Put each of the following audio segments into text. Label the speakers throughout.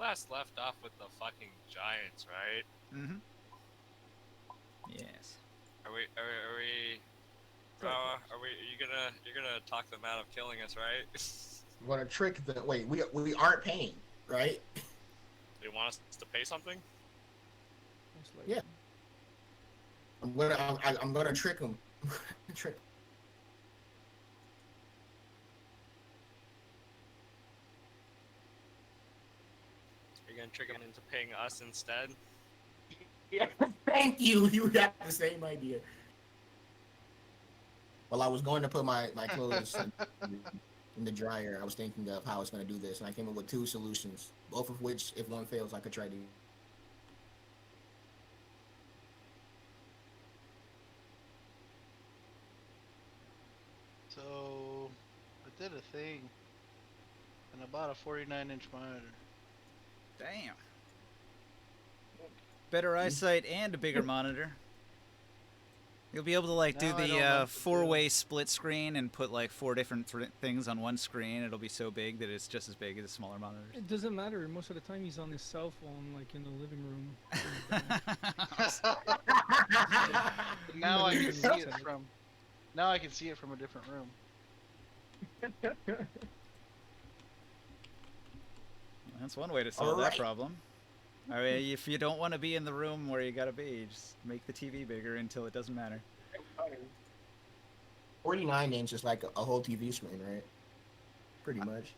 Speaker 1: last left off with the fucking giants, right?
Speaker 2: Mm-hmm. Yes.
Speaker 1: Are we bro, you're gonna talk them out of killing us, right?
Speaker 3: I'm gonna trick the. Wait, we aren't paying, right?
Speaker 1: They want us to pay something?
Speaker 3: Yeah. I'm gonna trick them. Trick.
Speaker 1: You're gonna trick them into paying us instead?
Speaker 3: Yeah, thank you. You got the same idea. Well, I was going to put my clothes in the dryer. I was thinking of how I was going to do this, and I came up with two solutions, both of which, if one fails, I could try to.
Speaker 4: So, I did a thing, and I bought a 49-inch monitor.
Speaker 2: Damn. Better eyesight and a bigger monitor. You'll be able to like do
Speaker 4: Now I don't
Speaker 2: the
Speaker 4: like the
Speaker 2: four-way split screen and put like four different things on one screen. It'll be so big that it's just as big as a smaller monitor.
Speaker 5: It doesn't matter. Most of the time, he's on his cell phone, like in the living room.
Speaker 4: Now I can see it from. Now I can see it from a different room.
Speaker 2: That's one way to solve that problem. I mean, if you don't want to be in the room where you gotta be, just make the TV bigger until it doesn't matter.
Speaker 3: 49-inch is like a whole TV screen, right? Pretty much.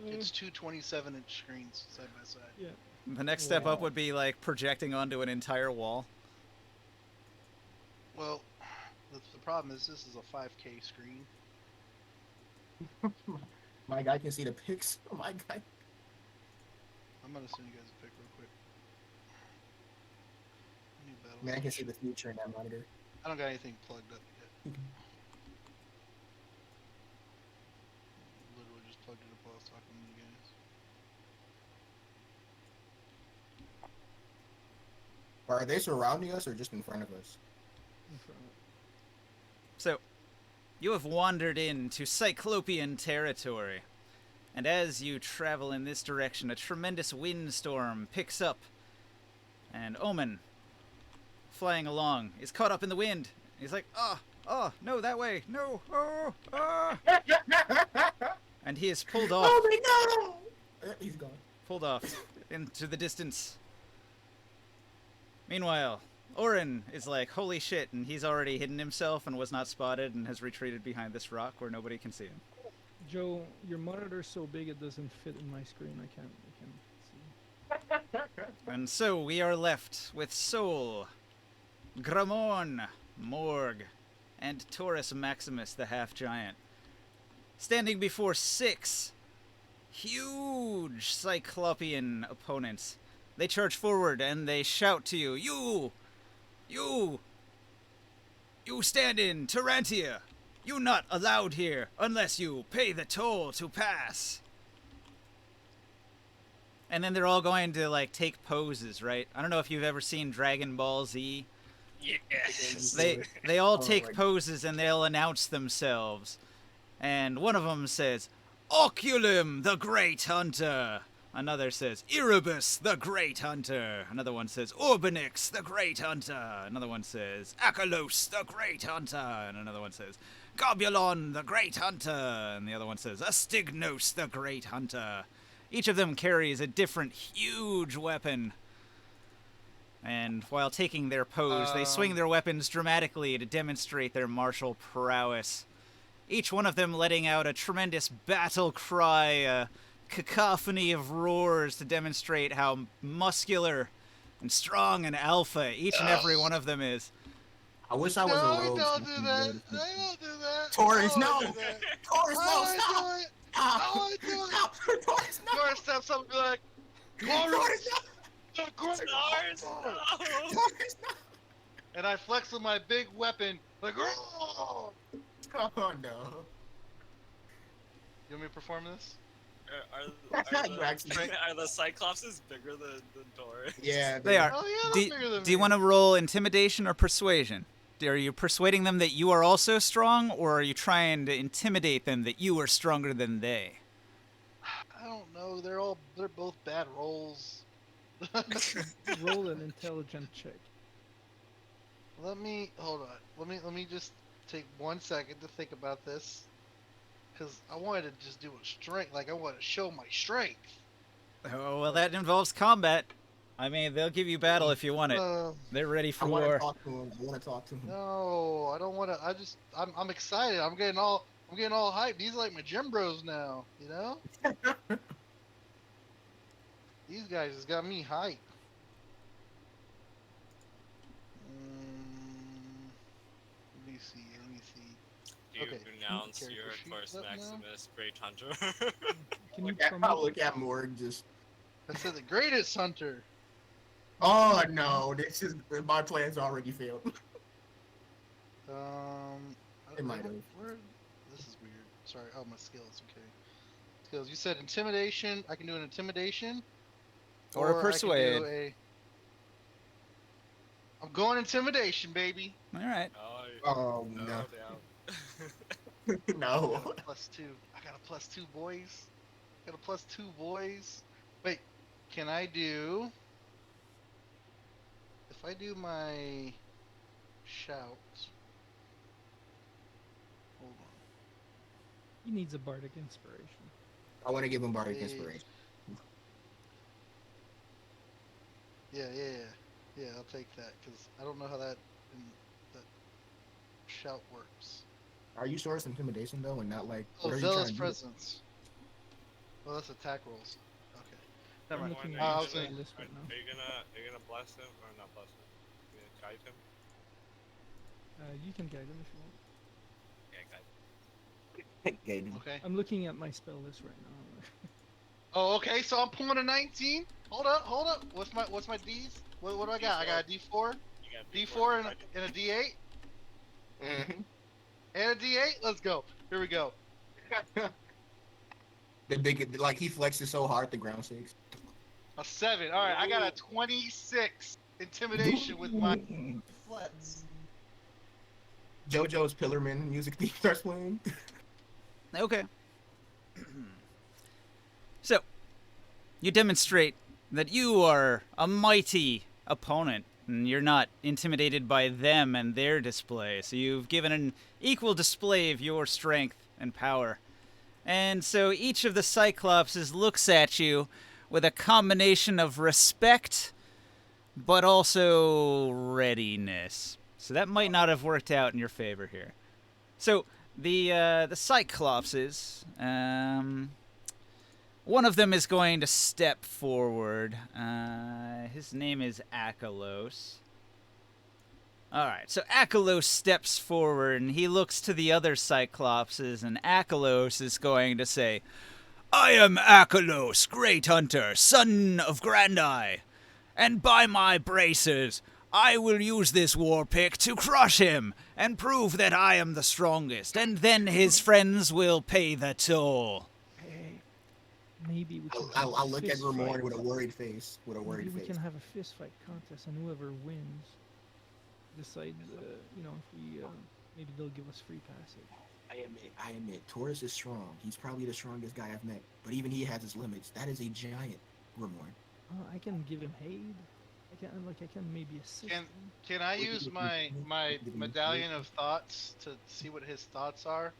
Speaker 4: It's two 27-inch screens side by side.
Speaker 5: Yeah.
Speaker 2: The next step up would be like projecting onto an entire wall.
Speaker 4: Well, the problem is this is a 5K screen.
Speaker 3: My guy can see the pics. Oh my god.
Speaker 4: I'm gonna send you guys a pic real quick. New battle.
Speaker 3: Man, I can see the future in that monitor.
Speaker 4: I don't got anything plugged up yet. Literally just plugged it up while I was talking to you guys.
Speaker 3: Are they surrounding us or just in front of us?
Speaker 2: So, you have wandered into Cyclopean territory, and as you travel in this direction, a tremendous windstorm picks up, and Omen, flying along, is caught up in the wind. He's like, oh, no, that way, no, oh. And he is pulled off.
Speaker 3: Oh my god! He's gone.
Speaker 2: Pulled off into the distance. Meanwhile, Orin is like, holy shit, and he's already hidden himself and was not spotted and has retreated behind this rock where nobody can see him.
Speaker 5: Joe, your monitor's so big it doesn't fit in my screen. I can't see.
Speaker 2: And so we are left with Sol, Gramorn, Morg, and Taurus Maximus, the half-giant, standing before 6 huge Cyclopean opponents. They charge forward and they shout to you, You stand in Tarantia! You not allowed here unless you pay the toll to pass! And then they're all going to, like, take poses, right? I don't know if you've ever seen Dragon Ball Z.
Speaker 1: Yes.
Speaker 2: They all take poses and they'll announce themselves. And one of them says, Oculum, the Great Hunter! Another says, Erebus, the Great Hunter. Another one says, Urbanix, the Great Hunter. Another one says, Achalos, the Great Hunter. And another one says, Gobulon, the Great Hunter. And the other one says, Astignos, the Great Hunter. Each of them carries a different huge weapon. And while taking their pose, they swing their weapons dramatically to demonstrate their martial prowess. Each one of them letting out a tremendous battle cry, cacophony of roars to demonstrate how muscular and strong and alpha each and every one of them is.
Speaker 3: I wish I was a rogue.
Speaker 4: Don't do that. Don't do that.
Speaker 3: Taurus, no!
Speaker 4: Don't do that.
Speaker 3: Taurus, no!
Speaker 4: I
Speaker 3: Stop!
Speaker 4: want to do it.
Speaker 3: Stop!
Speaker 4: I want to do it.
Speaker 3: Stop! Taurus, no!
Speaker 4: Taurus steps up and be like,
Speaker 3: Taurus, no!
Speaker 1: Taurus, no!
Speaker 3: Taurus, no!
Speaker 4: and I flex with my big weapon, like, oh!
Speaker 3: Oh no!
Speaker 4: You want me to perform this?
Speaker 1: Are the Cyclopses bigger than Taurus?
Speaker 3: Yeah,
Speaker 2: They are.
Speaker 4: Oh yeah,
Speaker 2: Do,
Speaker 4: they're bigger than
Speaker 2: do you
Speaker 4: me.
Speaker 2: want to roll intimidation or persuasion? Are you persuading them that you are also strong, or are you trying to intimidate them that you are stronger than they?
Speaker 4: I don't know. No, they're both bad rolls.
Speaker 5: Roll an intelligent check.
Speaker 4: Hold on. Let me just take 1 second to think about this, because I wanted to just do a strength. Like I want to show my strength.
Speaker 2: Oh, well, that involves combat. I mean, they'll give you battle if you want it. They're ready
Speaker 3: I
Speaker 2: for
Speaker 3: want to
Speaker 2: war.
Speaker 3: talk to him. I want to talk to him.
Speaker 4: No, I don't want to. I'm excited. I'm getting all hyped. These are like my gym bros now. You know. These guys has got me hyped. Let me see.
Speaker 1: You
Speaker 4: Okay.
Speaker 1: announce
Speaker 4: Character
Speaker 1: your
Speaker 4: sheet
Speaker 1: Taurus
Speaker 4: up now?
Speaker 1: Maximus Great Hunter.
Speaker 5: Can you
Speaker 3: Look at Morg just.
Speaker 4: I said the greatest hunter.
Speaker 3: Oh no, this is my plans already failed. It might have.
Speaker 4: This is weird. Sorry. Oh, my skills. Okay. Skills. You said intimidation. I can do an intimidation.
Speaker 2: Or a
Speaker 4: I can
Speaker 2: persuade.
Speaker 4: do I'm going intimidation, baby.
Speaker 2: All right.
Speaker 3: Oh no.
Speaker 1: Down.
Speaker 3: No.
Speaker 4: I got a +2. I got a +2, boys. Got a +2, boys. Wait, can I do? If I do my shout. Hold on.
Speaker 5: He needs a bardic inspiration.
Speaker 3: I want to give him bardic
Speaker 4: Hey.
Speaker 3: inspiration.
Speaker 4: Yeah. I'll take that because I don't know how that shout works.
Speaker 3: Are you sure it's intimidation though, and not like?
Speaker 4: Oh,
Speaker 3: what are you trying
Speaker 4: zealous
Speaker 3: to do?
Speaker 4: presence. Well, that's attack rolls. Okay. Never
Speaker 5: I'm
Speaker 4: mind.
Speaker 5: looking
Speaker 1: Are
Speaker 5: at
Speaker 4: I
Speaker 1: you
Speaker 4: was
Speaker 5: the
Speaker 4: thinking-
Speaker 5: list right now.
Speaker 1: Are you gonna bless him or not bless him? You gonna guide him?
Speaker 5: You can guide him if you want.
Speaker 1: Yeah, guide him.
Speaker 3: Gaiden.
Speaker 4: Okay.
Speaker 5: I'm looking at my spell list right now.
Speaker 4: Oh, okay. So I'm pulling a 19. Hold up. What's my D's? What do I got? I got a D4,
Speaker 1: You got
Speaker 4: D4 and a D8,
Speaker 3: Mm-hmm.
Speaker 4: and a D8. Let's go. Here we go.
Speaker 3: The big, like he flexes so hard the ground shakes.
Speaker 4: A 7. All right. I got a 26 intimidation with my flex.
Speaker 3: JoJo's Pillarman music theme starts playing.
Speaker 2: Okay. So, you demonstrate that you are a mighty opponent, and you're not intimidated by them and their display. So you've given an equal display of your strength and power. And so each of the Cyclopses looks at you with a combination of respect, but also readiness. So that might not have worked out in your favor here. So the Cyclopses, one of them is going to step forward. His name is Achelos. Alright, so Achelos steps forward and he looks to the other Cyclopses, and Achelos is going to say, I am Achelos, Great Hunter, son of Grandi, and by my braces, I will use this war pick to crush him and prove that I am the strongest, and then his friends will pay the toll.
Speaker 5: Hey, maybe we can.
Speaker 3: I'll look at
Speaker 5: fist
Speaker 3: Ramon
Speaker 5: fight.
Speaker 3: with a worried face.
Speaker 5: Maybe we can have a fist fight contest, and whoever wins decides. If we maybe they'll give us free passage.
Speaker 3: I admit, Taurus is strong. He's probably the strongest guy I've met. But even he has his limits. That is a giant, Ramon.
Speaker 5: I can give him aid. I can maybe assist him.
Speaker 4: Can I use my medallion of thoughts to see what his thoughts are?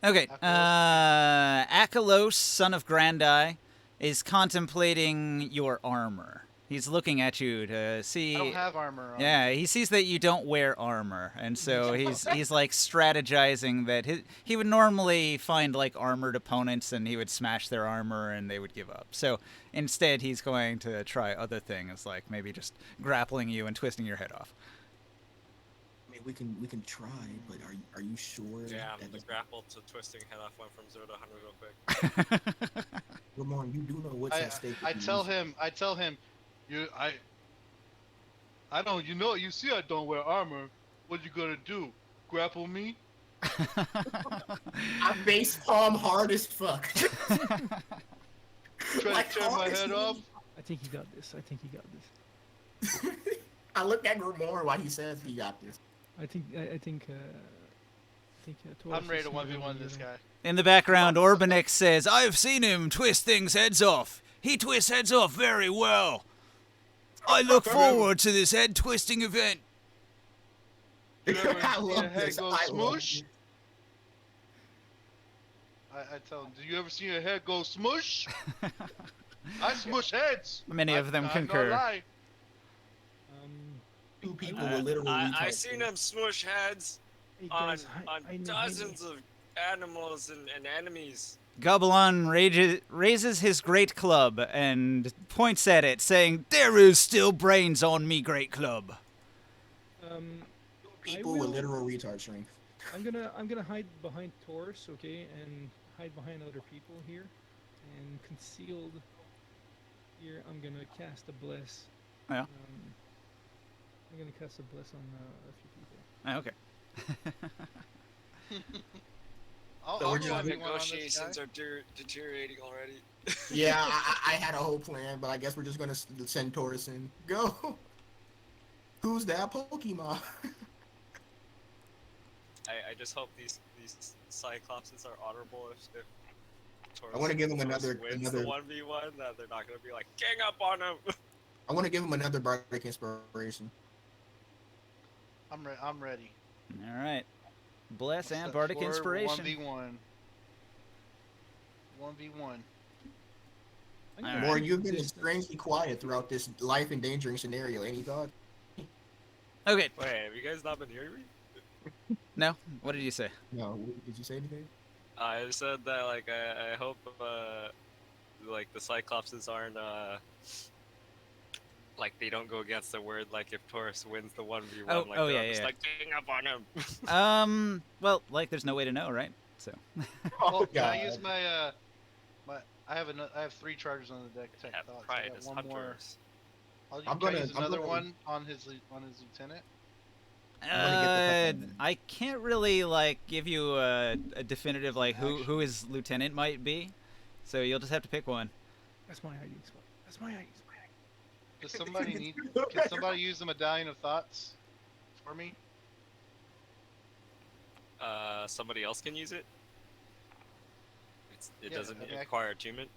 Speaker 2: Okay,
Speaker 4: Achelos?
Speaker 2: Achelos, son of Grandi, is contemplating your armor. He's looking at you to see.
Speaker 4: I don't have armor on.
Speaker 2: Yeah, he sees that you don't wear armor, and so he's like strategizing that he would normally find like armored opponents, and he would smash their armor, and they would give up. So instead, he's going to try other things, like maybe just grappling you and twisting your head off.
Speaker 3: I mean, we can try, but are you sure?
Speaker 1: Damn,
Speaker 3: that
Speaker 1: the grapple to twisting head off went from 0 to 100 real quick.
Speaker 3: Ramon, you do know what's at stake.
Speaker 4: I tell him, I don't, you see I don't wear armor. What you gonna do? Grapple me?
Speaker 3: I face palm hard as fuck.
Speaker 4: Try
Speaker 3: Like,
Speaker 4: to tear my
Speaker 3: honestly,
Speaker 4: head off?
Speaker 5: I think he got this.
Speaker 3: I look at Ramon while he says he got this.
Speaker 5: I think think Taurus
Speaker 4: I'm ready
Speaker 5: is
Speaker 4: to
Speaker 5: smarter
Speaker 4: 1v1
Speaker 5: than
Speaker 4: this
Speaker 5: you.
Speaker 4: guy.
Speaker 2: In the background, Orbanix says, "I've seen him twist things heads off. He twists heads off very well. I look forward to this head twisting event."
Speaker 4: You ever
Speaker 3: I
Speaker 4: see a
Speaker 3: love
Speaker 4: head
Speaker 3: this.
Speaker 4: go
Speaker 3: I love
Speaker 4: smoosh?
Speaker 3: this.
Speaker 4: I tell him, do you ever see a head go smush? I smush heads.
Speaker 2: Many of them
Speaker 4: I'm
Speaker 2: concur.
Speaker 4: not lie.
Speaker 3: Two people
Speaker 5: I-
Speaker 3: with literal
Speaker 1: I
Speaker 3: retards.
Speaker 1: seen him smush heads
Speaker 5: Hey
Speaker 1: on
Speaker 5: guys, I need-
Speaker 1: dozens of animals and enemies.
Speaker 2: Goblin raises his great club and points at it, saying, "There is still brains on me great club."
Speaker 3: People
Speaker 5: I
Speaker 3: with
Speaker 5: will-
Speaker 3: literal retard strength.
Speaker 5: I'm gonna hide behind Taurus, okay, and hide behind other people here, and concealed here. I'm gonna cast a bless.
Speaker 2: Yeah.
Speaker 5: I'm gonna cast a bless on a few people.
Speaker 2: Okay.
Speaker 4: I'll
Speaker 3: So we're
Speaker 4: go
Speaker 3: just-
Speaker 4: 1v1 on this guy.
Speaker 1: Negotiations are deteriorating already.
Speaker 3: Yeah, I had a whole plan, but I guess we're just gonna send Taurus in. Go. Who's that Pokemon?
Speaker 1: I just hope these Cyclopses are honorable if Taurus,
Speaker 3: I wanna give him
Speaker 1: Taurus
Speaker 3: another-
Speaker 1: wins the 1v1, that they're not gonna be like, gang up on him.
Speaker 3: I want to give him another bardic inspiration.
Speaker 4: I'm ready.
Speaker 2: All right. Bless and
Speaker 4: Step
Speaker 2: bardic
Speaker 4: forward,
Speaker 2: inspiration.
Speaker 4: 1v1. 1v1.
Speaker 5: I'm
Speaker 2: All
Speaker 5: gonna
Speaker 2: right.
Speaker 3: More,
Speaker 5: keep
Speaker 3: you've been
Speaker 5: distance.
Speaker 3: strangely quiet throughout this life-endangering scenario. Any thought?
Speaker 2: Okay.
Speaker 1: Wait, have you guys not been hearing me?
Speaker 2: No. What did you say?
Speaker 3: No. Did you say anything?
Speaker 1: I said that like I hope like the Cyclopses aren't like they don't go against the word, like if Taurus wins the 1v1,
Speaker 2: Oh,
Speaker 1: like
Speaker 2: oh,
Speaker 1: they're
Speaker 2: yeah,
Speaker 1: just
Speaker 2: yeah.
Speaker 1: like gang up on him.
Speaker 2: Well, like, there's no way to know, right? So.
Speaker 4: Oh, can
Speaker 3: God.
Speaker 4: I use my I have 3 charges on the deck. Tech
Speaker 1: Have
Speaker 4: thoughts. I
Speaker 1: pride
Speaker 4: got
Speaker 1: as
Speaker 4: one more.
Speaker 1: hunters.
Speaker 4: Can I
Speaker 3: gonna-
Speaker 4: use
Speaker 3: I'm
Speaker 4: another
Speaker 3: gonna-
Speaker 4: one on his lieutenant.
Speaker 3: gonna get the fuck out.
Speaker 2: I can't really like give you a definitive like who his lieutenant might be, so you'll just have to pick one.
Speaker 5: That's my hiding spot. That's my hiding spot.
Speaker 4: Does somebody need? Can somebody use the medallion of thoughts for me?
Speaker 1: Somebody else can use it. It
Speaker 4: Yeah,
Speaker 1: doesn't
Speaker 4: I mean, I-
Speaker 1: require attunement.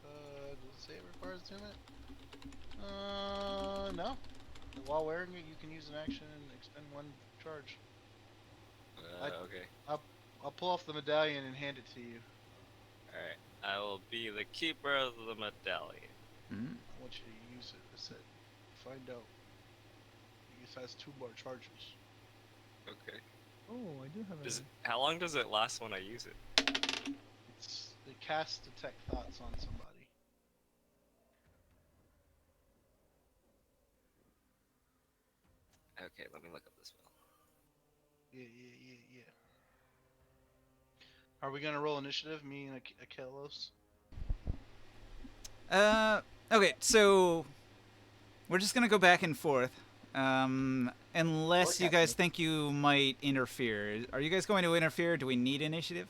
Speaker 4: Does it say it requires attunement? No. While wearing it, you can use an action and expend 1 charge.
Speaker 1: Okay.
Speaker 4: I'll pull off the medallion and hand it to you.
Speaker 1: All right. I will be the keeper of the medallion.
Speaker 2: Mm.
Speaker 4: I want you to use it. That's it. Find out. It has 2 more charges.
Speaker 1: Okay.
Speaker 5: Oh, I do have a.
Speaker 1: How long does it last when I use it?
Speaker 4: It casts detect thoughts on somebody.
Speaker 1: Okay, let me look up this spell.
Speaker 4: Yeah. Are we gonna roll initiative? Me and Akelos?
Speaker 2: Okay, so we're just gonna go back and forth, unless you guys think you might interfere. Are you guys going to interfere? Do we need initiative?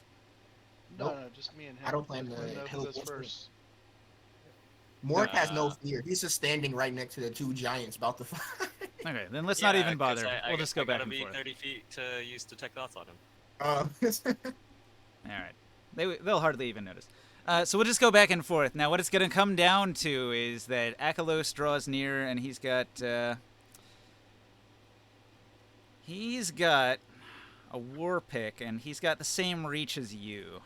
Speaker 3: Nope.
Speaker 4: No, just me and him.
Speaker 3: I don't plan to
Speaker 4: Who
Speaker 3: help
Speaker 4: goes
Speaker 3: with
Speaker 4: first?
Speaker 3: Mork has no
Speaker 1: Uh,
Speaker 3: fear. He's just standing right next to the 2 giants about to fight.
Speaker 2: Okay, then let's not even
Speaker 1: 'cause
Speaker 2: bother.
Speaker 1: I
Speaker 2: We'll just go
Speaker 1: I
Speaker 2: back
Speaker 1: gotta
Speaker 2: and
Speaker 1: be
Speaker 2: forth.
Speaker 1: 30 feet to use detect thoughts on him.
Speaker 2: All right, they'll hardly even notice. So we'll just go back and forth. Now, what it's going to come down to is that Akalos draws near, and he's got a war pick, and he's got the same reach as you.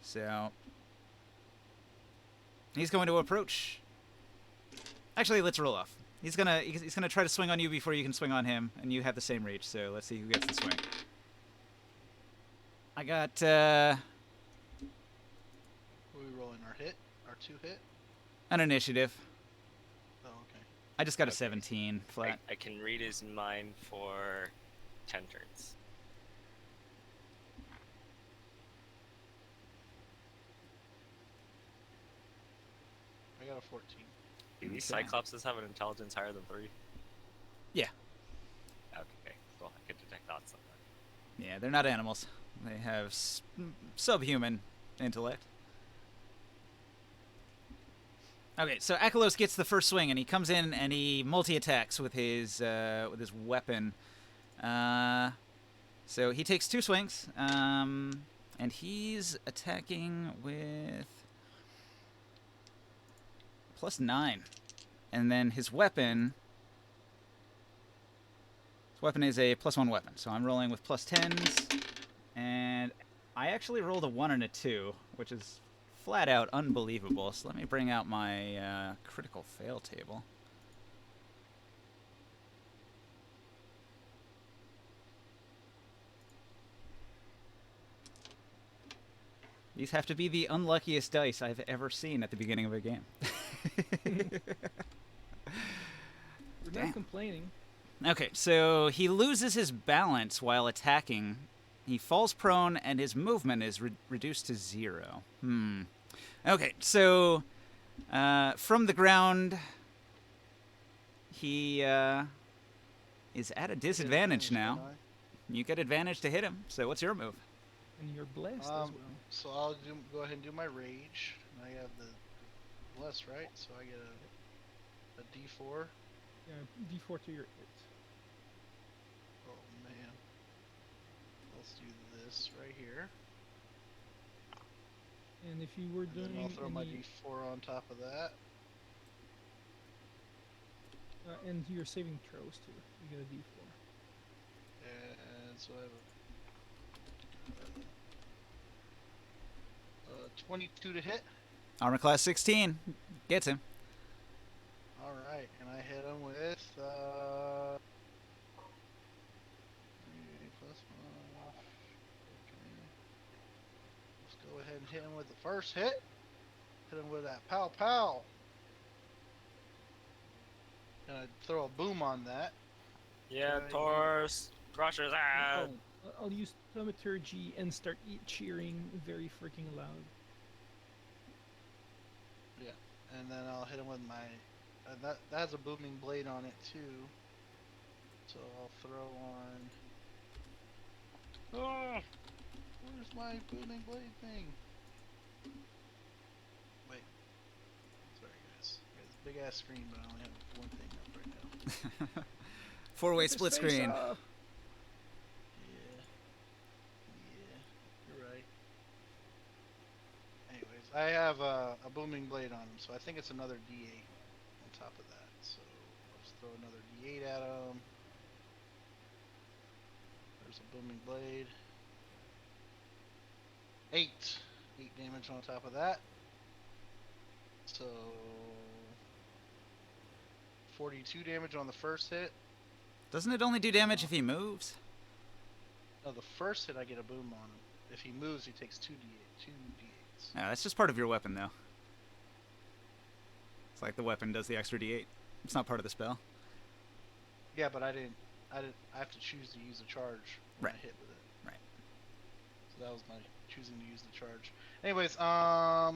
Speaker 2: So he's going to approach. Actually, let's roll off. He's gonna try to swing on you before you can swing on him, and you have the same reach. So let's see who gets the swing. I got
Speaker 4: Who are we rolling? Our hit? Our 2 hit?
Speaker 2: an initiative.
Speaker 4: Oh, okay.
Speaker 2: I just got a
Speaker 1: Okay.
Speaker 2: 17 flat.
Speaker 1: I can read his mind for 10 turns.
Speaker 4: I got a 14.
Speaker 1: Do these
Speaker 2: Okay.
Speaker 1: Cyclopses have an intelligence higher than 3?
Speaker 2: Yeah.
Speaker 1: Okay, cool. I can detect thoughts on that.
Speaker 2: Yeah, they're not animals. They have subhuman intellect. Okay, so Akalos gets the first swing, and he comes in and he multi-attacks with his weapon. So he takes 2 swings, and he's attacking with +9. And then his weapon is a +1 weapon. So I'm rolling with +10s, and I actually rolled a 1 and a 2, which is flat out unbelievable. So let me bring out my critical fail table. These have to be the unluckiest dice I've ever seen at the beginning of a game.
Speaker 5: We're
Speaker 2: Damn.
Speaker 5: not complaining.
Speaker 2: Okay, so he loses his balance while attacking. He falls prone, and his movement is reduced to 0. Okay, so from the ground, he is at a disadvantage now. You get advantage to hit him. So what's your move?
Speaker 5: And you're blessed as well.
Speaker 4: So I'll go ahead and do my rage. And I have the bless, right? So I get a D4.
Speaker 5: Yeah, D4 to your hit.
Speaker 4: Oh man. Let's do this right here.
Speaker 5: And if you were
Speaker 4: And then
Speaker 5: doing
Speaker 4: I'll throw my
Speaker 5: any,
Speaker 4: D4 on top of that.
Speaker 5: and your saving throws too, you get a D4.
Speaker 4: And so I have a 22 to hit.
Speaker 2: Armor class 16 gets him.
Speaker 4: Alright, and I hit him with 3 plus 5. Okay. Let's go ahead and hit him with the first hit. Hit him with that pow pow. And I throw a boom on that.
Speaker 1: Yeah,
Speaker 4: Right.
Speaker 1: Taurus, crush his ass.
Speaker 5: I'll use thaumaturgy and start cheering very freaking loud.
Speaker 4: And then I'll hit him with my. That has a booming blade on it too. So I'll throw on. Oh, where's my booming blade thing? Wait. Sorry guys. I got this big ass screen, but I only have one thing up right now.
Speaker 2: 4-way
Speaker 5: Rip his
Speaker 2: split
Speaker 5: face
Speaker 2: screen.
Speaker 5: off.
Speaker 4: Yeah, you're right. Anyways, I have a booming blade on him, so I think it's another D8 on top of that. So let's throw another D8 at him. There's a booming blade. 8 damage on top of that. So 42 damage on the first hit.
Speaker 2: Doesn't it only do damage if he moves?
Speaker 4: No, the first hit I get a boom on him. If he moves, he takes 2 D8s.
Speaker 2: No, that's just part of your weapon, though. It's like the weapon does the extra D8. It's not part of the spell.
Speaker 4: Yeah, but I have to choose to use a charge when
Speaker 2: Right.
Speaker 4: I hit with it.
Speaker 2: Right.
Speaker 4: So that was my choosing to use the charge. Anyways, I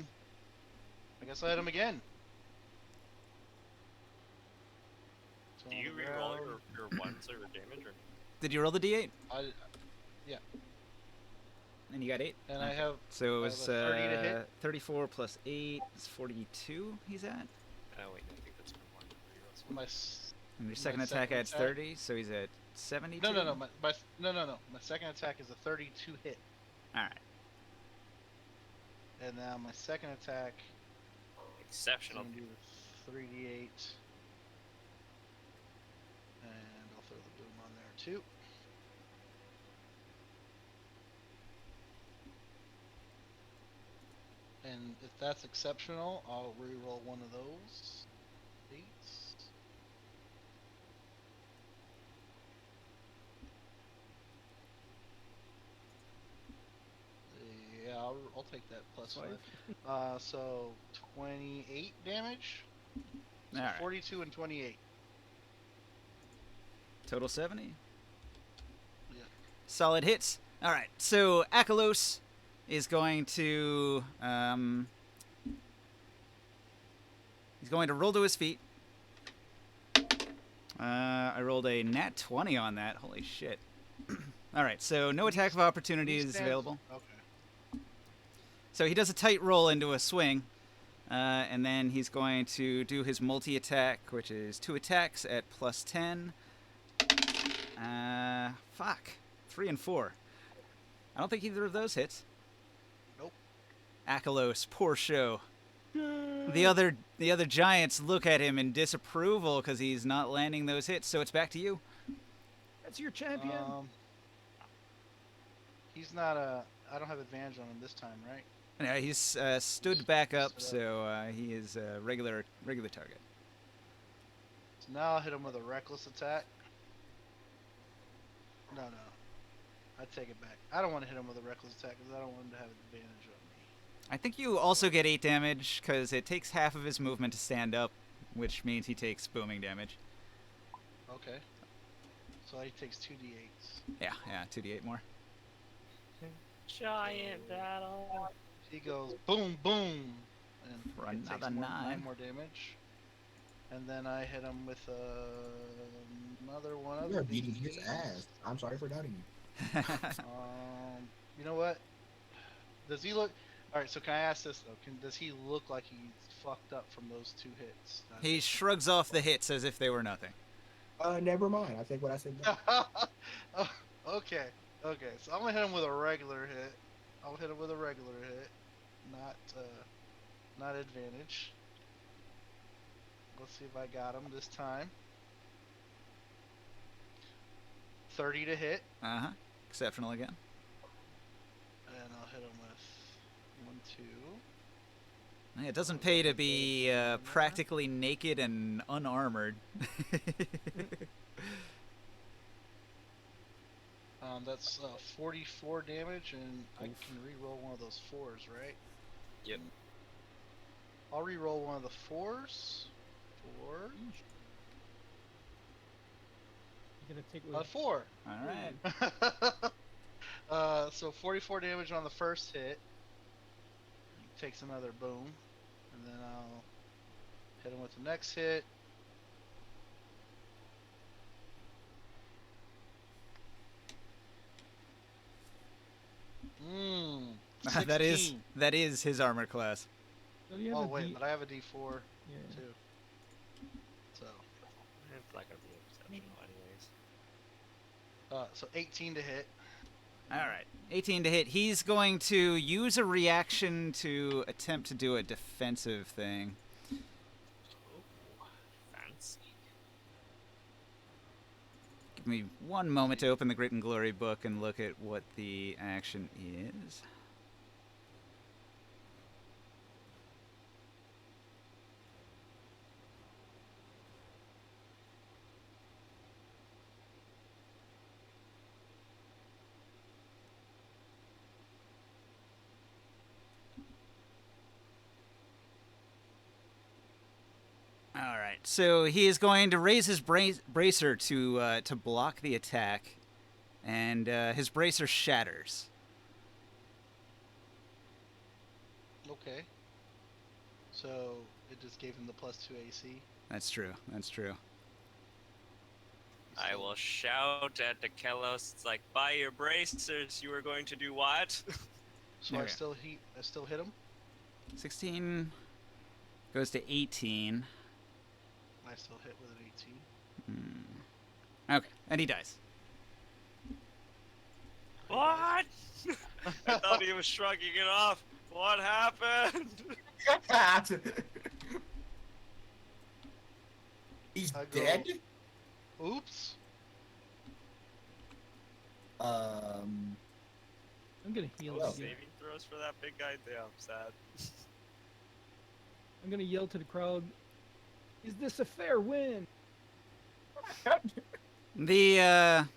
Speaker 4: guess I hit him again. So
Speaker 1: Do you
Speaker 4: on the
Speaker 1: re-roll
Speaker 4: ground,
Speaker 1: your ones or your damage? Or...
Speaker 2: Did you roll the D8? And you got 8?
Speaker 4: And I have
Speaker 2: So it
Speaker 4: I
Speaker 2: was
Speaker 4: have a 30 to hit.
Speaker 2: 34 plus 8 is 42 he's at.
Speaker 1: Oh wait, no, I think that's my one. Re-rolls.
Speaker 4: my s-
Speaker 2: And your
Speaker 4: My
Speaker 2: second attack
Speaker 4: second
Speaker 2: adds
Speaker 4: attack?
Speaker 2: 30, so he's at 72?
Speaker 4: no. My second attack is a 32 hit,
Speaker 2: Alright.
Speaker 4: and now my second attack
Speaker 1: Exceptional.
Speaker 4: I'm gonna do 3d8, and I'll throw the boom on there too. And if that's exceptional, I'll re-roll one of those 8s. Yeah, I'll take that plus 5. So 28 damage. So
Speaker 2: Alright.
Speaker 4: 42 and 28.
Speaker 2: Total 70?
Speaker 4: Yeah.
Speaker 2: Solid hits. Alright, so Akalos is going to he's going to roll to his feet. I rolled a nat 20 on that. Holy shit. Alright, so no attack of opportunity is available.
Speaker 4: Okay.
Speaker 2: So he does a tight roll into a swing, and then he's going to do his multi-attack, which is 2 attacks at plus 10. Fuck. 3 and 4. I don't think either of those hits.
Speaker 4: Nope.
Speaker 2: Akalos, poor show. The other giants look at him in disapproval because he's not landing those hits. So it's back to you.
Speaker 5: That's your champion.
Speaker 4: He's not a. I don't have advantage on him this time, right?
Speaker 2: Yeah, he's stood back up, so he is a regular target.
Speaker 4: So now I'll hit him with a reckless attack. No. I take it back. I don't want to hit him with a reckless attack because I don't want him to have advantage on me.
Speaker 2: I think you also get 8 damage because it takes half of his movement to stand up, which means he takes booming damage.
Speaker 4: Okay. So he takes 2d8s.
Speaker 2: Yeah, 2d8 more.
Speaker 1: Giant battle.
Speaker 4: He goes boom, boom, and
Speaker 2: For
Speaker 4: it takes
Speaker 2: another
Speaker 4: 9
Speaker 2: 9.
Speaker 4: more damage. And then I hit him with another one of
Speaker 3: You're
Speaker 4: these.
Speaker 3: beating his ass. I'm sorry for doubting you.
Speaker 4: You know what? Does he look? All right. So can I ask this though? Does he look like he's fucked up from those 2 hits?
Speaker 2: He shrugs off the hits as if they were nothing.
Speaker 3: Never mind. I think what I said.
Speaker 4: Oh, okay. So I'm gonna hit him with a regular hit. I'll hit him with a regular hit, not advantage. Let's see if I got him this time. 30 to hit,
Speaker 2: Exceptional again.
Speaker 4: and I'll hit him with 1, 2.
Speaker 2: It doesn't pay to be practically naked and unarmored.
Speaker 4: That's 44 damage, and I can re-roll one of those 4s, right?
Speaker 1: Yep.
Speaker 4: I'll re-roll one of the 4s. 4.
Speaker 5: You're gonna take
Speaker 4: 4.
Speaker 2: All right.
Speaker 4: So 44 damage on the first hit. He takes another boom, and then I'll hit him with the next hit.
Speaker 2: that is his armor class.
Speaker 5: Well, you have
Speaker 4: Oh
Speaker 5: a
Speaker 4: wait,
Speaker 5: D-
Speaker 4: but I have a D4
Speaker 5: yeah.
Speaker 4: too. So,
Speaker 1: It's not gonna be exceptional anyways.
Speaker 4: so 18 to hit.
Speaker 2: All right. 18 to hit. He's going to use a reaction to attempt to do a defensive thing.
Speaker 1: Oh, fancy.
Speaker 2: Give me one moment to open the Grit and Glory book and look at what the action is. All right, so he is going to raise his bracer to block the attack, and his bracer shatters.
Speaker 4: Okay. So it just gave him the +2 AC.
Speaker 2: That's true. That's true.
Speaker 1: I will shout at the Kelos. It's like, buy your bracers. You were going to do what?
Speaker 4: So
Speaker 2: Okay.
Speaker 4: I still hit him.
Speaker 2: 16 goes to 18.
Speaker 4: I still hit with an 18.
Speaker 2: Okay, and he dies.
Speaker 1: What? I thought he was shrugging it off. What happened?
Speaker 3: He's
Speaker 4: I go-
Speaker 3: dead.
Speaker 4: Oops.
Speaker 5: I'm gonna heal
Speaker 3: Oh.
Speaker 5: again.
Speaker 1: Saving throws for that big guy? Damn, sad.
Speaker 5: I'm gonna yell to the crowd, "Is this a fair win?"
Speaker 2: The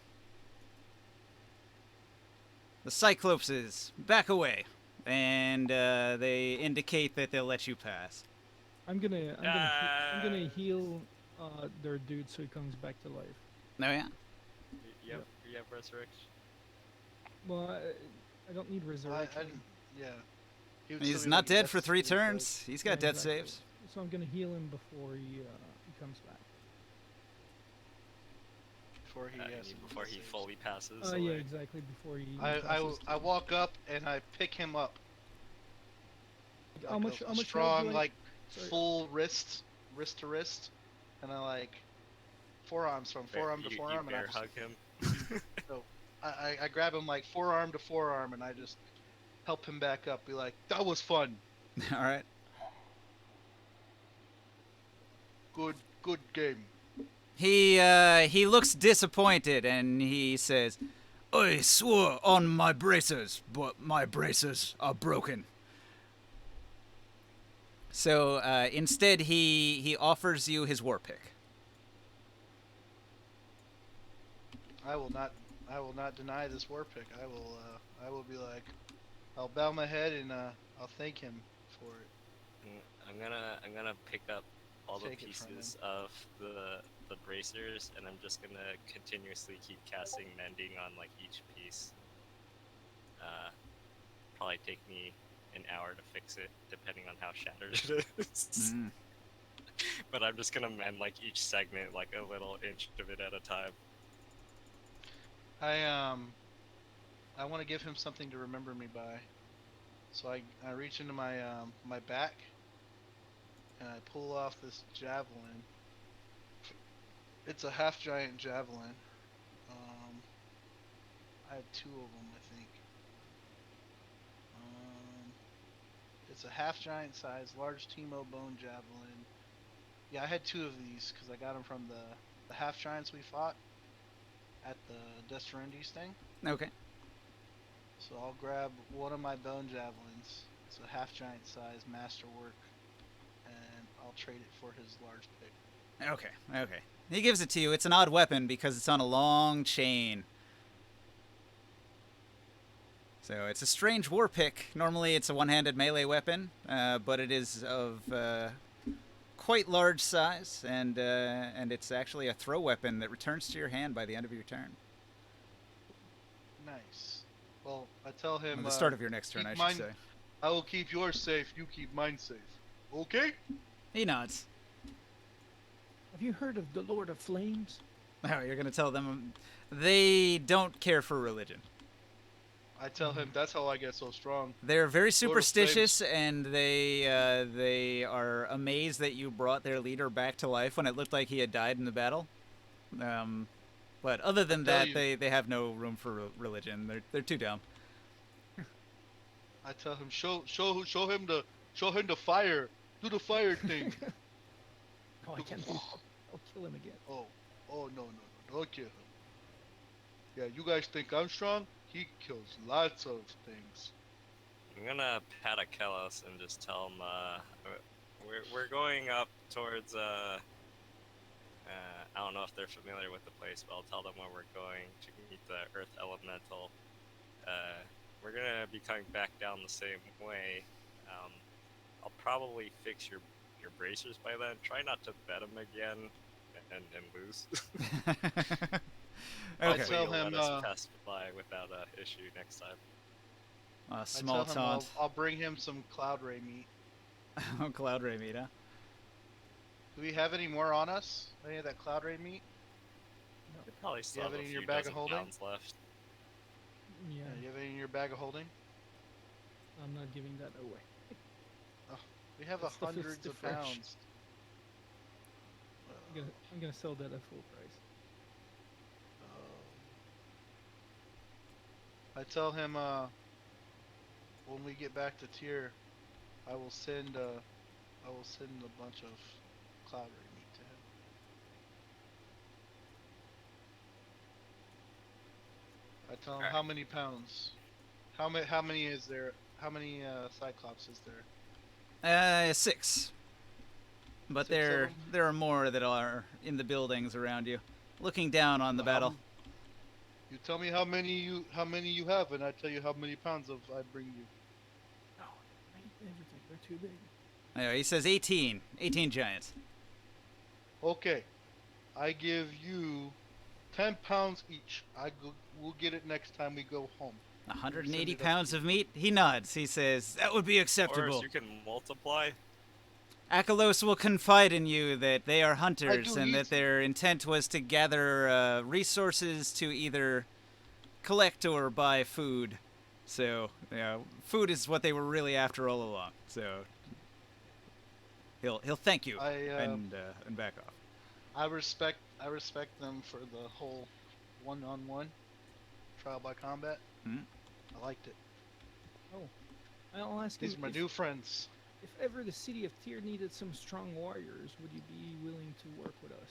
Speaker 2: Cyclopses back away, and they indicate that they'll let you pass.
Speaker 5: I'm gonna heal their dude so he comes back to life.
Speaker 2: Oh yeah.
Speaker 1: You have resurrection.
Speaker 5: Well, I don't need
Speaker 4: I
Speaker 5: resurrection.
Speaker 4: didn't. Yeah. He would
Speaker 2: He's
Speaker 4: still be
Speaker 2: not
Speaker 4: making
Speaker 2: dead
Speaker 4: death
Speaker 2: for 3
Speaker 4: saves, like,
Speaker 2: turns. He's got
Speaker 5: Yeah,
Speaker 2: death
Speaker 5: exactly.
Speaker 2: saves.
Speaker 5: So I'm gonna heal him before he comes back.
Speaker 4: Before he has some
Speaker 1: Before
Speaker 4: death
Speaker 1: he
Speaker 4: saves.
Speaker 1: fully passes
Speaker 5: Yeah,
Speaker 1: away.
Speaker 5: exactly. Before he.
Speaker 4: I
Speaker 5: passes
Speaker 4: I
Speaker 5: to-
Speaker 4: walk up and I pick him up.
Speaker 5: How
Speaker 4: Like
Speaker 5: much?
Speaker 4: a
Speaker 5: How much?
Speaker 4: strong,
Speaker 5: health do I-
Speaker 4: like
Speaker 5: Sorry.
Speaker 4: full wrist to wrist, and I like forearms from forearm to
Speaker 1: you
Speaker 4: forearm, and I
Speaker 1: bear
Speaker 4: just
Speaker 1: hug him.
Speaker 4: I grab him like forearm to forearm, and I just help him back up. Be like, that was fun.
Speaker 2: All right.
Speaker 4: Good game.
Speaker 2: He looks disappointed and he says, "I swore on my bracers, but my bracers are broken." So instead, he offers you his war pick.
Speaker 4: I will not deny this war pick. I will be like, I'll bow my head and I'll thank him for it.
Speaker 1: I'm gonna pick up all the
Speaker 4: Take it from
Speaker 1: pieces of the bracers, and I'm just gonna continuously keep casting mending on like each piece. Probably take me an hour to fix it, depending on how shattered it is.
Speaker 2: Mm.
Speaker 1: But I'm just gonna mend like each segment, like a little inch of it at a time.
Speaker 4: I want to give him something to remember me by. So I reach into my my back and I pull off this javelin. It's a half giant javelin. I have two of them, I think. It's a half giant size, large Timo bone javelin. Yeah, I had two of these because I got them from the half giants we fought at the Desperandis thing.
Speaker 2: Okay.
Speaker 4: So I'll grab one of my bone javelins. It's a half giant size masterwork, and I'll trade it for his large pick.
Speaker 2: Okay. He gives it to you. It's an odd weapon because it's on a long chain. So it's a strange war pick. Normally it's a one-handed melee weapon, but it is of quite large size, and it's actually a throw weapon that returns to your hand by the end of your turn.
Speaker 4: Nice. Well, I tell him.
Speaker 2: At the start of your next turn, I should say.
Speaker 4: I will keep yours safe. You keep mine safe. Okay?
Speaker 2: He nods.
Speaker 5: Have you heard of the Lord of Flames?
Speaker 2: Oh, you're gonna tell them they don't care for religion.
Speaker 4: I tell him that's how I get so strong.
Speaker 2: They're very
Speaker 4: Flames.
Speaker 2: superstitious, and they are amazed that you brought their leader back to life when it looked like he had died in the battle. But other than
Speaker 4: tell
Speaker 2: that,
Speaker 4: you-
Speaker 2: they have no room for religion. They're too dumb.
Speaker 4: I tell him show him the fire. Do the fire thing.
Speaker 5: Oh, I can't do that. I'll kill him again.
Speaker 4: Oh no, don't kill him. Yeah, you guys think I'm strong? He kills lots of things.
Speaker 1: I'm gonna pat Akelos and just tell him we're going up towards I don't know if they're familiar with the place, but I'll tell them where we're going to meet the Earth Elemental. We're gonna be coming back down the same way. I'll probably fix your bracers by then. Try not to bet them again and lose.
Speaker 2: Okay.
Speaker 4: I tell
Speaker 1: You'll
Speaker 4: him,
Speaker 1: let us pass by without a issue next time.
Speaker 2: A small
Speaker 4: I tell
Speaker 2: taunt.
Speaker 4: him I'll bring him some cloud ray meat.
Speaker 2: Cloud Ray meet, huh?
Speaker 4: Do we have any more on us? Any of that cloud ray meat?
Speaker 1: You probably still
Speaker 4: have
Speaker 1: have
Speaker 4: it
Speaker 1: a
Speaker 4: in your
Speaker 1: few
Speaker 4: bag of
Speaker 1: dozen
Speaker 4: holding?
Speaker 1: pounds left.
Speaker 5: Yeah,
Speaker 4: You have any in your bag of holding?
Speaker 5: I'm not giving that away.
Speaker 4: We have
Speaker 5: That stuff is
Speaker 4: hundreds
Speaker 5: still
Speaker 4: of
Speaker 5: fresh.
Speaker 4: pounds.
Speaker 5: I'm gonna sell that at full price.
Speaker 4: I tell him when we get back to Tyr, I will send a bunch of cloud ray meat to him. I tell him
Speaker 1: Alright.
Speaker 4: how many pounds. How many is there? How many Cyclops is there?
Speaker 2: 6. But
Speaker 4: 6 of 'em?
Speaker 2: there are more that are in the buildings around you, looking down on the
Speaker 4: Well, how
Speaker 2: battle.
Speaker 4: You tell me how many you have, and I tell you how many pounds of I bring you.
Speaker 5: No, everything. They're too big.
Speaker 2: Anyway, he says 18 giants.
Speaker 4: Okay, I give you 10 pounds each. We'll get it next time we go home.
Speaker 2: 180
Speaker 4: Send it up
Speaker 2: pounds
Speaker 4: to
Speaker 2: of meat. He nods. He says that would be
Speaker 1: Or
Speaker 2: acceptable.
Speaker 1: you can multiply.
Speaker 2: Akalos will confide in you that they are hunters
Speaker 4: do
Speaker 2: and
Speaker 4: need
Speaker 2: that their intent was to gather resources to either collect or buy food. So, food is what they were really after all along. So, he'll thank you and back off.
Speaker 4: I respect them for the whole one-on-one. trial by combat.
Speaker 2: Mhm.
Speaker 4: I liked it.
Speaker 5: I'll ask
Speaker 4: These
Speaker 5: him
Speaker 4: are my
Speaker 5: if,
Speaker 4: new friends.
Speaker 5: if ever the city of Tyr needed some strong warriors, would you be willing to work with us?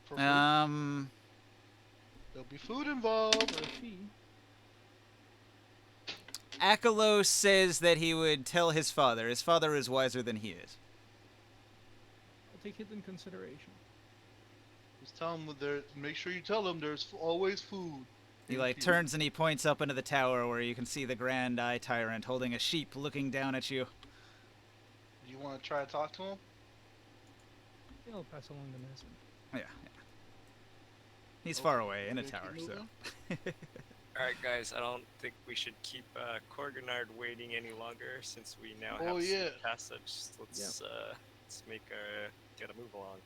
Speaker 4: For food. There'll be food involved.
Speaker 5: For a fee?
Speaker 2: Akalos says that he would tell his father. His father is wiser than he is.
Speaker 5: I'll take it in consideration.
Speaker 4: Just tell them there. Make sure you tell them there's always food.
Speaker 2: He
Speaker 4: in
Speaker 2: like
Speaker 4: Tyr.
Speaker 2: turns and he points up into the tower where you can see the Grand Eye Tyrant holding a sheep looking down at you.
Speaker 4: Do you want to try to talk to him?
Speaker 5: Yeah, I'll pass along the message.
Speaker 2: Yeah. He's
Speaker 4: Okay,
Speaker 2: far away in a
Speaker 4: we're gonna
Speaker 2: tower,
Speaker 4: keep
Speaker 2: so.
Speaker 4: moving?
Speaker 1: Alright, guys, I don't think we should keep Korganard waiting any longer since we now
Speaker 4: Oh,
Speaker 1: have
Speaker 4: yeah.
Speaker 1: Sea passage. Let's get a move along.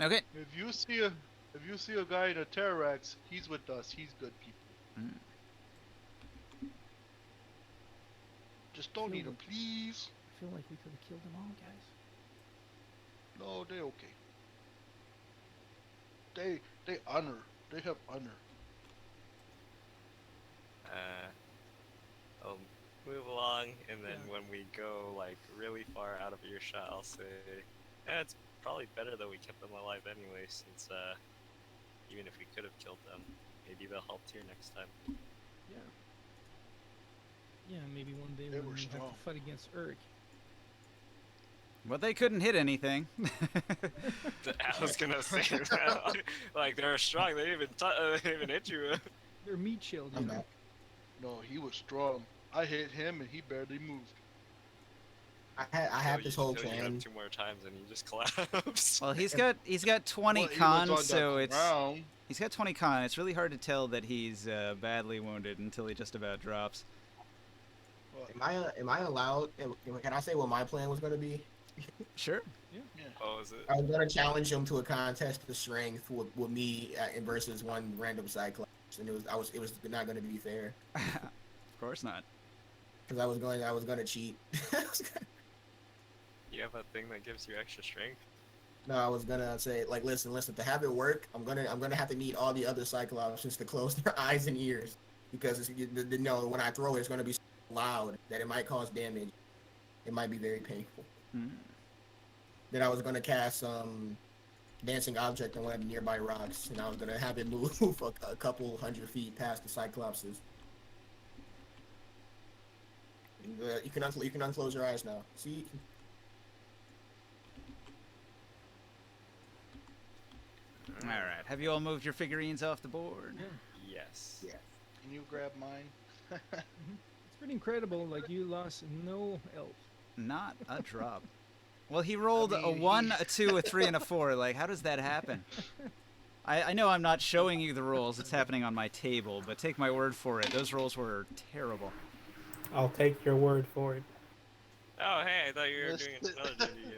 Speaker 2: Okay.
Speaker 4: If you see a guy in a Terrax, he's with us. He's good people.
Speaker 2: Mm.
Speaker 4: Just don't eat him, please.
Speaker 5: I feel like we could have killed them all, guys.
Speaker 4: No, they okay. They honor. They have honor.
Speaker 1: I'll move along, and then
Speaker 5: Yeah.
Speaker 1: when we go like really far out of earshot, I'll say, it's probably better that we kept them alive anyway, since even if we could have killed them, maybe they'll help Tyr next time.
Speaker 5: Yeah. Yeah, maybe one day
Speaker 4: They
Speaker 5: when
Speaker 4: were
Speaker 5: we have
Speaker 4: strong.
Speaker 5: to fight against Urk.
Speaker 2: But they couldn't hit anything.
Speaker 1: I was gonna say that. Like they're strong. They didn't even hit you.
Speaker 5: They're meat shield,
Speaker 3: I'm
Speaker 5: you know?
Speaker 3: back.
Speaker 4: No, he was strong. I hit him and he barely moved.
Speaker 3: I had this whole
Speaker 1: You hit him
Speaker 3: plan.
Speaker 1: 2 more times and he just collapsed.
Speaker 2: Well, he's got 20
Speaker 4: Well, he was
Speaker 2: con,
Speaker 4: on the
Speaker 2: so it's
Speaker 4: ground.
Speaker 2: he's got 20 con. It's really hard to tell that he's badly wounded until he just about drops.
Speaker 3: Am I allowed? Can I say what my plan was going to be?
Speaker 2: Sure.
Speaker 4: Yeah.
Speaker 1: Oh, is it?
Speaker 3: I was going to challenge him to a contest of strength with me versus one random Cyclops, and it was not going to be fair
Speaker 2: Of course not.
Speaker 3: because I was going to cheat.
Speaker 1: You have a thing that gives you extra strength?
Speaker 3: No, I was gonna say like, listen. To have it work, I'm gonna have to need all the other Cyclops just to close their eyes and ears because when I throw it, it's gonna be so loud that it might cause damage. It might be very painful.
Speaker 2: Hmm.
Speaker 3: Then I was gonna cast dancing object on one of the nearby rocks, and I was gonna have it move a couple 100 feet past the Cyclopses. You can unclose your eyes now. See.
Speaker 2: All right. Have you all moved your figurines off the board?
Speaker 5: Yeah.
Speaker 1: Yes.
Speaker 3: Yeah.
Speaker 4: Can you grab mine?
Speaker 5: It's pretty incredible. Like, you lost no elf.
Speaker 2: Not a drop. Well, he rolled
Speaker 4: I
Speaker 2: a
Speaker 4: mean,
Speaker 2: 1, a 2, a 3, and a 4. Like, how does that happen? I know I'm not showing you the rolls. It's happening on my table, but take my word for it. Those rolls were terrible.
Speaker 6: I'll take your word for it.
Speaker 1: Oh, hey, I thought you were
Speaker 4: Yes.
Speaker 1: doing another D&D game.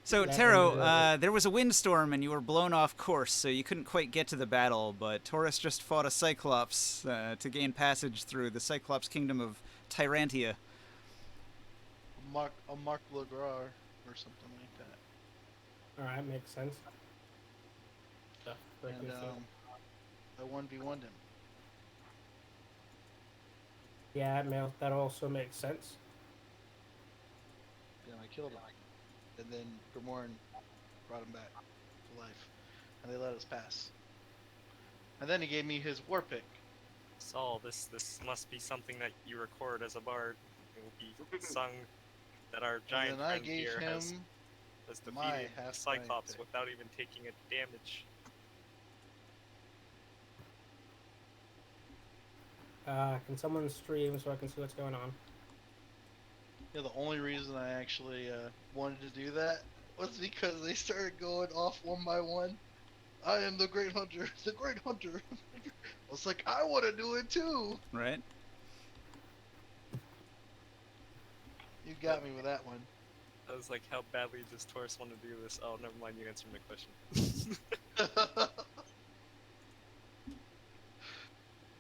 Speaker 2: So,
Speaker 3: Yeah,
Speaker 2: Taro, there was a windstorm and you were blown off course, so you couldn't quite get to the battle, but Taurus just fought a Cyclops to gain passage through the Cyclops kingdom of Tyrantia.
Speaker 4: A Mark Legrar or something like that.
Speaker 6: Alright, makes sense. Stuff like
Speaker 4: And
Speaker 6: this,
Speaker 4: I 1v1'd him.
Speaker 6: yeah, that also makes sense.
Speaker 4: And I killed him. And then Grimorn brought him back to life. And they let us pass. And then he gave me his war pick.
Speaker 1: Saul, this must be something that you record as a bard. It will be sung that our giant
Speaker 4: And then I
Speaker 1: friend
Speaker 4: gave
Speaker 1: here
Speaker 4: him
Speaker 1: has
Speaker 4: my
Speaker 1: defeated
Speaker 4: half
Speaker 1: Cyclops
Speaker 4: pick.
Speaker 1: without even taking a damage.
Speaker 6: Can someone stream so I can see what's going on?
Speaker 4: Yeah, the only reason I actually wanted to do that was because they started going off one by one. I am the great hunter, the great hunter. I was like, I want to do it too.
Speaker 2: Right?
Speaker 4: You got me with that one.
Speaker 1: I was like, how badly does Taurus want to do this? Oh, never mind, you answered my question.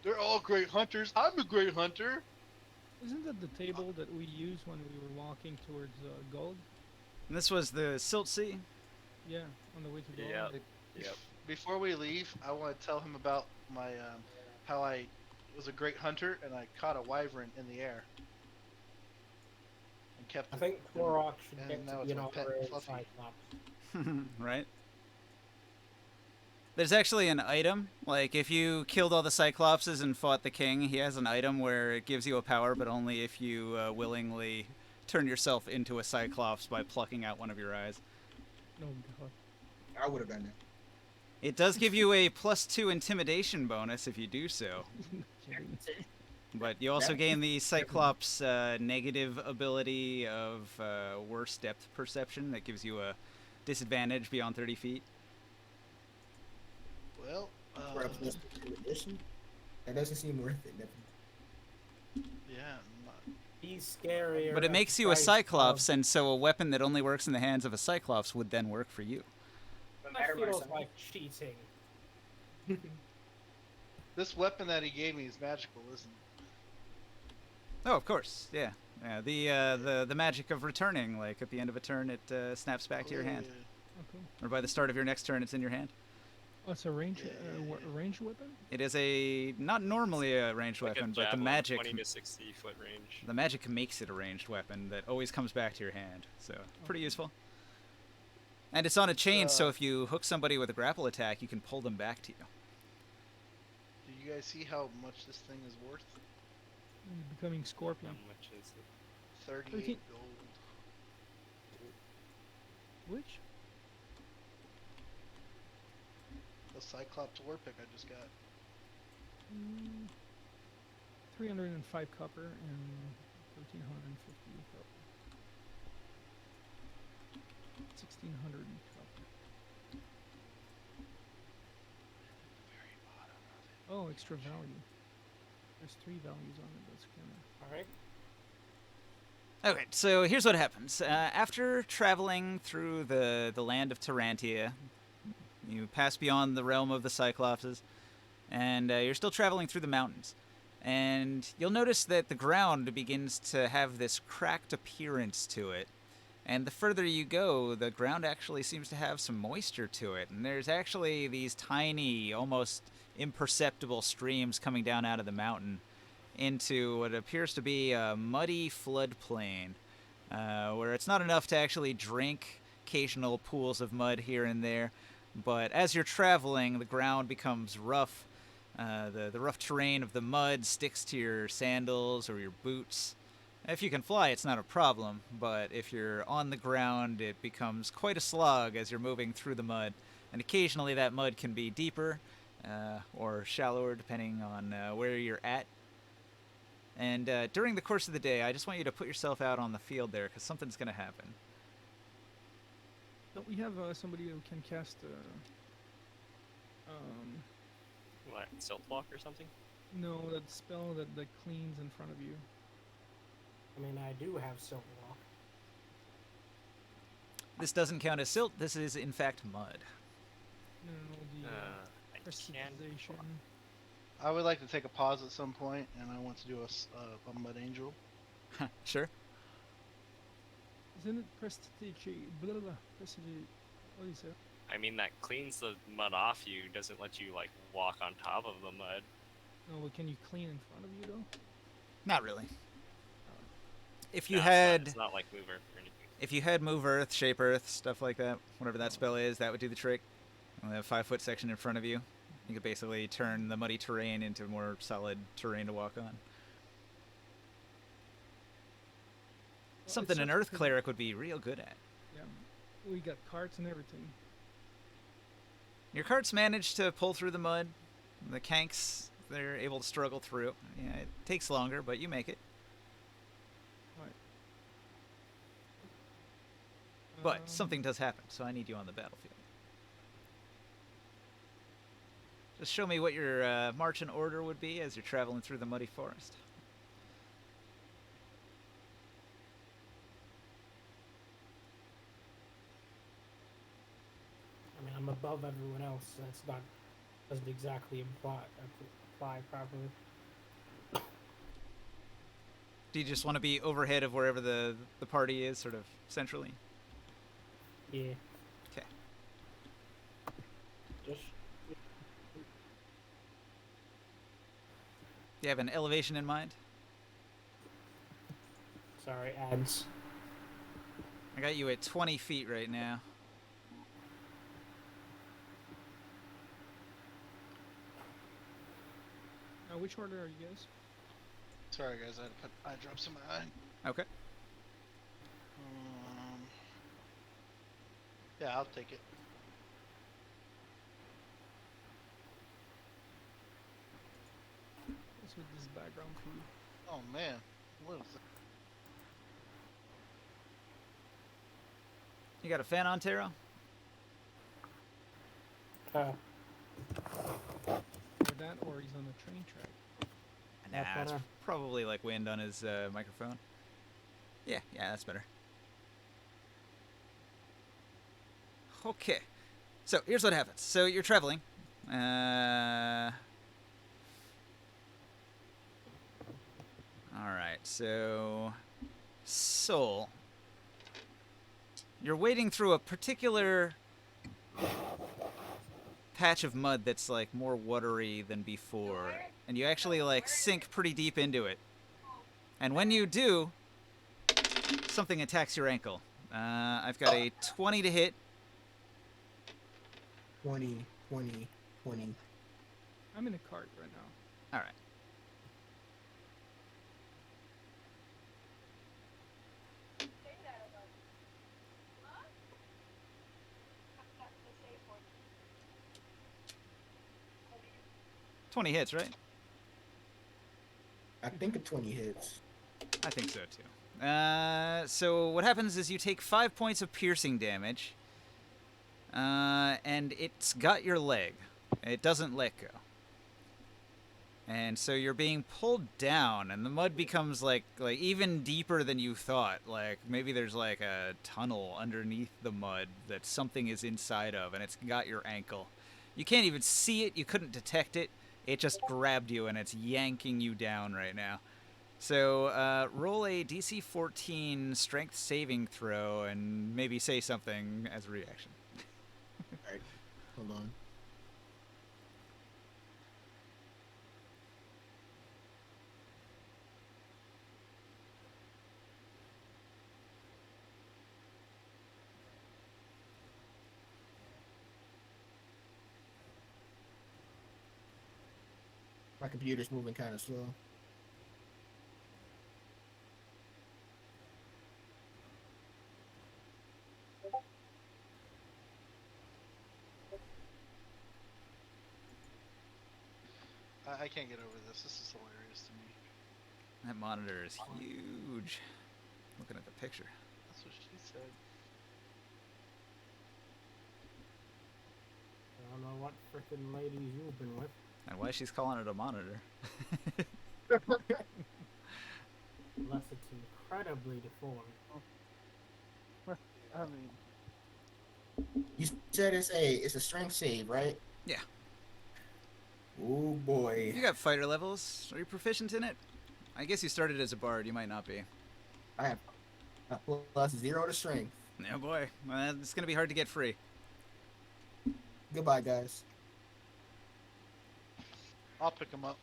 Speaker 4: They're all great hunters. I'm a great hunter.
Speaker 5: Isn't that the table that we used when we were walking towards Gold?
Speaker 2: And this was the Silt Sea.
Speaker 5: Yeah, on the way to Gold.
Speaker 1: Yeah. Yep.
Speaker 4: Before we leave, I want to tell him about my how I was a great hunter and I caught a wyvern in the air and kept
Speaker 6: I
Speaker 4: it.
Speaker 6: think Korok should
Speaker 4: And
Speaker 6: get
Speaker 4: now
Speaker 6: to
Speaker 4: it's
Speaker 6: be an
Speaker 4: my pet,
Speaker 6: honorary
Speaker 4: Fluffy.
Speaker 6: Cyclops.
Speaker 2: Right? There's actually an item, like if you killed all the Cyclopses and fought the king, he has an item where it gives you a power, but only if you willingly turn yourself into a Cyclops by plucking out one of your eyes.
Speaker 5: Oh god.
Speaker 3: I would have done that.
Speaker 2: It does give you a +2 intimidation bonus if you do so,
Speaker 5: Kidding.
Speaker 2: but you also gain the Cyclops negative ability of worse depth perception that gives you a disadvantage beyond 30 feet.
Speaker 4: Well,
Speaker 3: For a plus 2 edition, that doesn't seem worth it.
Speaker 4: yeah.
Speaker 6: He's scarier.
Speaker 2: But it
Speaker 6: at
Speaker 2: makes
Speaker 6: the
Speaker 2: you a
Speaker 6: price
Speaker 2: Cyclops,
Speaker 6: of-
Speaker 2: and so a weapon that only works in the hands of a Cyclops would then work for you.
Speaker 6: That feels like cheating.
Speaker 4: This weapon that he gave me is magical, isn't it?
Speaker 2: Oh, of course, yeah. The magic of returning, like at the end of a turn, it snaps back to your hand,
Speaker 5: Oh, cool.
Speaker 2: or by the start of your next turn, it's in your hand.
Speaker 5: Oh, it's a ranged weapon?
Speaker 2: It is not normally a ranged
Speaker 1: Like a
Speaker 2: weapon, but the
Speaker 1: javelin,
Speaker 2: magic
Speaker 1: 20 to 60 foot range.
Speaker 2: the magic makes it a ranged weapon that always comes back to your hand. So pretty useful. And it's on a chain, so if you hook somebody with a grapple attack, you can pull them back to you.
Speaker 4: Do you guys see how much this thing is worth?
Speaker 5: You're becoming Scorpion.
Speaker 1: How much is it?
Speaker 4: 38
Speaker 5: 13.
Speaker 4: gold.
Speaker 5: Which?
Speaker 4: The Cyclops war pick I just got.
Speaker 5: 305 copper and 1350 copper. 1600 copper.
Speaker 4: Very bottom of it.
Speaker 5: Oh, extra value. There's 3 values on it. That's kind of.
Speaker 6: All right.
Speaker 2: Okay, so here's what happens. After traveling through the land of Tarantia, you pass beyond the realm of the Cyclopses, and you're still traveling through the mountains. And you'll notice that the ground begins to have this cracked appearance to it. And the further you go, the ground actually seems to have some moisture to it. And there's actually these tiny, almost imperceptible streams coming down out of the mountain into what appears to be a muddy floodplain, where it's not enough to actually drink occasional pools of mud here and there. But as you're traveling, the ground becomes rough. The rough terrain of the mud sticks to your sandals or your boots. If you can fly, it's not a problem, but if you're on the ground, it becomes quite a slog as you're moving through the mud. And occasionally that mud can be deeper or shallower, depending on where you're at. And during the course of the day, I just want you to put yourself out on the field there, because something's going to happen.
Speaker 5: Don't we have somebody who can cast
Speaker 1: What, Silt Walk or something?
Speaker 5: no, that spell that cleans in front of you?
Speaker 6: I mean, I do have Silver Walk.
Speaker 2: This doesn't count as silt. This is, in fact, mud.
Speaker 5: No, the
Speaker 1: I can.
Speaker 5: precipitation.
Speaker 4: I would like to take a pause at some point, and I want to do a mud angel.
Speaker 2: Sure.
Speaker 5: Isn't it prestige? Blah, blah, blah. Prestige. What is it?
Speaker 1: I mean, that cleans the mud off you, doesn't let you, like, walk on top of the mud.
Speaker 5: No, but can you clean in front of you though?
Speaker 2: Not really. If you
Speaker 1: No,
Speaker 2: had...
Speaker 1: It's not like Move Earth or anything.
Speaker 2: If you had Move Earth, Shape Earth, stuff like that, whatever that spell is, that would do the trick. On the 5-foot section in front of you, you could basically turn the muddy terrain into more solid terrain to walk on.
Speaker 5: Well,
Speaker 2: Something
Speaker 5: it's
Speaker 2: an
Speaker 5: such a
Speaker 2: Earth
Speaker 5: good-
Speaker 2: Cleric would be real good at.
Speaker 5: Yeah. We got carts and everything.
Speaker 2: Your carts manage to pull through the mud. The Kanks, they're able to struggle through. Yeah, it takes longer, but you make it.
Speaker 5: Right.
Speaker 2: But something does happen, so I need you on the battlefield. Just show me what your march and order would be as you're traveling through the muddy forest.
Speaker 6: I mean, I'm above everyone else, so it's not doesn't exactly apply properly.
Speaker 2: Do you just want to be overhead of wherever the party is, sort of centrally?
Speaker 6: Yeah.
Speaker 2: Okay.
Speaker 6: Just
Speaker 2: you have an elevation in mind?
Speaker 6: Sorry, ads.
Speaker 2: I got you at 20 feet right now.
Speaker 5: Which order are you guys?
Speaker 4: Sorry, guys, I had to put eye drops in my eye.
Speaker 2: Okay.
Speaker 4: Yeah, I'll take it.
Speaker 5: What's with this background food?
Speaker 4: Oh man, what is that?
Speaker 2: You got a fan on, Taro?
Speaker 6: Uh,
Speaker 5: Or that, or he's on the train track.
Speaker 6: That's
Speaker 2: Nah, it's
Speaker 6: better.
Speaker 2: probably like wind on his microphone. Yeah, that's better. Okay. So here's what happens. So you're traveling. Alright, so Soul. You're wading through a particular patch of mud that's like more watery than before, and you actually like sink pretty deep into it. And when you do, something attacks your ankle. I've got a 20 to hit.
Speaker 3: 20, 20, 20.
Speaker 5: I'm in a cart right now.
Speaker 2: All right. $20 hits, right?
Speaker 3: I think a 20 hits.
Speaker 2: I think so too. So what happens is you take 5 points of piercing damage, and it's got your leg. It doesn't let go. And so you're being pulled down, and the mud becomes like even deeper than you thought. Like maybe there's like a tunnel underneath the mud that something is inside of, and it's got your ankle. You can't even see it. You couldn't detect it. It just grabbed you, and it's yanking you down right now. So roll a DC 14 strength saving throw, and maybe say something as a reaction.
Speaker 3: Alright, hold on. My computer's moving kind of slow.
Speaker 4: I can't get over this. This is hilarious to me.
Speaker 2: That monitor is huge. Looking at the picture.
Speaker 4: That's what she said.
Speaker 6: I don't know what frickin' ladies you've been with.
Speaker 2: And why she's calling it a monitor.
Speaker 6: Unless it's incredibly deformed.
Speaker 4: I mean,
Speaker 3: You said it's a strength save, right?
Speaker 2: Yeah.
Speaker 3: Oh boy.
Speaker 2: You got fighter levels. Are you proficient in it? I guess you started as a bard. You might not be.
Speaker 3: I have a plus 0 to strength.
Speaker 2: Oh boy. It's going to be hard to get free.
Speaker 3: Goodbye, guys.
Speaker 4: I'll pick him up.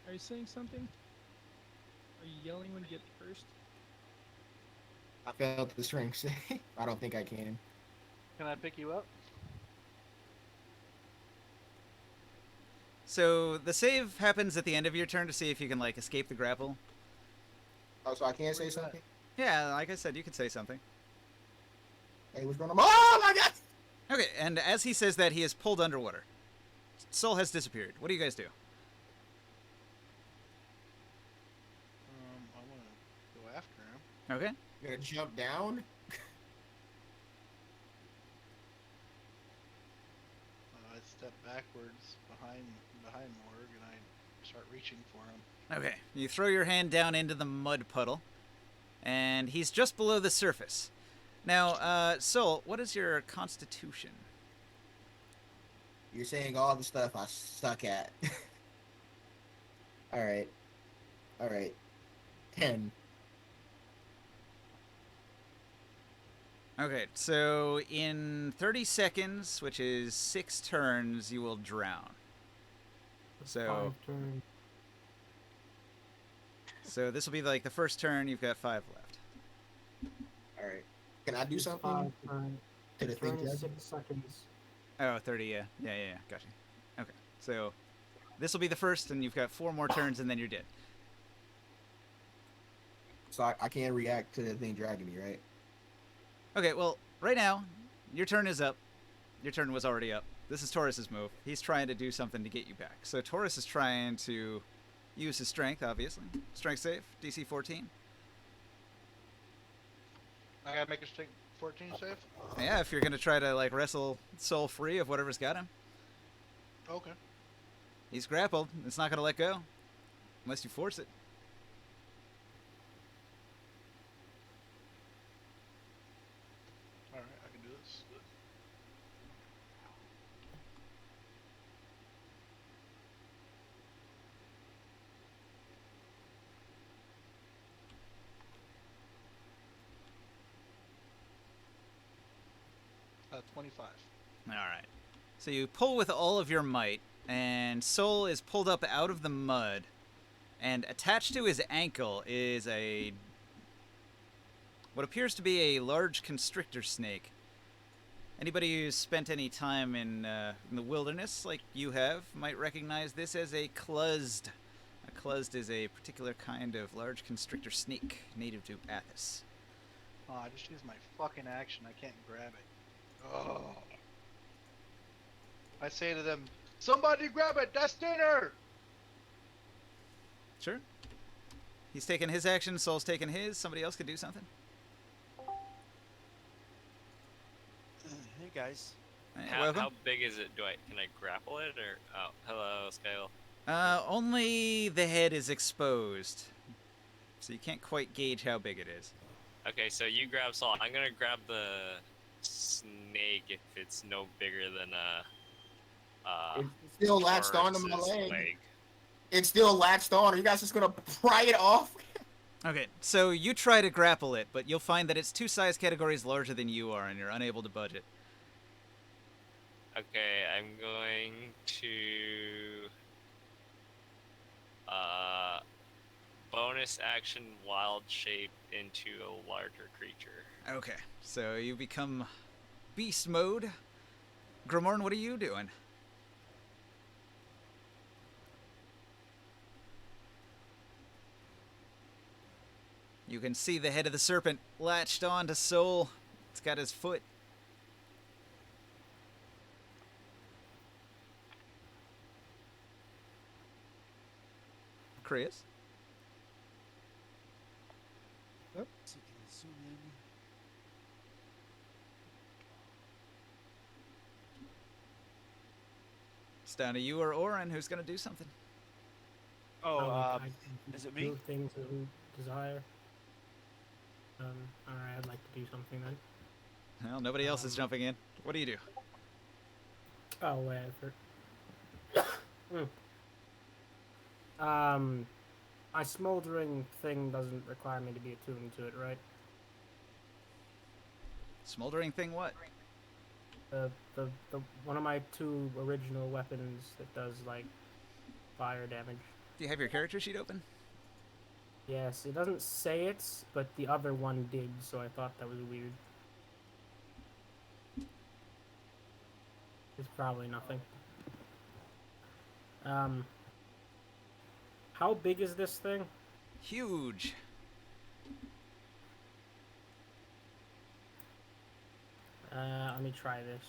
Speaker 5: Are you saying something? Are you yelling when you get first?
Speaker 3: I failed the strength save. I don't think I can.
Speaker 4: Can I pick you up?
Speaker 2: So the save happens at the end of your turn to see if you can like escape the grapple.
Speaker 3: Oh, so I can't say
Speaker 4: Where's that?
Speaker 3: something?
Speaker 2: Yeah, like I said, you could say something.
Speaker 3: Hey, what's going on? Oh my god!
Speaker 2: Okay, and as he says that, he is pulled underwater. Soul has disappeared. What do you guys do?
Speaker 4: I want to go after him.
Speaker 2: Okay.
Speaker 3: You gonna jump down?
Speaker 4: I step backwards behind Morg and I start reaching for him.
Speaker 2: Okay. You throw your hand down into the mud puddle, and he's just below the surface. Now, Soul, what is your constitution?
Speaker 3: You're saying all the stuff I suck at. Alright. Alright. 10.
Speaker 2: Okay, so in 30 seconds, which is 6 turns, you will drown. So,
Speaker 6: 5 turns.
Speaker 2: So this will be like the first turn. You've got 5 left.
Speaker 3: All right. Can I do
Speaker 6: It's
Speaker 3: something
Speaker 6: 5 turn.
Speaker 3: to the thing?
Speaker 6: Turn is
Speaker 3: Judge?
Speaker 6: 6 seconds.
Speaker 2: Oh, 30, yeah. Yeah. Gotcha. Okay. So this will be the first, and you've got 4 more turns, and then you're dead.
Speaker 3: So I can't react to the thing dragging me, right?
Speaker 2: Okay, well, right now, your turn is up. Your turn was already up. This is Taurus's move. He's trying to do something to get you back. So Taurus is trying to use his strength, obviously. Strength save, DC 14.
Speaker 4: I gotta make a strength 14 save.
Speaker 2: Yeah, if you're going to try to, like, wrestle Soul free of whatever's got him.
Speaker 4: Okay.
Speaker 2: He's grappled. It's not going to let go. Unless you force it.
Speaker 4: All right, I can do this. 25.
Speaker 2: All right. So you pull with all of your might, and Soul is pulled up out of the mud, and attached to his ankle is what appears to be a large constrictor snake. Anybody who's spent any time in the wilderness, like you have, might recognize this as a cluzd. A cluzd is a particular kind of large constrictor snake native to Athos.
Speaker 4: Oh, I just used my fucking action. I can't grab it. Oh. I say to them, somebody grab it. That's dinner.
Speaker 2: Sure. He's taken his action, Soul's taken his. Somebody else could do something.
Speaker 7: Hey guys.
Speaker 2: Welcome.
Speaker 1: How big is it? Can I grapple it or? Oh, hello, Skyle.
Speaker 2: Only the head is exposed, so you can't quite gauge how big it is.
Speaker 1: Okay, so you grab Saul. I'm gonna grab the snake if it's no bigger than
Speaker 3: It's still latched onto my
Speaker 1: Taurus's
Speaker 3: leg. It's still latched on. Are you guys just gonna pry it off?
Speaker 2: Okay, so you try to grapple it, but you'll find that it's 2 size categories larger than you are, and you're unable to budge it.
Speaker 1: Okay, I'm going to bonus action wild shape into a larger creature.
Speaker 2: Okay, so you become beast mode. Grimorn, what are you doing? You can see the head of the serpent latched onto Soul. It's got his foot. Chris?
Speaker 7: So can zoom in.
Speaker 2: It's down to you or Oren. Who's going to do something?
Speaker 7: Oh,
Speaker 6: I
Speaker 7: is it
Speaker 6: do
Speaker 7: me?
Speaker 6: things that we desire. Alright, I'd like to do something then.
Speaker 2: Well, nobody else is jumping in. What do you do?
Speaker 6: Oh, whatever. My smoldering thing doesn't require me to be attuned to it, right?
Speaker 2: Smoldering thing what?
Speaker 6: The one of my 2 original weapons that does like fire damage.
Speaker 2: Do you have your character sheet open?
Speaker 6: Yes, it doesn't say it, but the other one did, so I thought that was weird. It's probably nothing. How big is this thing?
Speaker 2: Huge.
Speaker 6: Let me try this.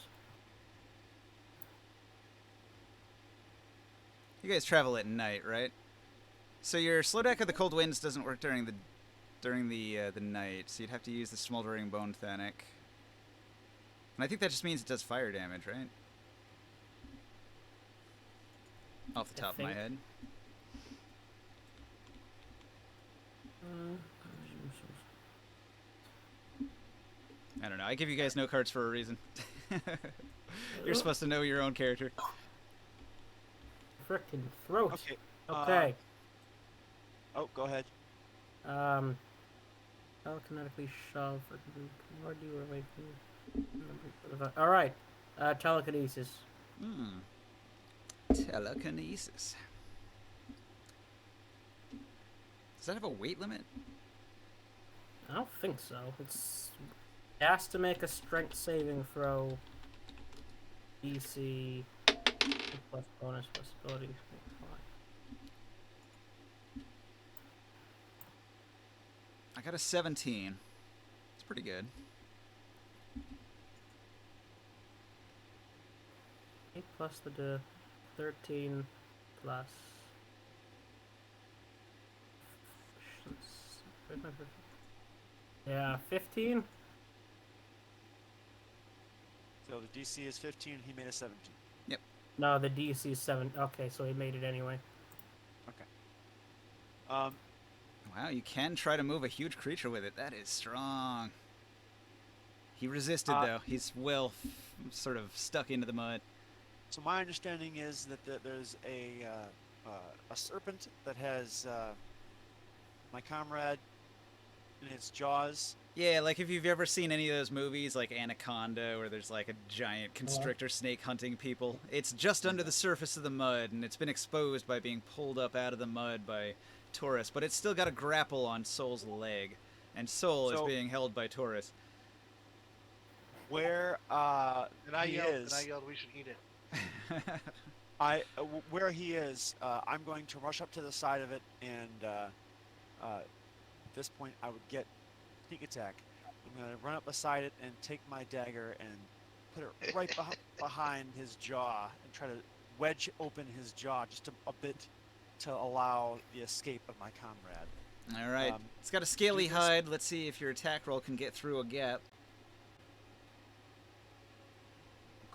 Speaker 2: You guys travel at night, right? So your slow deck of the cold winds doesn't work during the night, so you'd have to use the smoldering bone thanic. And I think that just means it does fire damage, right? Off the top of my head. I don't know. I give you guys no cards for a reason. You're supposed to know your own character.
Speaker 6: Frickin' throat.
Speaker 7: Okay.
Speaker 6: Okay.
Speaker 7: Oh, go ahead.
Speaker 6: Telekinetically shove for or do away from. All right. Telekinesis.
Speaker 2: Telekinesis. Does that have a weight limit?
Speaker 6: I don't think so. It has to make a strength saving throw. DC plus bonus possibility.
Speaker 2: I got a 17. It's pretty good.
Speaker 6: 8 plus the 13 plus. Yeah, 15.
Speaker 7: So the DC is 15. He made a 17.
Speaker 6: No, the DC is 7. Okay, so he made it anyway.
Speaker 7: Um,
Speaker 2: Wow, you can try to move a huge creature with it. That is strong. He resisted, though. He's sort of stuck into the mud.
Speaker 7: so my understanding is that there's a serpent that has my comrade in its jaws.
Speaker 2: Yeah, like if you've ever seen any of those movies like Anaconda where there's like a giant constrictor snake hunting people, it's just under the surface of the mud and it's been exposed by being pulled up out of the mud by Taurus, but it's still got a grapple on Soul's leg, and Soul is
Speaker 7: So-
Speaker 2: being held by Taurus.
Speaker 7: Where
Speaker 4: And I
Speaker 7: he
Speaker 4: yelled.
Speaker 7: is,
Speaker 4: And I yelled, we should eat it.
Speaker 7: where he is, I'm going to rush up to the side of it, and at this point, I would get sneak attack. I'm going to run up beside it and take my dagger and put it right behind his jaw and try to wedge open his jaw just a bit to allow the escape of my comrade.
Speaker 2: All right, it's got a scaly
Speaker 7: do this-
Speaker 2: hide. Let's see if your attack roll can get through a gap.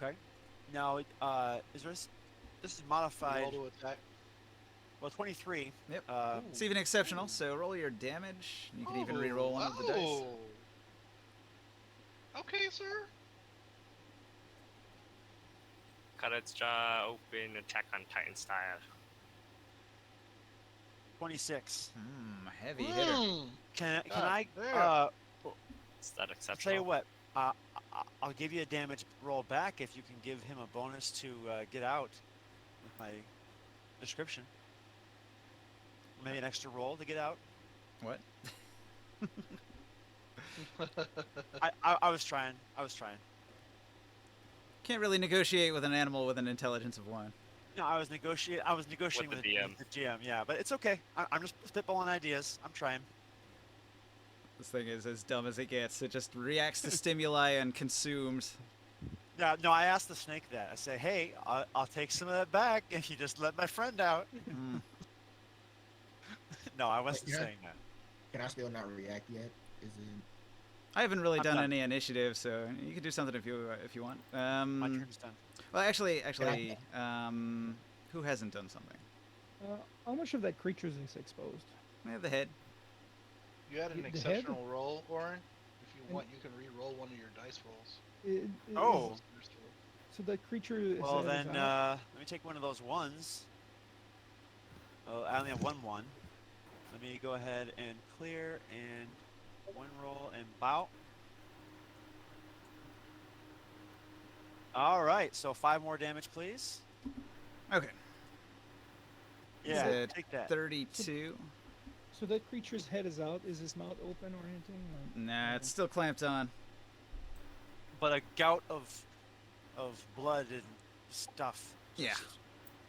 Speaker 7: Okay. Now, is this is modified?
Speaker 4: Roll to attack.
Speaker 7: Well, 23.
Speaker 2: Yep.
Speaker 7: Uh,
Speaker 2: It's even exceptional, so roll your damage. You can even re-roll one of the dice.
Speaker 4: Okay, sir.
Speaker 1: Cut its jaw open, attack on Titan style.
Speaker 7: 26.
Speaker 2: Heavy hitter.
Speaker 7: Can
Speaker 4: God
Speaker 7: I?
Speaker 4: damn.
Speaker 1: Is that
Speaker 7: I'll
Speaker 1: acceptable?
Speaker 7: tell you what. I'll give you a damage roll back if you can give him a bonus to get out with my description. Maybe an extra roll to get out.
Speaker 2: What?
Speaker 7: I was trying.
Speaker 2: Can't really negotiate with an animal with an intelligence of 1.
Speaker 7: No, I was negotiating
Speaker 1: With
Speaker 7: with
Speaker 1: the DM.
Speaker 7: the GM. Yeah, but it's okay. I'm just spitballing ideas. I'm trying.
Speaker 2: This thing is as dumb as it gets. It just reacts to stimuli and consumes.
Speaker 7: Yeah, no, I asked the snake that. I say, hey, I'll take some of that back if you just let my friend out. No, I wasn't
Speaker 3: Yeah.
Speaker 7: saying that.
Speaker 3: Can I still not react yet? Is it?
Speaker 2: I haven't really
Speaker 7: I'm
Speaker 2: done
Speaker 7: done.
Speaker 2: any initiative, so you can do something if you want.
Speaker 7: My turn's done.
Speaker 2: Well, actually, who hasn't done something?
Speaker 5: How much of that creature is exposed?
Speaker 2: I have the head.
Speaker 4: You had an
Speaker 5: The head?
Speaker 4: exceptional roll, Orin. If you
Speaker 5: And-
Speaker 4: want, you can re-roll one of your dice rolls.
Speaker 7: Oh.
Speaker 5: So that creature is.
Speaker 7: Well,
Speaker 5: is
Speaker 7: then,
Speaker 5: out.
Speaker 7: let me take one of those ones. Oh, I only have one. Let me go ahead and clear and one roll and bow. All right, so 5 more damage, please.
Speaker 2: Okay.
Speaker 7: Yeah,
Speaker 2: Said
Speaker 7: take that.
Speaker 2: 32.
Speaker 5: So that creature's head is out. Is his mouth open or anything? Or-
Speaker 2: Nah, it's still clamped on.
Speaker 7: But a gout of blood and stuff.
Speaker 2: Yeah.
Speaker 7: just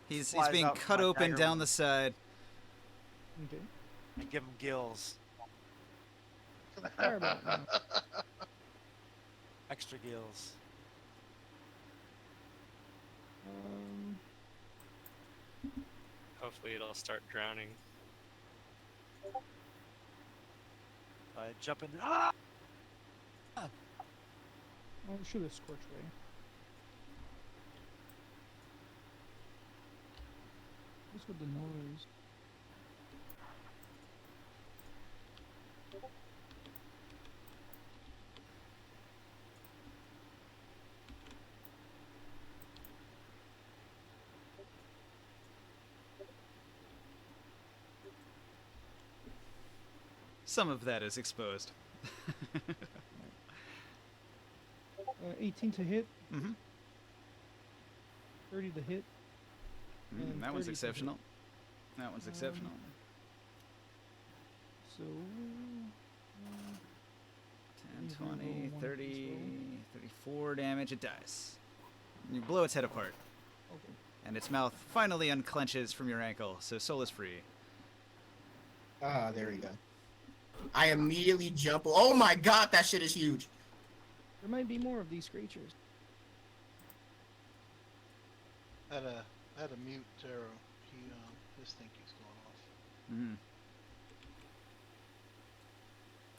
Speaker 2: He's
Speaker 7: flies
Speaker 2: being
Speaker 7: out from
Speaker 2: cut
Speaker 7: my
Speaker 2: open
Speaker 7: dagger
Speaker 2: down
Speaker 7: wound.
Speaker 2: the side.
Speaker 5: Okay.
Speaker 7: and give him gills,
Speaker 5: Fire about now.
Speaker 7: extra gills.
Speaker 1: Hopefully it'll start drowning.
Speaker 7: I jump in. Ah!
Speaker 5: I'll shoot a scorch ray. What's with the noise?
Speaker 2: Some of that is exposed.
Speaker 5: 18 to hit,
Speaker 2: Mm-hmm.
Speaker 5: 30 to hit. And
Speaker 2: That one's
Speaker 5: 30 to hit.
Speaker 2: exceptional. That one's exceptional.
Speaker 5: So
Speaker 2: 10,
Speaker 5: Maybe roll
Speaker 2: 20,
Speaker 5: one
Speaker 2: 30,
Speaker 5: as
Speaker 2: 34 damage. It dies. You blow its head apart,
Speaker 5: okay.
Speaker 2: and its mouth finally unclenches from your ankle, so soul is free.
Speaker 3: Ah, there we go. I immediately jump. Oh my god, that shit is huge.
Speaker 5: There might be more of these creatures.
Speaker 4: I had a mute Taro. His thing keeps going off.
Speaker 2: Mm.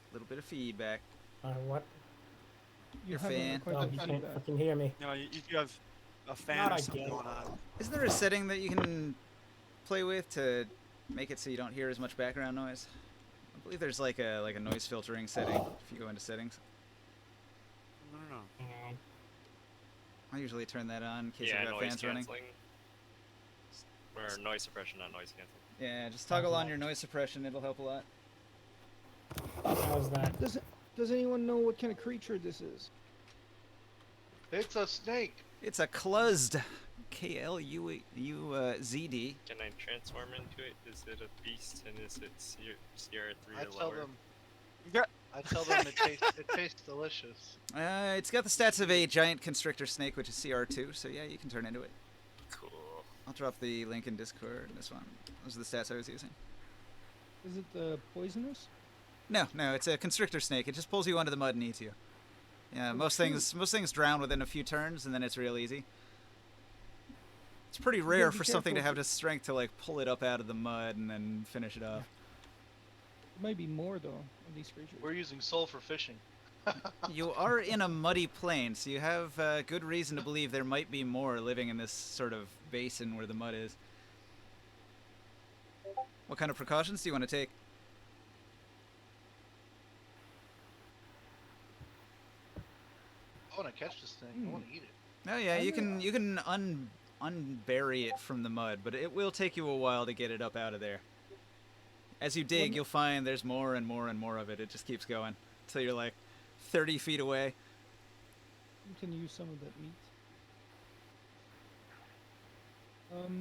Speaker 2: A little bit of feedback.
Speaker 6: What?
Speaker 5: You
Speaker 2: Your
Speaker 5: have
Speaker 2: fan.
Speaker 5: quite
Speaker 6: Oh,
Speaker 5: a bit
Speaker 6: you
Speaker 5: of
Speaker 6: can't
Speaker 5: feedback.
Speaker 6: fucking hear me.
Speaker 7: You know, you have a fan
Speaker 6: Not
Speaker 7: or something
Speaker 6: again.
Speaker 7: going on.
Speaker 2: Isn't there a setting that you can play with to make it so you don't hear as much background noise? I believe there's like a noise filtering setting if you go into settings.
Speaker 7: I don't know.
Speaker 2: I usually turn that on in case
Speaker 1: Yeah,
Speaker 2: I've got
Speaker 1: noise
Speaker 2: fans running.
Speaker 1: canceling. Or noise suppression, not noise canceling.
Speaker 2: Yeah, just toggle on your noise suppression. It'll help a lot.
Speaker 6: How's that?
Speaker 5: Does anyone know what kind of creature this is?
Speaker 4: It's a snake.
Speaker 2: It's a cluzd. KLUZD.
Speaker 1: Can I transform into it? Is it a beast and is it CR3
Speaker 4: I
Speaker 1: or
Speaker 4: tell
Speaker 1: lower?
Speaker 4: them.
Speaker 7: Yeah.
Speaker 4: I tell them it tastes delicious.
Speaker 2: It's got the stats of a giant constrictor snake, which is CR2, so yeah, you can turn into it.
Speaker 1: Cool.
Speaker 2: I'll drop the link in Discord. This one. Those are the stats I was using.
Speaker 5: Is it poisonous?
Speaker 2: No, it's a constrictor snake. It just pulls you under the mud and eats you. Yeah,
Speaker 5: Oh,
Speaker 2: most
Speaker 5: shoot.
Speaker 2: things drown within a few turns, and then it's real easy. It's pretty
Speaker 5: gotta
Speaker 2: rare
Speaker 5: be
Speaker 2: for something to
Speaker 5: careful.
Speaker 2: have the strength to like pull it up out of the mud and then finish it off.
Speaker 5: There might be more though of these creatures.
Speaker 4: We're using soul for fishing.
Speaker 2: You are in a muddy plain, so you have good reason to believe there might be more living in this sort of basin where the mud is. What kind of precautions do you want to take?
Speaker 4: I want to catch this thing. I want to eat it.
Speaker 2: Oh yeah,
Speaker 5: Oh,
Speaker 2: you can unbury it from the mud, but it will take you a while to get it up out of there. As you dig,
Speaker 5: Well,
Speaker 2: you'll find there's more and more and more of it. It just keeps going until you're like 30 feet away.
Speaker 5: You can use some of that meat.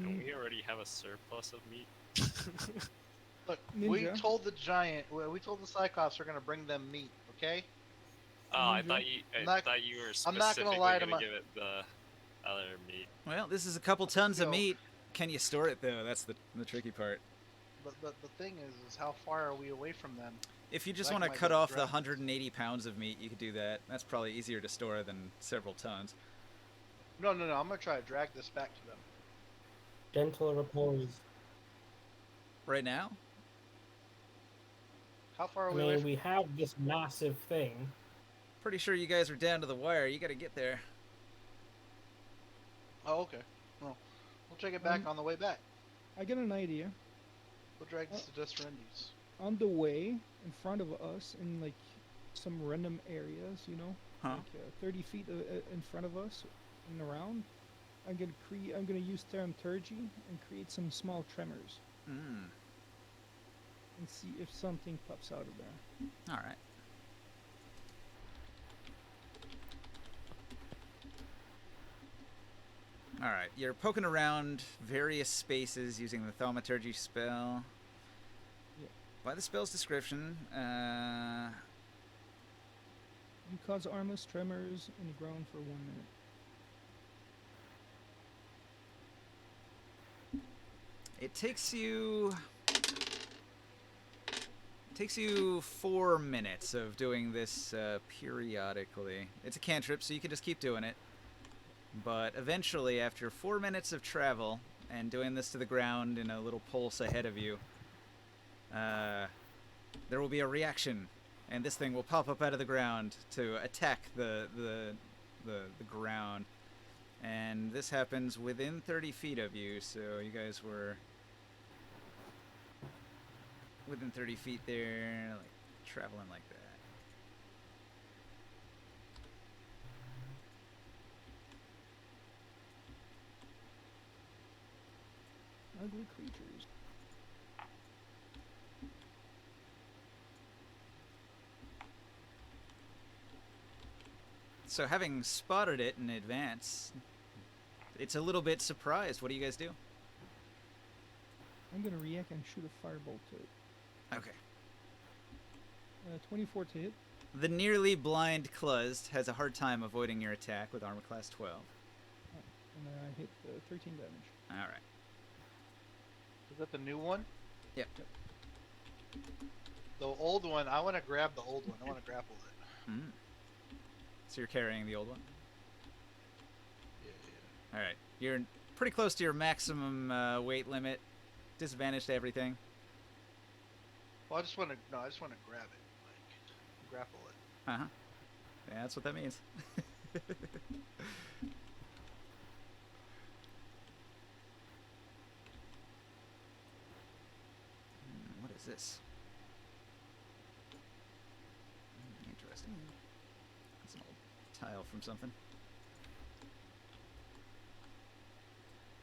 Speaker 1: Don't we already have a surplus of meat?
Speaker 4: Look, we
Speaker 5: Ninja.
Speaker 4: told the giant, we told the Cyclops we're gonna bring them meat. Okay?
Speaker 1: Oh, I
Speaker 5: Ninja.
Speaker 1: thought you were
Speaker 4: I'm not
Speaker 1: specifically
Speaker 4: gonna lie to
Speaker 1: gonna
Speaker 4: my-
Speaker 1: give it the other meat.
Speaker 2: Well, this is a couple tons of
Speaker 4: Yo.
Speaker 2: meat. Can you store it though? That's the tricky part.
Speaker 4: But the thing is how far are we away from them?
Speaker 2: If you just
Speaker 4: Like
Speaker 2: want to
Speaker 4: my
Speaker 2: cut
Speaker 4: little
Speaker 2: off the
Speaker 4: dragons.
Speaker 2: 180 pounds of meat, you could do that. That's probably easier to store than several tons.
Speaker 4: No. I'm gonna try to drag this back to them.
Speaker 6: Gentle repose.
Speaker 2: Right now?
Speaker 4: How far
Speaker 6: I
Speaker 4: are we away
Speaker 6: mean,
Speaker 4: from?
Speaker 6: we have this massive thing.
Speaker 2: Pretty sure you guys are down to the wire. You got to get there.
Speaker 4: Oh, okay. Well, we'll take it back on the way back.
Speaker 5: I get an idea.
Speaker 4: We'll drag this to Desperendies.
Speaker 5: On the way, in front of us, in like some random areas, you know,
Speaker 2: Huh?
Speaker 5: like 30 feet in front of us and around, I'm gonna use Thaumaturgy and create some small tremors
Speaker 2: Mm.
Speaker 5: and see if something pops out of there.
Speaker 2: All right. All right. You're poking around various spaces using the Thaumaturgy spell.
Speaker 5: Yeah.
Speaker 2: By the spell's description,
Speaker 5: You cause armless tremors in the ground for 1 minute.
Speaker 2: it takes you 4 minutes of doing this periodically. It's a cantrip, so you can just keep doing it. But eventually, after 4 minutes of travel and doing this to the ground in a little pulse ahead of you, there will be a reaction, and this thing will pop up out of the ground to attack the ground. And this happens within 30 feet of you, so you guys were within 30 feet there, like traveling like that.
Speaker 5: Ugly creatures.
Speaker 2: So having spotted it in advance, it's a little bit surprised. What do you guys do?
Speaker 5: I'm gonna react and shoot a firebolt to it.
Speaker 2: Okay.
Speaker 5: 24 to hit.
Speaker 2: The nearly blind Cluzd has a hard time avoiding your attack with armor class 12.
Speaker 5: And I hit 13 damage.
Speaker 2: All right.
Speaker 4: Is that the new one?
Speaker 2: Yep.
Speaker 4: The old one, I want to grab the old one. I want to grapple it.
Speaker 2: Mm. So you're carrying the old one.
Speaker 4: Yeah.
Speaker 2: All right. You're pretty close to your maximum weight limit. Disadvantage to everything.
Speaker 4: Well, I just want to grab it, like grapple it.
Speaker 2: Uh huh. Yeah, that's what that means. What is this? Interesting. That's an old tile from something.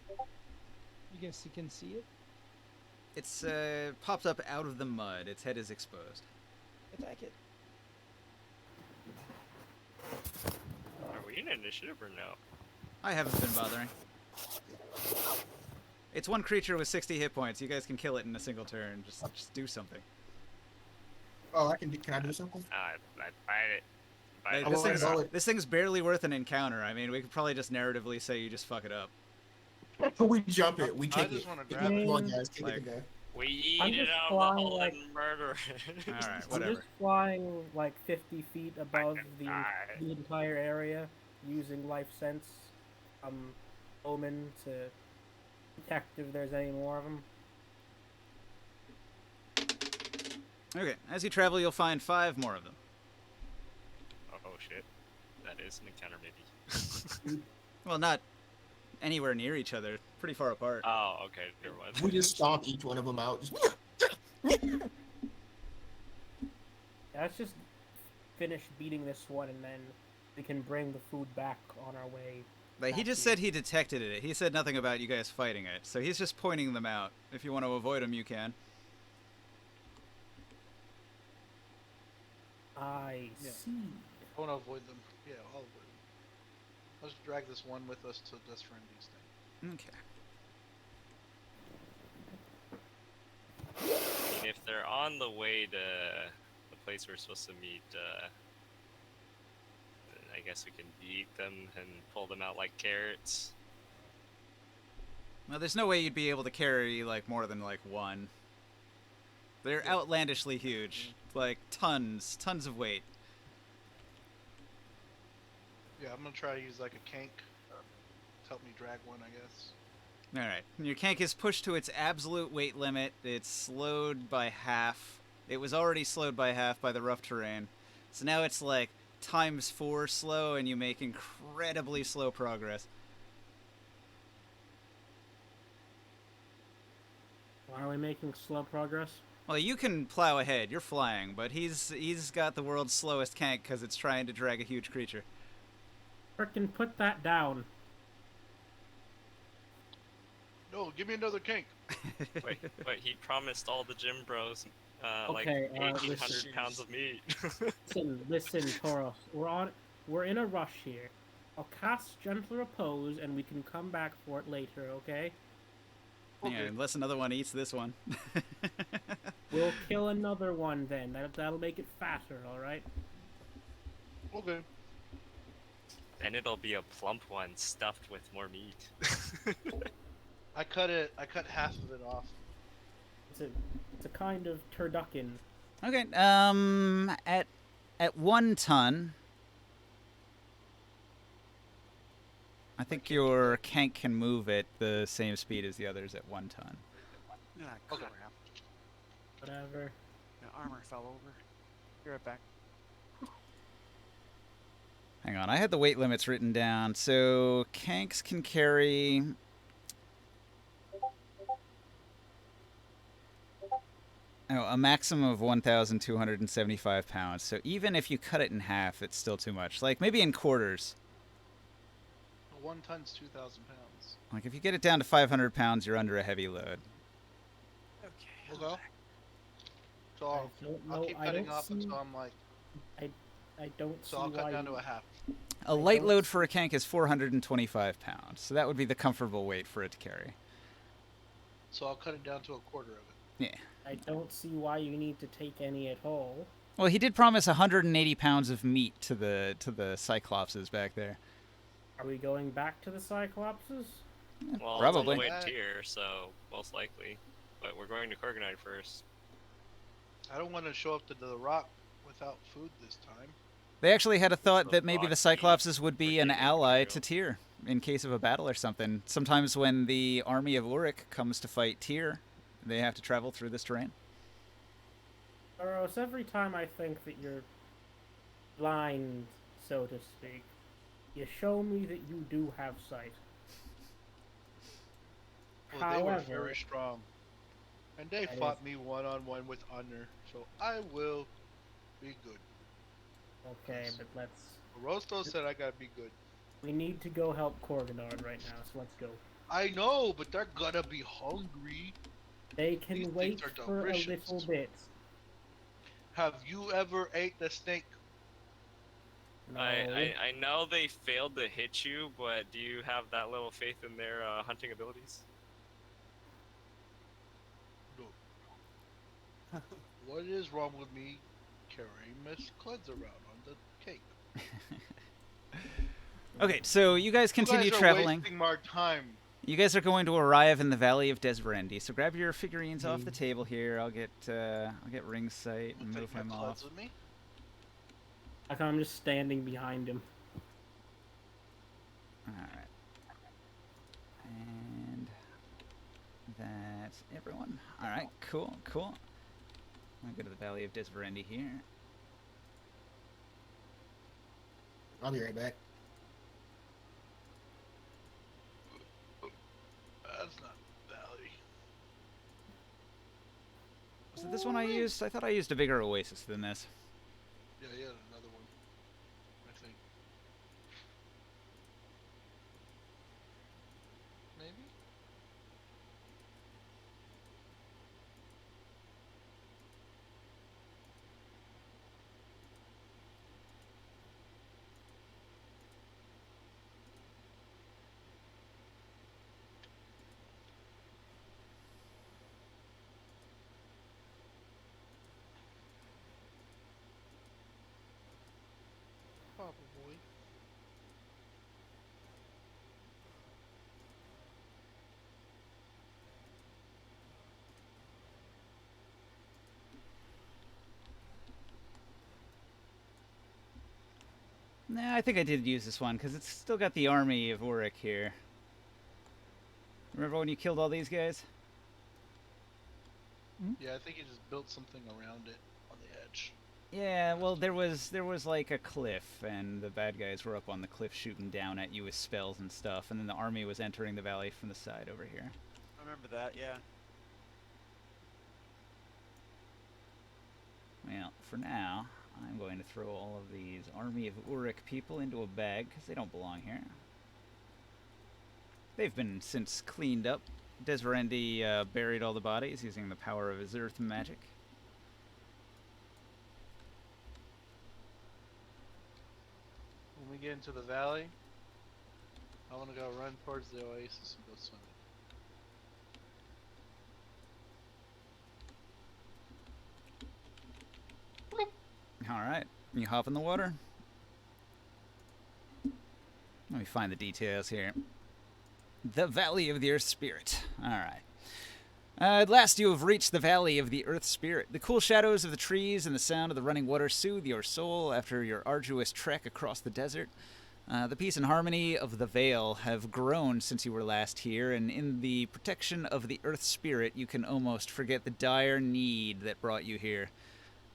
Speaker 5: You guess you can see it?
Speaker 2: It's popped up out of the mud. Its head is exposed.
Speaker 5: Attack it.
Speaker 1: Are we in initiative or no?
Speaker 2: I haven't been bothering. It's one creature with 60 hit points. You guys can kill it in a single turn. Just do something.
Speaker 3: Oh, can I do something?
Speaker 1: I bite it.
Speaker 2: Hey,
Speaker 3: I wanna go with-
Speaker 2: this thing's barely worth an encounter. I mean, we could probably just narratively say you just fuck it up.
Speaker 3: We jump it. We
Speaker 4: I
Speaker 3: kick
Speaker 4: just
Speaker 3: it.
Speaker 4: wanna
Speaker 3: Come
Speaker 4: grab it.
Speaker 3: on, guys. Kick
Speaker 2: Like-
Speaker 3: it to death.
Speaker 1: We eat
Speaker 6: I'm
Speaker 1: it
Speaker 6: just
Speaker 1: out of the
Speaker 6: flying,
Speaker 1: hole
Speaker 6: like-
Speaker 1: and murder it.
Speaker 2: All right,
Speaker 6: I'm
Speaker 2: whatever.
Speaker 6: just flying like 50 feet above the
Speaker 1: die.
Speaker 6: entire area, using life sense, omen to detect if there's any more of them.
Speaker 2: Okay, as you travel, you'll find 5 more of them.
Speaker 1: Oh shit. That is an encounter maybe.
Speaker 2: Well, not anywhere near each other. Pretty far apart.
Speaker 1: Oh, okay. Never mind.
Speaker 3: We just stomp each one of them out. Just
Speaker 6: Yeah, let's just finish beating this one, and then we can bring the food back on our way.
Speaker 2: But he just said he detected it. He said nothing about you guys fighting it. So he's just pointing them out. If you want to avoid them, you can.
Speaker 6: I
Speaker 4: Yeah.
Speaker 6: see.
Speaker 4: I want to avoid them. Yeah, I'll avoid them. Let's drag this one with us to this friend these things.
Speaker 2: Okay.
Speaker 1: I mean, if they're on the way to the place we're supposed to meet, then I guess we can beat them and pull them out like carrots.
Speaker 2: Well, there's no way you'd be able to carry, like, more than, like, one. They're
Speaker 4: Yeah.
Speaker 2: outlandishly huge. Like, tons of weight.
Speaker 4: Yeah, I'm gonna try to use like a kank to help me drag one, I guess.
Speaker 2: Alright. Your Kank is pushed to its absolute weight limit. It's slowed by half. It was already slowed by half by the rough terrain. So now it's, like, ×4 slow, and you make incredibly slow progress.
Speaker 6: Why are we making slow progress?
Speaker 2: Well, you can plow ahead. You're flying, but he's got the world's slowest Kank because it's trying to drag a huge creature.
Speaker 6: Frickin' put that down.
Speaker 4: No, give me another kank.
Speaker 1: Wait, he promised all the gym bros like
Speaker 6: Okay,
Speaker 1: 1,800
Speaker 6: listen.
Speaker 1: pounds of meat.
Speaker 6: Listen, Toros. We're in a rush here. I'll cast Gentle Repose, and we can come back for it later, okay?
Speaker 2: Yeah, unless another one eats this one.
Speaker 6: We'll kill another one then. That'll make it faster, alright?
Speaker 4: Okay.
Speaker 1: Then it'll be a plump one stuffed with more meat.
Speaker 4: I cut half of it off.
Speaker 6: It's a kind of turducken.
Speaker 2: Okay, at 1 ton, I think your Kank can move at the same speed as the others at 1 ton.
Speaker 7: Ah,
Speaker 4: Okay.
Speaker 7: crap.
Speaker 6: Whatever.
Speaker 7: My armor fell over. Be right back.
Speaker 2: Hang on, I had the weight limits written down. So Kanks can carry... Oh, a maximum of 1,275 pounds. So even if you cut it in half, it's still too much. Like, maybe in quarters.
Speaker 4: 1 ton's 2,000 pounds.
Speaker 2: Like, if you get it down to 500 pounds, you're under a heavy load.
Speaker 7: Okay.
Speaker 4: We'll go. So I'll keep cutting off until I'm like.
Speaker 6: I don't see
Speaker 4: So I'll cut
Speaker 6: why
Speaker 4: down
Speaker 6: you-
Speaker 4: to a half.
Speaker 2: A light load for a Kank is 425 pounds. So that would be the comfortable weight for it to carry.
Speaker 4: So I'll cut it down to a quarter of it.
Speaker 2: Yeah.
Speaker 6: I don't see why you need to take any at all.
Speaker 2: Well, he did promise 180 pounds of meat to the Cyclopses back there.
Speaker 6: Are we going back to the Cyclopses?
Speaker 1: Well,
Speaker 2: Probably.
Speaker 1: it's on the way to Tyr, so most likely. But we're going to Korganide first.
Speaker 4: I don't want to show up to the rock without food this time.
Speaker 2: They actually had a thought
Speaker 1: So
Speaker 2: that maybe the
Speaker 1: Rocky
Speaker 2: Cyclopses would be an
Speaker 1: Virginia
Speaker 2: ally
Speaker 1: material.
Speaker 2: to Tyr in case of a battle or something. Sometimes when the army of Uruk comes to fight Tyr, they have to travel through this terrain.
Speaker 6: Boros, every time I think that you're blind, so to speak, you show me that you do have sight.
Speaker 4: Well, they were
Speaker 6: However,
Speaker 4: very strong. And they
Speaker 6: That
Speaker 4: fought me one-on-one with honor, so I will be good.
Speaker 6: okay, but let's...
Speaker 4: Rosto said I gotta be good.
Speaker 6: We need to go help Korganard right now, so let's go.
Speaker 4: I know, but they're gonna be hungry.
Speaker 6: They
Speaker 4: These
Speaker 6: can
Speaker 4: things
Speaker 6: wait
Speaker 4: are
Speaker 6: for a
Speaker 4: delicious.
Speaker 6: little bit.
Speaker 4: Have you ever ate the snake?
Speaker 6: No.
Speaker 1: I know they failed to hit you, but do you have that little faith in their hunting abilities?
Speaker 4: No. What is wrong with me carrying Miss Cleanse around on the cake?
Speaker 2: Okay, so you guys continue
Speaker 4: you guys are
Speaker 2: traveling.
Speaker 4: wasting my time.
Speaker 2: You guys are going to arrive in the Valley of Desverendi. So grab your figurines off the table here. I'll get ring sight and
Speaker 4: I'll
Speaker 2: move
Speaker 4: take my
Speaker 2: him
Speaker 4: clothes
Speaker 2: off.
Speaker 4: with me.
Speaker 6: Like I'm just standing behind him.
Speaker 2: Alright. And that's everyone. Alright, cool. I'll go to the Valley of Desverendi here.
Speaker 3: I'll be right back.
Speaker 4: That's not valley.
Speaker 2: Was it this one I used? I thought I used a bigger oasis than this.
Speaker 4: Yeah, another one. I think. Maybe? Probably.
Speaker 2: Nah, I think I did use this one because it's still got the army of Uruk here. Remember when you killed all these guys?
Speaker 4: Yeah, I think he just built something around it on the edge.
Speaker 2: Yeah, well, there was like a cliff, and the bad guys were up on the cliff shooting down at you with spells and stuff, and then the army was entering the valley from the side over here.
Speaker 7: I remember that, yeah.
Speaker 2: Well, for now, I'm going to throw all of these army of Uruk people into a bag, because they don't belong here. They've been since cleaned up. Desverendi buried all the bodies using the power of his earth magic.
Speaker 4: When we get into the valley, I want to go run towards the oasis and go swimming.
Speaker 2: Alright, you hop in the water. Let me find the details here. The Valley of the Earth Spirit. Alright. At last you have reached the Valley of the Earth Spirit. The cool shadows of the trees and the sound of the running water soothe your soul after your arduous trek across the desert. The peace and harmony of the Vale have grown since you were last here, and in the protection of the Earth Spirit you can almost forget the dire need that brought you here.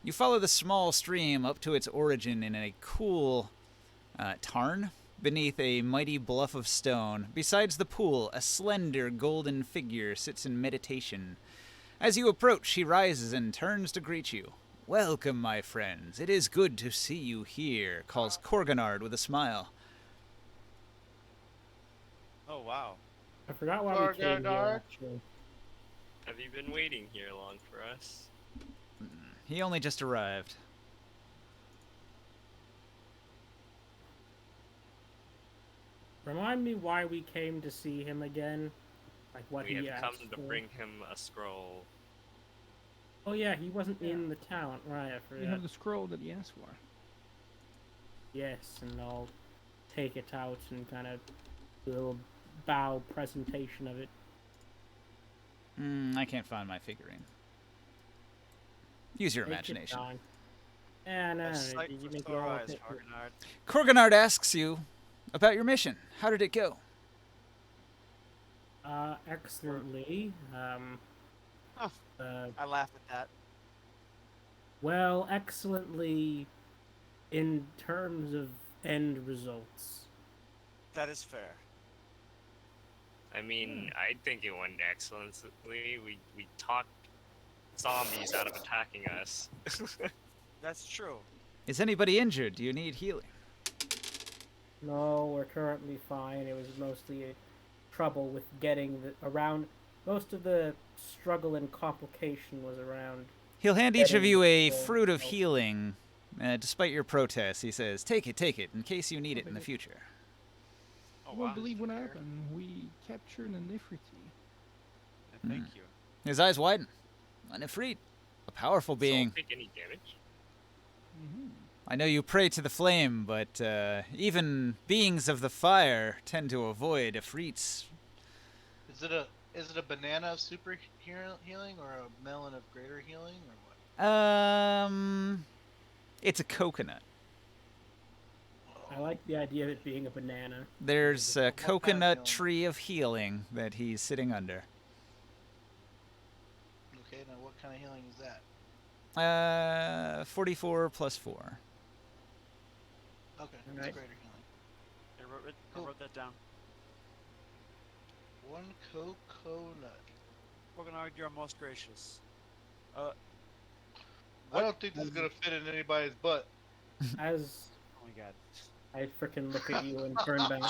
Speaker 2: You follow the small stream up to its origin in a cool tarn beneath a mighty bluff of stone. Besides the pool, a slender golden figure sits in meditation. As you approach, he rises and turns to greet you. "Welcome, my friends. It is good to see you here," calls Korganard with a smile.
Speaker 7: Oh, wow.
Speaker 6: I forgot why we came here,
Speaker 4: Korganard?
Speaker 6: actually.
Speaker 1: Have you been waiting here long for us?
Speaker 2: He only just arrived.
Speaker 6: Remind me why we came to see him again? Like what
Speaker 1: We
Speaker 6: he
Speaker 1: have
Speaker 6: asked
Speaker 1: come to
Speaker 6: for?
Speaker 1: bring him a scroll.
Speaker 6: Oh yeah, he wasn't in the town, right? I
Speaker 5: You
Speaker 6: forgot.
Speaker 5: have the scroll that he asked for.
Speaker 6: Yes, and I'll take it out and kind of do a little bow presentation of it.
Speaker 2: I can't find my figurine. Use your
Speaker 6: Take your
Speaker 2: imagination.
Speaker 6: time. And
Speaker 7: A sight
Speaker 6: did you
Speaker 7: for
Speaker 6: make it
Speaker 7: sore
Speaker 6: all
Speaker 7: eyes,
Speaker 6: fit?
Speaker 7: Hargonard.
Speaker 2: Korganard asks you about your mission. How did it go?
Speaker 6: Excellently.
Speaker 7: Huh. I laugh at that.
Speaker 6: Well, excellently in terms of end results.
Speaker 7: That is fair.
Speaker 1: I mean, I think it went excellently. We talked zombies out of attacking us.
Speaker 7: That's true.
Speaker 2: Is anybody injured? Do you need healing?
Speaker 6: No, we're currently fine. It was mostly a trouble with getting around. Most of the struggle and complication was around.
Speaker 2: He'll hand each of
Speaker 6: Getting
Speaker 2: you a
Speaker 6: the-
Speaker 2: fruit of healing. Despite your protests, he says, take it, in case you need it in the future.
Speaker 7: Oh,
Speaker 5: You won't
Speaker 7: wow.
Speaker 5: believe what
Speaker 7: Fair.
Speaker 5: happened. We captured a Nifriti.
Speaker 7: Thank you.
Speaker 2: His eyes widen. A Nefrit, a powerful being.
Speaker 1: Don't take any damage.
Speaker 5: Mm-hmm.
Speaker 2: I know you pray to the flame, but even beings of the fire tend to avoid Ifrits.
Speaker 4: Is it a banana of super healing or a melon of greater healing or what?
Speaker 2: It's a coconut.
Speaker 6: I like the idea of it being a banana.
Speaker 2: There's a
Speaker 4: What kind of
Speaker 2: coconut
Speaker 4: healing?
Speaker 2: tree of healing that he's sitting under.
Speaker 4: Okay, now what kind of healing is that?
Speaker 2: 44 plus 4.
Speaker 4: Okay, it's
Speaker 6: Alright.
Speaker 4: greater healing.
Speaker 7: I
Speaker 4: Cool.
Speaker 7: wrote that down.
Speaker 4: One coconut.
Speaker 7: Hargonard, you're most gracious.
Speaker 4: I don't think this is gonna fit in anybody's butt.
Speaker 6: As
Speaker 7: Oh my god.
Speaker 6: I frickin' look at you and turn back.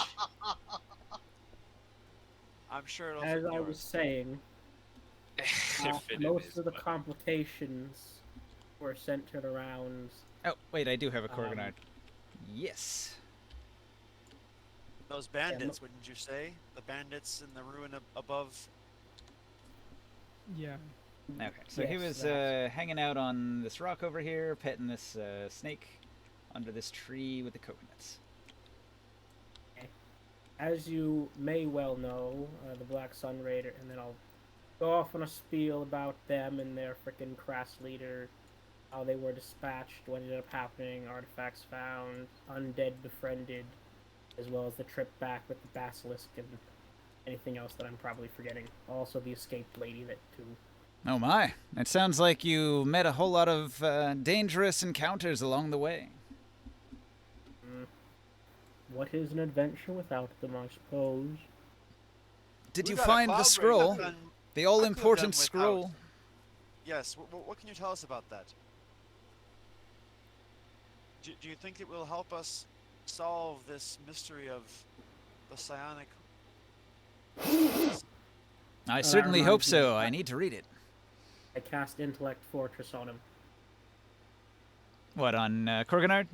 Speaker 7: I'm sure it'll
Speaker 6: As
Speaker 7: fit
Speaker 6: I
Speaker 7: yours.
Speaker 6: was saying,
Speaker 1: If it
Speaker 6: most
Speaker 1: is,
Speaker 6: of the
Speaker 1: but-
Speaker 6: complications were centered around.
Speaker 2: Oh, wait, I do have a
Speaker 6: Um,
Speaker 2: Korganard. Yes.
Speaker 7: Those bandits, wouldn't you say? The bandits in the ruin above.
Speaker 5: Yeah.
Speaker 2: Okay, so he
Speaker 6: Yes,
Speaker 2: was
Speaker 6: that.
Speaker 2: hanging out on this rock over here, petting this snake under this tree with the coconuts.
Speaker 6: As you may well know, the Black Sun Raider, and then I'll go off on a spiel about them and their frickin' crass leader, how they were dispatched, what ended up happening, artifacts found, undead befriended, as well as the trip back with the basilisk and anything else that I'm probably forgetting. Also, the escaped lady that too.
Speaker 2: Oh my, it sounds like you met a whole lot of dangerous encounters along the way.
Speaker 6: What is an adventure without them, I suppose?
Speaker 2: Did
Speaker 7: We
Speaker 2: you
Speaker 7: got a
Speaker 2: find the
Speaker 7: cloud
Speaker 2: scroll?
Speaker 7: raid done-
Speaker 2: The all-important
Speaker 7: done without.
Speaker 2: scroll?
Speaker 7: Yes. What can you tell us about that? Do you think it will help us solve this mystery of the psionic?
Speaker 2: I certainly hope
Speaker 6: reminds me
Speaker 2: so.
Speaker 6: of
Speaker 2: I
Speaker 6: that.
Speaker 2: need to read it.
Speaker 6: I cast Intellect Fortress on him.
Speaker 2: What, on Korganard?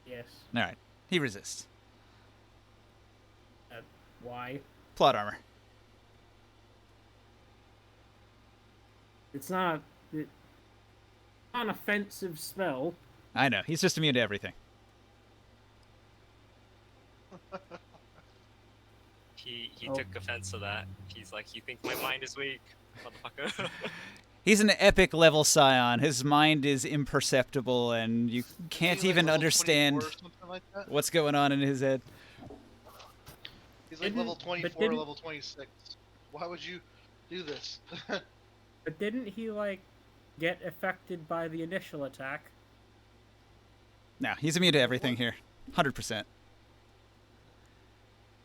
Speaker 6: Yes.
Speaker 2: Alright, he resists.
Speaker 6: Why?
Speaker 2: Plot armor.
Speaker 6: It's not an offensive spell.
Speaker 2: I know, he's just immune to everything.
Speaker 1: He
Speaker 6: Oh.
Speaker 1: took offense to that. He's like, you think my mind is weak, motherfucker?
Speaker 2: He's an epic level scion. His mind is imperceptible, and you can't
Speaker 4: Is he, like,
Speaker 2: even
Speaker 4: level
Speaker 2: understand
Speaker 4: 24 or something like that?
Speaker 2: what's going on in his head.
Speaker 4: He's like
Speaker 6: Didn't-
Speaker 4: level
Speaker 6: but
Speaker 4: 24,
Speaker 6: didn't-
Speaker 4: level 26. Why would you do this?
Speaker 6: But didn't he get affected by the initial attack?
Speaker 2: No, he's immune to everything here. 100%.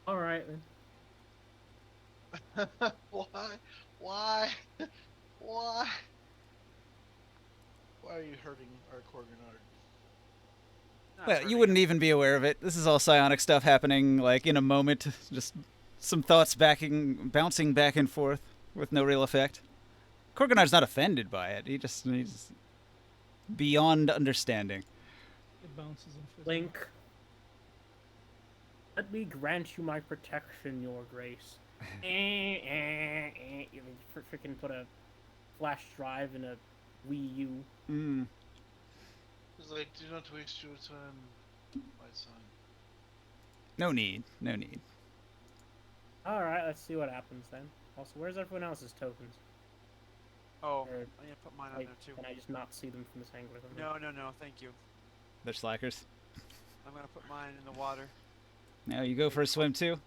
Speaker 6: All right then.
Speaker 4: Why? Why? Why? Why are you hurting our Korganard?
Speaker 2: Well, you wouldn't even be aware of it. This is all psionic stuff happening, like, in a moment. Just some thoughts bouncing back and forth with no real effect. Korganard's not offended by it. He's beyond understanding.
Speaker 5: It bounces and fizzles.
Speaker 6: Link. Let me grant you my protection, your grace. You freaking put a flash drive in a Wii U.
Speaker 2: Mm.
Speaker 4: It's like, do not waste your time, my son.
Speaker 2: No need. No need.
Speaker 6: All right, let's see what happens then. Also, where's everyone else's tokens?
Speaker 7: Oh,
Speaker 6: Or,
Speaker 7: I need to put mine on
Speaker 6: like,
Speaker 7: there too.
Speaker 6: can I just not see them from this angle or something?
Speaker 7: No, thank you.
Speaker 2: They're slackers.
Speaker 7: I'm gonna put mine in the water.
Speaker 2: Now you go for a swim too.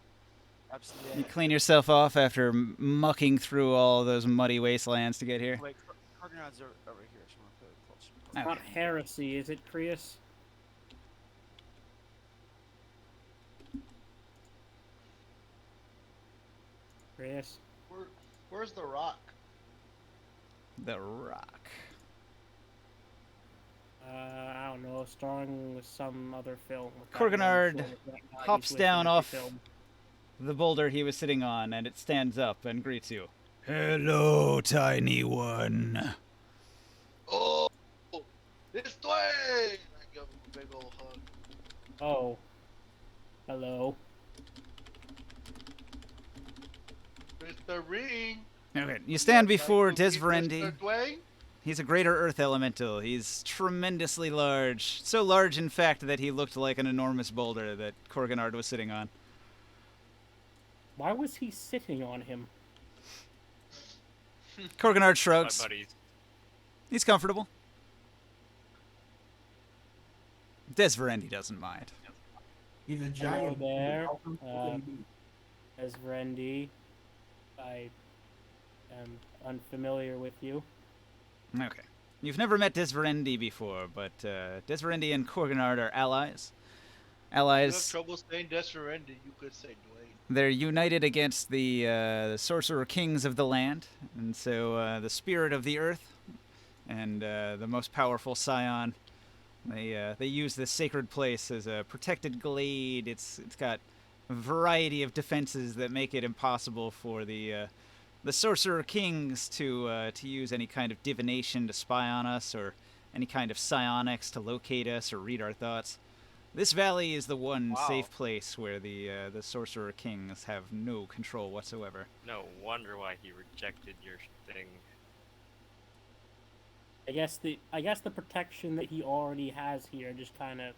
Speaker 7: Absolutely.
Speaker 2: You clean yourself off after mucking through all those muddy wastelands to get here.
Speaker 7: Wait, Cargonauts are over here, so I'm gonna put it closer.
Speaker 2: Okay.
Speaker 6: Not heresy, is it, Prius? Prius?
Speaker 4: Where's the rock?
Speaker 2: The Rock.
Speaker 6: I don't know, starring with some other film. with that
Speaker 2: Korganard
Speaker 6: one film that guy
Speaker 2: hops
Speaker 6: he's with
Speaker 2: down
Speaker 6: in every
Speaker 2: off
Speaker 6: film.
Speaker 2: the boulder he was sitting on, and it stands up and greets you. Hello, tiny one.
Speaker 4: Oh, it's Dwayne! I give him a big old hug.
Speaker 6: Oh. Hello.
Speaker 4: It's the ring.
Speaker 2: Okay, you stand before
Speaker 4: Like, Mr.
Speaker 2: Desverendi.
Speaker 4: Dwayne?
Speaker 2: He's a greater earth elemental. He's tremendously large. So large, in fact, that he looked like an enormous boulder that Korganard was sitting on.
Speaker 6: Why was he sitting on him?
Speaker 2: Korganard
Speaker 1: My
Speaker 2: shrugs.
Speaker 1: buddies.
Speaker 2: He's comfortable. Desverendi doesn't mind.
Speaker 3: He's a
Speaker 6: Hello
Speaker 3: giant.
Speaker 6: there.
Speaker 3: Uh,
Speaker 6: As Rendy, I am unfamiliar with you.
Speaker 2: Okay. You've never met Desverendi before, but Desverendi and Korganard are allies.
Speaker 4: You have
Speaker 2: Allies.
Speaker 4: trouble saying Desverendi, you could say Dwayne.
Speaker 2: They're united against the sorcerer kings of the land, and so the spirit of the earth and the most powerful scion. They use this sacred place as a protected glade. It's got a variety of defenses that make it impossible for the sorcerer kings to use any kind of divination to spy on us, or any kind of psionics to locate us or read our thoughts. This valley is the one
Speaker 7: Wow.
Speaker 2: safe place where the sorcerer kings have no control whatsoever.
Speaker 1: No wonder why he rejected your thing.
Speaker 6: I guess the protection that he already has here just kind of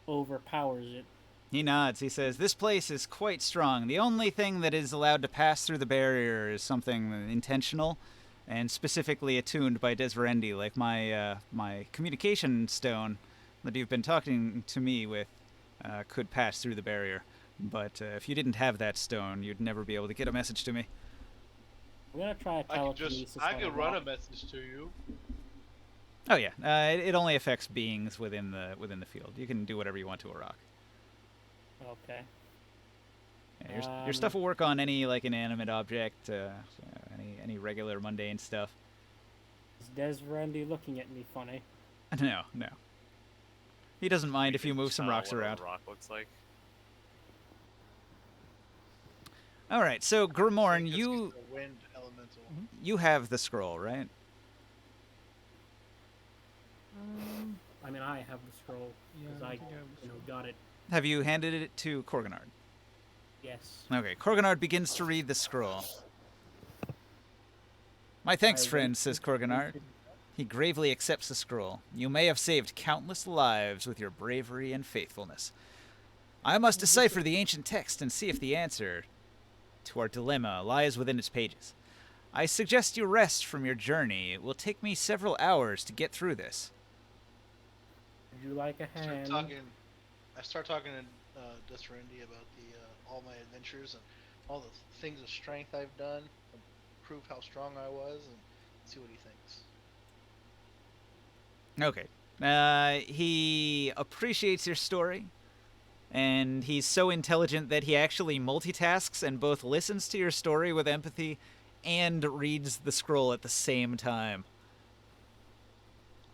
Speaker 6: overpowers it.
Speaker 2: He nods. He says, "This place is quite strong. The only thing that is allowed to pass through the barrier is something intentional, and specifically attuned by Desverendi, like my communication stone that you've been talking to me with could pass through the barrier. But if you didn't have that stone, you'd never be able to get a message to me."
Speaker 6: I'm gonna try telekinesis.
Speaker 4: I
Speaker 6: on
Speaker 4: can
Speaker 6: the
Speaker 4: run a
Speaker 6: rock.
Speaker 4: message to you.
Speaker 2: Oh yeah, it only affects beings within the field. You can do whatever you want to a rock.
Speaker 6: Okay.
Speaker 2: Yeah, your stuff will work on any like inanimate object, any regular mundane stuff.
Speaker 6: Is Desverendi looking at me funny?
Speaker 2: No. He doesn't mind if you
Speaker 1: can
Speaker 2: move some
Speaker 1: tell
Speaker 2: rocks
Speaker 1: what a
Speaker 2: around.
Speaker 1: rock looks like.
Speaker 2: All right, so Grimorn,
Speaker 4: Because
Speaker 2: you
Speaker 4: he's the wind elemental.
Speaker 2: you have the scroll, right?
Speaker 6: I mean, I have the scroll
Speaker 5: Yeah,
Speaker 6: because
Speaker 5: I
Speaker 6: I,
Speaker 5: think I have the scroll.
Speaker 6: got it.
Speaker 2: Have you handed it to Korganard?
Speaker 6: Yes.
Speaker 2: Okay, Korganard begins to read the scroll. "My thanks,
Speaker 6: I
Speaker 2: friend,"
Speaker 6: wait-
Speaker 2: says Korganard. He gravely accepts the scroll. "You may have saved countless lives with your bravery and faithfulness. I must decipher the ancient text and see if the answer to our dilemma lies within its pages. I suggest you rest from your journey. It will take me several hours to get through this."
Speaker 6: Would you like a hand?
Speaker 4: I start talking to Desverendi about all my adventures and all the things of strength I've done, and prove how strong I was, and see what he thinks.
Speaker 2: Okay. He appreciates your story, and he's so intelligent that he actually multitasks and both listens to your story with empathy and reads the scroll at the same time.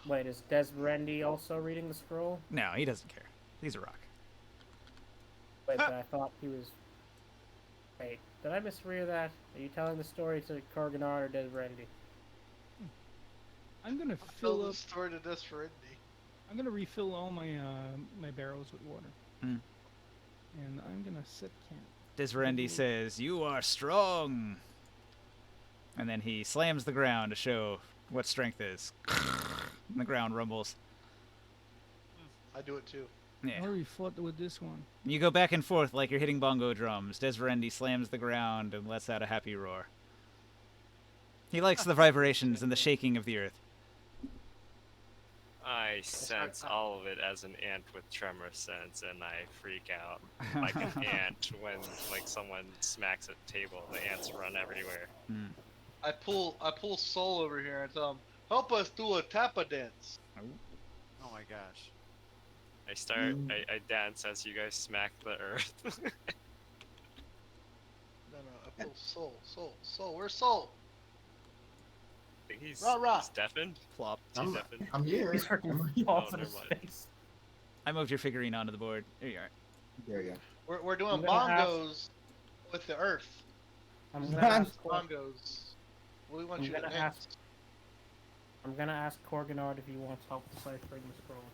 Speaker 6: Wait, is Desverendi also reading the scroll?
Speaker 2: No, he doesn't care. He's a rock.
Speaker 6: Wait, but I thought he was. Wait, did I misread that? Are you telling the story to Korganard or Desverendi?
Speaker 5: I'm gonna
Speaker 4: Tell
Speaker 5: fill
Speaker 4: the
Speaker 5: up.
Speaker 4: story to Desverendi.
Speaker 5: I'm gonna refill all my my barrels with water.
Speaker 2: Hmm.
Speaker 5: And I'm gonna set camp.
Speaker 2: Desverendi says, "You are strong." And then he slams the ground to show what strength is. And the ground rumbles.
Speaker 4: I do it too.
Speaker 2: Yeah.
Speaker 5: I already fought with this one.
Speaker 2: You go back and forth like you're hitting bongo drums. Desverendi slams the ground and lets out a happy roar. He likes the vibrations and the shaking of the earth.
Speaker 1: I sense all of it as an ant with tremor sense, and I freak out like an ant when like someone smacks a table. The ants run everywhere.
Speaker 4: I pull Soul over here and tell him, help us do a tapa dance.
Speaker 7: Oh my gosh.
Speaker 1: I start. I dance as you guys smack the earth.
Speaker 4: No, I pull Soul. Where's Soul?
Speaker 1: I think he's deafened.
Speaker 2: Plop.
Speaker 1: He's deafened.
Speaker 3: I'm here.
Speaker 6: He's freaking
Speaker 1: Oh,
Speaker 6: off in
Speaker 1: never
Speaker 6: his
Speaker 1: mind.
Speaker 6: face.
Speaker 2: I moved your figurine onto the board. There you are.
Speaker 3: There you go.
Speaker 4: We're doing
Speaker 6: I'm gonna ask-
Speaker 4: bongos with the earth.
Speaker 6: I'm gonna ask.
Speaker 4: Bongos. What do we want
Speaker 6: I'm
Speaker 4: you to
Speaker 6: gonna
Speaker 4: dance?
Speaker 6: ask. I'm gonna ask Korganard if he wants help deciphering the scroll.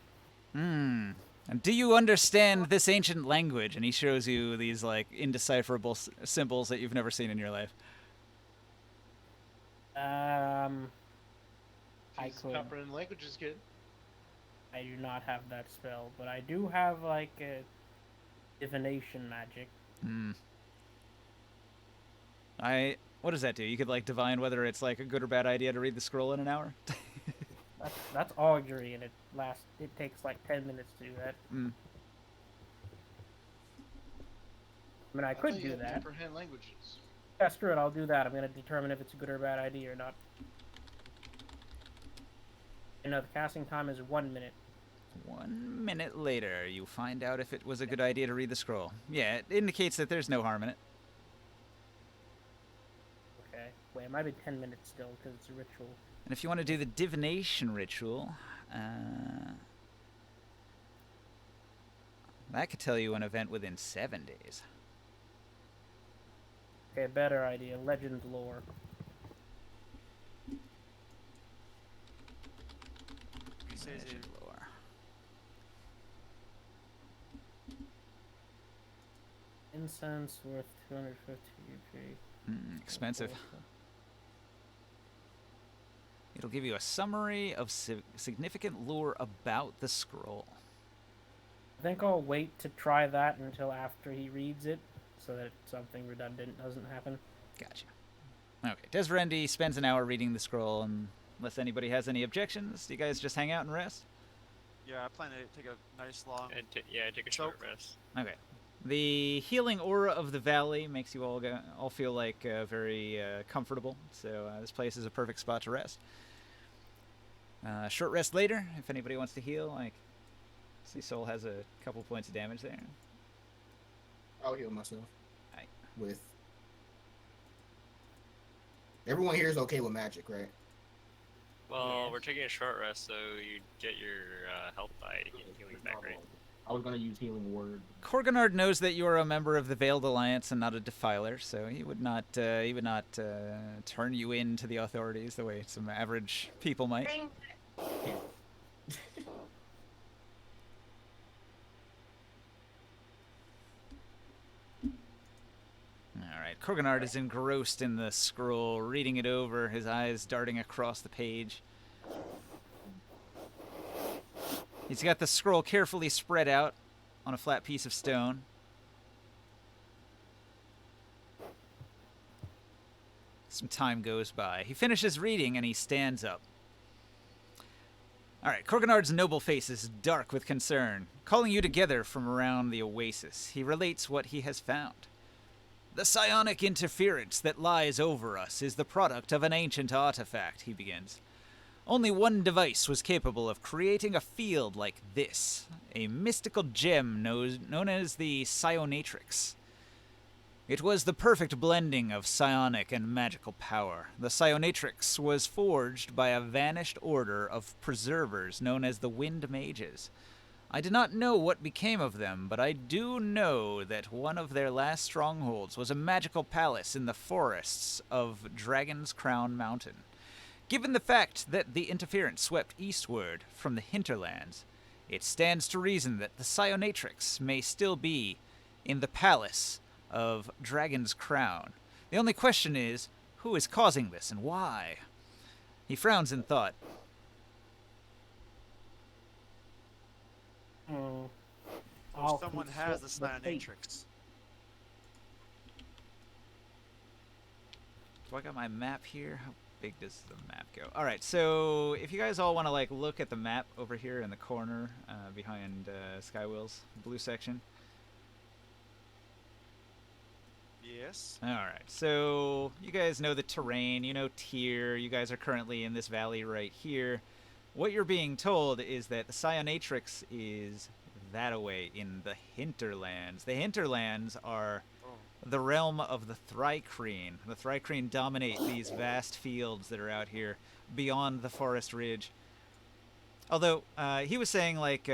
Speaker 2: And do you understand this ancient language? And he shows you these like indecipherable symbols that you've never seen in your life.
Speaker 6: I
Speaker 4: Jesus,
Speaker 6: could.
Speaker 4: comprehend languages, kid.
Speaker 6: I do not have that spell, but I do have like a divination magic.
Speaker 2: What does that do? You could like divine whether it's like a good or bad idea to read the scroll in an hour?
Speaker 6: That's augury, and it takes like 10 minutes to do that. I mean, I could
Speaker 4: thought you
Speaker 6: do
Speaker 4: had
Speaker 6: that.
Speaker 4: Comprehend languages.
Speaker 6: Yeah, screw it, I'll do that. I'm gonna determine if it's a good or bad idea or not. You know, the casting time is 1 minute.
Speaker 2: 1 minute later, you find out if it was a good idea to read the scroll. Yeah, it indicates that there's no harm in it.
Speaker 6: Okay. Wait, it might be 10 minutes still, because it's a ritual.
Speaker 2: And if you want to do the divination ritual, that could tell you an event within 7 days.
Speaker 6: Okay, better idea. Legend lore.
Speaker 7: He says it.
Speaker 2: Legend lore.
Speaker 6: Incense worth 250 EP.
Speaker 2: Expensive. It'll give you a summary of significant lore about the scroll.
Speaker 6: I think I'll wait to try that until after he reads it, so that something redundant doesn't happen.
Speaker 2: Gotcha. Okay, Desverendi spends an hour reading the scroll, and unless anybody has any objections, do you guys just hang out and rest?
Speaker 7: Yeah, I plan to take a nice long.
Speaker 1: I take a short rest.
Speaker 2: Okay. The healing aura of the valley makes you all feel like very comfortable, so this place is a perfect spot to rest. Short rest later, if anybody wants to heal. Like, see, Soul has a couple points of damage there.
Speaker 3: I'll heal myself.
Speaker 2: Right.
Speaker 3: With everyone here is okay with magic, right?
Speaker 1: Well,
Speaker 6: Yes.
Speaker 1: we're taking a short rest, so you get your health by healing back, right?
Speaker 3: I was gonna use healing word.
Speaker 2: Korganard knows that you are a member of the Veiled Alliance and not a defiler, so he would not turn you in to the authorities the way some average people might. Alright, Korganard is engrossed in the scroll, reading it over, his eyes darting across the page. He's got the scroll carefully spread out on a flat piece of stone. Some time goes by. He finishes reading and he stands up. Alright, Korganard's noble face is dark with concern. Calling you together from around the oasis, he relates what he has found. The psionic interference that lies over us is the product of an ancient artifact, he begins. Only one device was capable of creating a field like this, a mystical gem known as the Psionatrix. It was the perfect blending of psionic and magical power. The Psionatrix was forged by a vanished order of preservers known as the Wind Mages. I do not know what became of them, but I do know that one of their last strongholds was a magical palace in the forests of Dragon's Crown Mountain. Given the fact that the interference swept eastward from the hinterlands, it stands to reason that the Psionatrix may still be in the palace of Dragon's Crown. The only question is, who is causing this and why? He frowns in thought.
Speaker 6: Hmm.
Speaker 7: So
Speaker 6: I'll
Speaker 7: someone has the
Speaker 6: consult the tape.
Speaker 7: Cyanotrix.
Speaker 2: So I got my map here. How big does the map go? All right, so if you guys all want to like look at the map over here in the corner behind Skywill's blue section.
Speaker 7: Yes.
Speaker 2: All right, so you guys know the terrain, you know Tyr. You guys are currently in this valley right here. What you're being told is that the Cyanotrix is that away in the hinterlands. The hinterlands are
Speaker 7: Oh.
Speaker 2: the realm of the Thrycreen. The Thrycreen dominate these vast fields that are out here beyond the forest ridge. Although he was saying like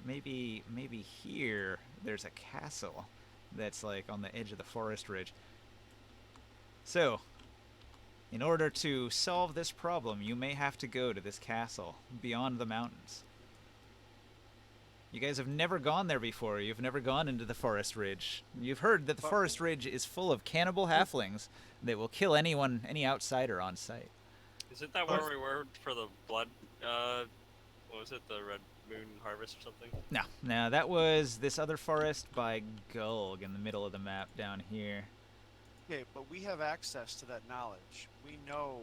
Speaker 2: maybe here there's a castle that's like on the edge of the forest ridge. So, in order to solve this problem, you may have to go to this castle beyond the mountains. You guys have never gone there before. You've never gone into the forest ridge. You've heard that the forest ridge is full of cannibal halflings that will kill anyone, any outsider on sight.
Speaker 1: Isn't that where we were for the blood? What was it? The Red Moon Harvest or something?
Speaker 2: No, that was this other forest by Gulg in the middle of the map down here.
Speaker 7: Okay, but we have access to that knowledge. We know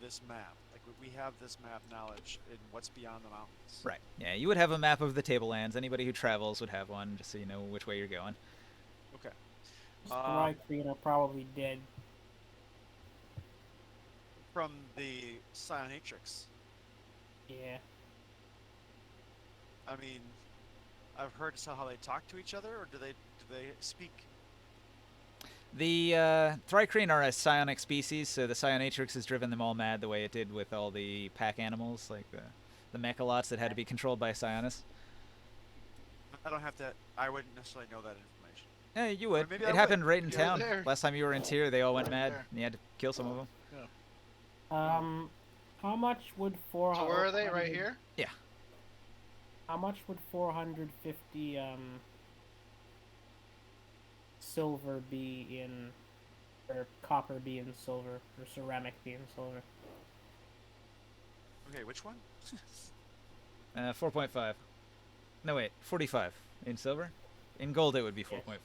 Speaker 7: this map. Like we have this map knowledge in what's beyond the mountains.
Speaker 2: Right. Yeah, you would have a map of the Tablelands. Anybody who travels would have one, just so you know which way you're going.
Speaker 7: Okay.
Speaker 6: Thrycreen are probably dead.
Speaker 7: From the Cyanotrix.
Speaker 6: Yeah.
Speaker 7: I mean, I've heard how they talk to each other, or do they speak?
Speaker 2: The Thrycreen are a psionic species, so the Cyanotrix has driven them all mad the way it did with all the pack animals, like the mechalots that had to be controlled by Psionis.
Speaker 7: I don't have to. I wouldn't necessarily know that information.
Speaker 2: Yeah, you would.
Speaker 7: maybe
Speaker 2: It
Speaker 7: I
Speaker 2: happened
Speaker 7: would.
Speaker 2: right in
Speaker 4: You're
Speaker 2: town.
Speaker 4: there.
Speaker 2: Last time you were in Tyr, they all went
Speaker 4: You're
Speaker 2: mad,
Speaker 4: there.
Speaker 2: and you had to kill some of them.
Speaker 6: How much would 400?
Speaker 4: So where are they? Right here?
Speaker 2: Yeah.
Speaker 6: How much would 450 silver be in, or copper be in silver, or ceramic be in silver?
Speaker 7: Okay, which one?
Speaker 2: 4.5. No, wait, 45 in silver. In gold, it would be 4.5.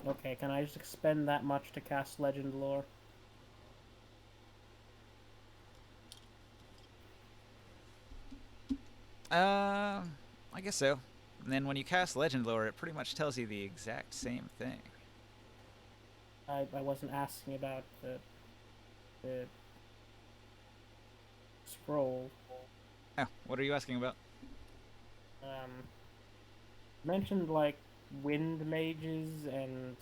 Speaker 6: Okay, can I just expend that much to cast Legend Lore?
Speaker 2: I guess so. And then when you cast Legend Lore, it pretty much tells you the exact same thing.
Speaker 6: I wasn't asking about the scroll.
Speaker 2: Oh, what are you asking about?
Speaker 6: Mentioned like wind mages and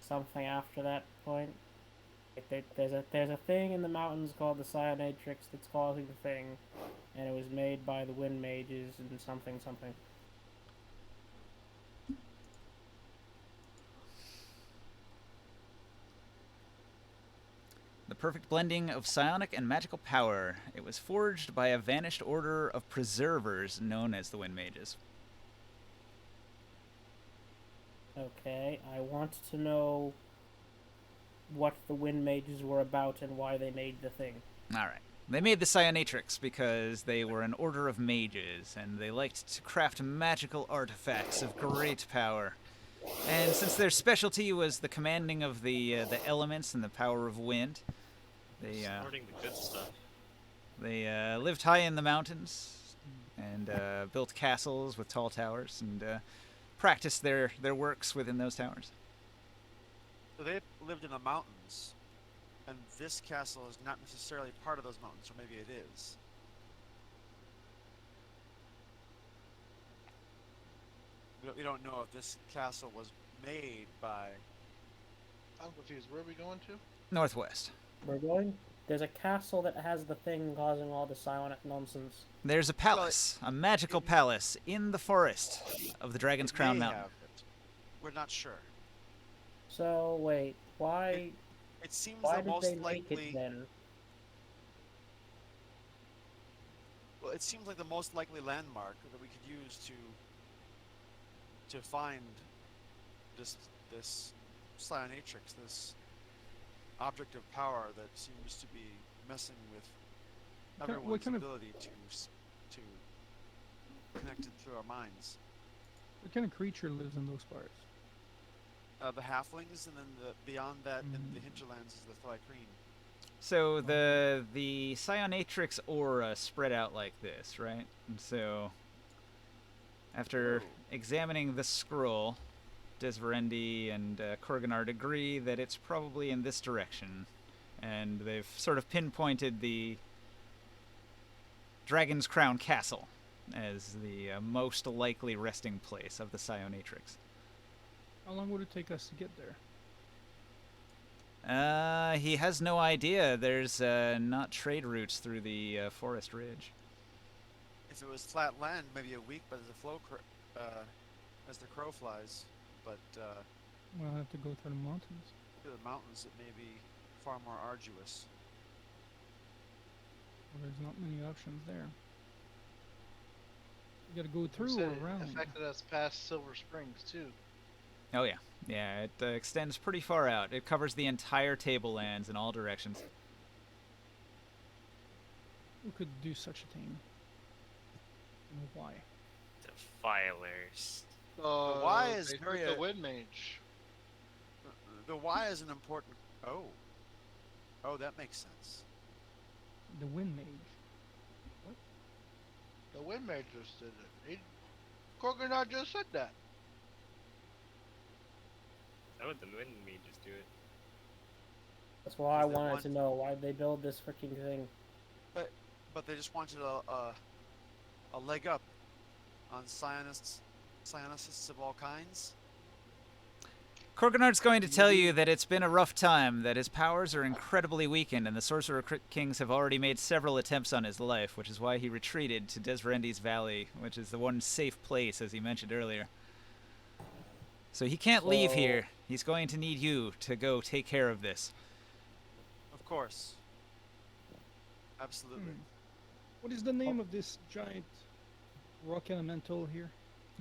Speaker 6: something after that point. There's a thing in the mountains called the Cyanotrix that's causing the thing, and it was made by the wind mages and something.
Speaker 2: The perfect blending of psionic and magical power. It was forged by a vanished order of preservers known as the Wind Mages.
Speaker 6: Okay, I want to know what the wind mages were about and why they made the thing.
Speaker 2: Alright. They made the Cyanotrix because they were an order of mages, and they liked to craft magical artifacts of great power. And since their specialty was the commanding of the elements and the power of wind, they
Speaker 1: Snorting the good stuff.
Speaker 2: they lived high in the mountains and built castles with tall towers and practiced their works within those towers.
Speaker 7: So they lived in the mountains, and this castle is not necessarily part of those mountains, or maybe it is. We don't know if this castle was made by.
Speaker 4: I'm confused. Where are we going to?
Speaker 2: Northwest.
Speaker 6: We're going? There's a castle that has the thing causing all the psionic nonsense.
Speaker 2: There's a palace, a magical palace in the forest of the Dragon's Crown
Speaker 7: may
Speaker 2: Mountain.
Speaker 7: have it. We're not sure.
Speaker 6: So wait, why
Speaker 7: It seems
Speaker 6: why
Speaker 7: the
Speaker 6: did
Speaker 7: most
Speaker 6: they make
Speaker 7: likely.
Speaker 6: it then?
Speaker 7: Well, it seems like the most likely landmark that we could use to find this Cyanotrix, this object of power that seems to be messing with
Speaker 5: What
Speaker 7: everyone's
Speaker 5: kind of
Speaker 7: ability to connect it through our minds.
Speaker 5: what kind of creature lives in those parts?
Speaker 7: The halflings, and then beyond that, in the
Speaker 5: Mm.
Speaker 7: hinterlands, is the Thlycreen.
Speaker 2: So the Psionatrix aura spread out like this, right? And so after
Speaker 7: Whoa.
Speaker 2: examining the scroll, Desverendi and Korganard agree that it's probably in this direction, and they've sort of pinpointed the Dragon's Crown Castle as the most likely resting place of the Psionatrix.
Speaker 5: How long would it take us to get there?
Speaker 2: He has no idea. There's not trade routes through the forest ridge.
Speaker 7: If it was flat land, maybe a week, but as the crow flies. But
Speaker 5: We'll have to go through the mountains.
Speaker 7: to the mountains, it may be far more arduous.
Speaker 5: Well, there's not many options there. You gotta go
Speaker 4: You
Speaker 5: through
Speaker 4: said
Speaker 5: or
Speaker 4: it
Speaker 5: around.
Speaker 4: affected us past Silver Springs too.
Speaker 2: Oh yeah, yeah. It extends pretty far out. It covers the entire tablelands in all directions.
Speaker 5: Who could do such a thing? And why?
Speaker 1: Defilers.
Speaker 7: Y is
Speaker 4: they took
Speaker 7: very,
Speaker 4: the Wind Mage.
Speaker 7: The Y is an important. Oh, that makes sense.
Speaker 5: The Wind Mage.
Speaker 4: The Wind Mage just did it. Korganard just said that.
Speaker 1: How would the wind me just do it?
Speaker 6: That's why I
Speaker 7: Because they
Speaker 6: wanted
Speaker 7: want-
Speaker 6: to know why they build this freaking thing.
Speaker 7: But they just wanted a leg up on psionicists of all kinds.
Speaker 2: Korganard's going to tell you that it's been a rough time, that his powers are incredibly weakened, and the Sorcerer Kings have already made several attempts on his life, which is why he retreated to Desverendi's Valley, which is the one safe place, as he mentioned earlier. So he can't leave
Speaker 6: So-
Speaker 2: here. He's going to need you to go take care of this.
Speaker 7: Of course. Absolutely.
Speaker 5: What is the name of this giant rock elemental here?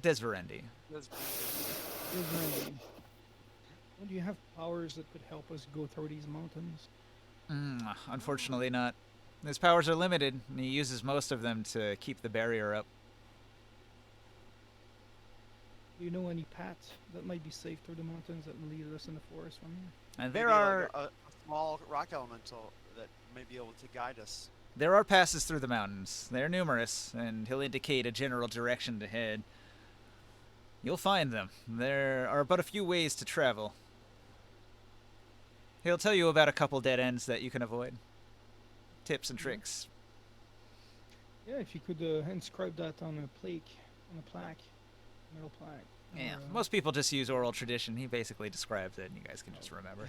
Speaker 2: Desverendi.
Speaker 7: That's
Speaker 5: Is there any? Well, do you have powers that could help us go through these mountains?
Speaker 2: Unfortunately not. His powers are limited, and he uses most of them to keep the barrier up.
Speaker 5: Do you know any paths that might be safe through the mountains that lead us in the forest from here?
Speaker 2: And
Speaker 7: Maybe
Speaker 2: there are
Speaker 7: like a small rock elemental that may be able to guide us.
Speaker 2: there are passes through the mountains. They're numerous, and he'll indicate a general direction to head. You'll find them. There are but a few ways to travel. He'll tell you about a couple dead ends that you can avoid. Tips and tricks.
Speaker 5: Yeah, if you could inscribe that on a plaque, metal plaque.
Speaker 2: Yeah,
Speaker 5: or,
Speaker 2: most people just use oral tradition. He basically describes it, and you guys can just remember.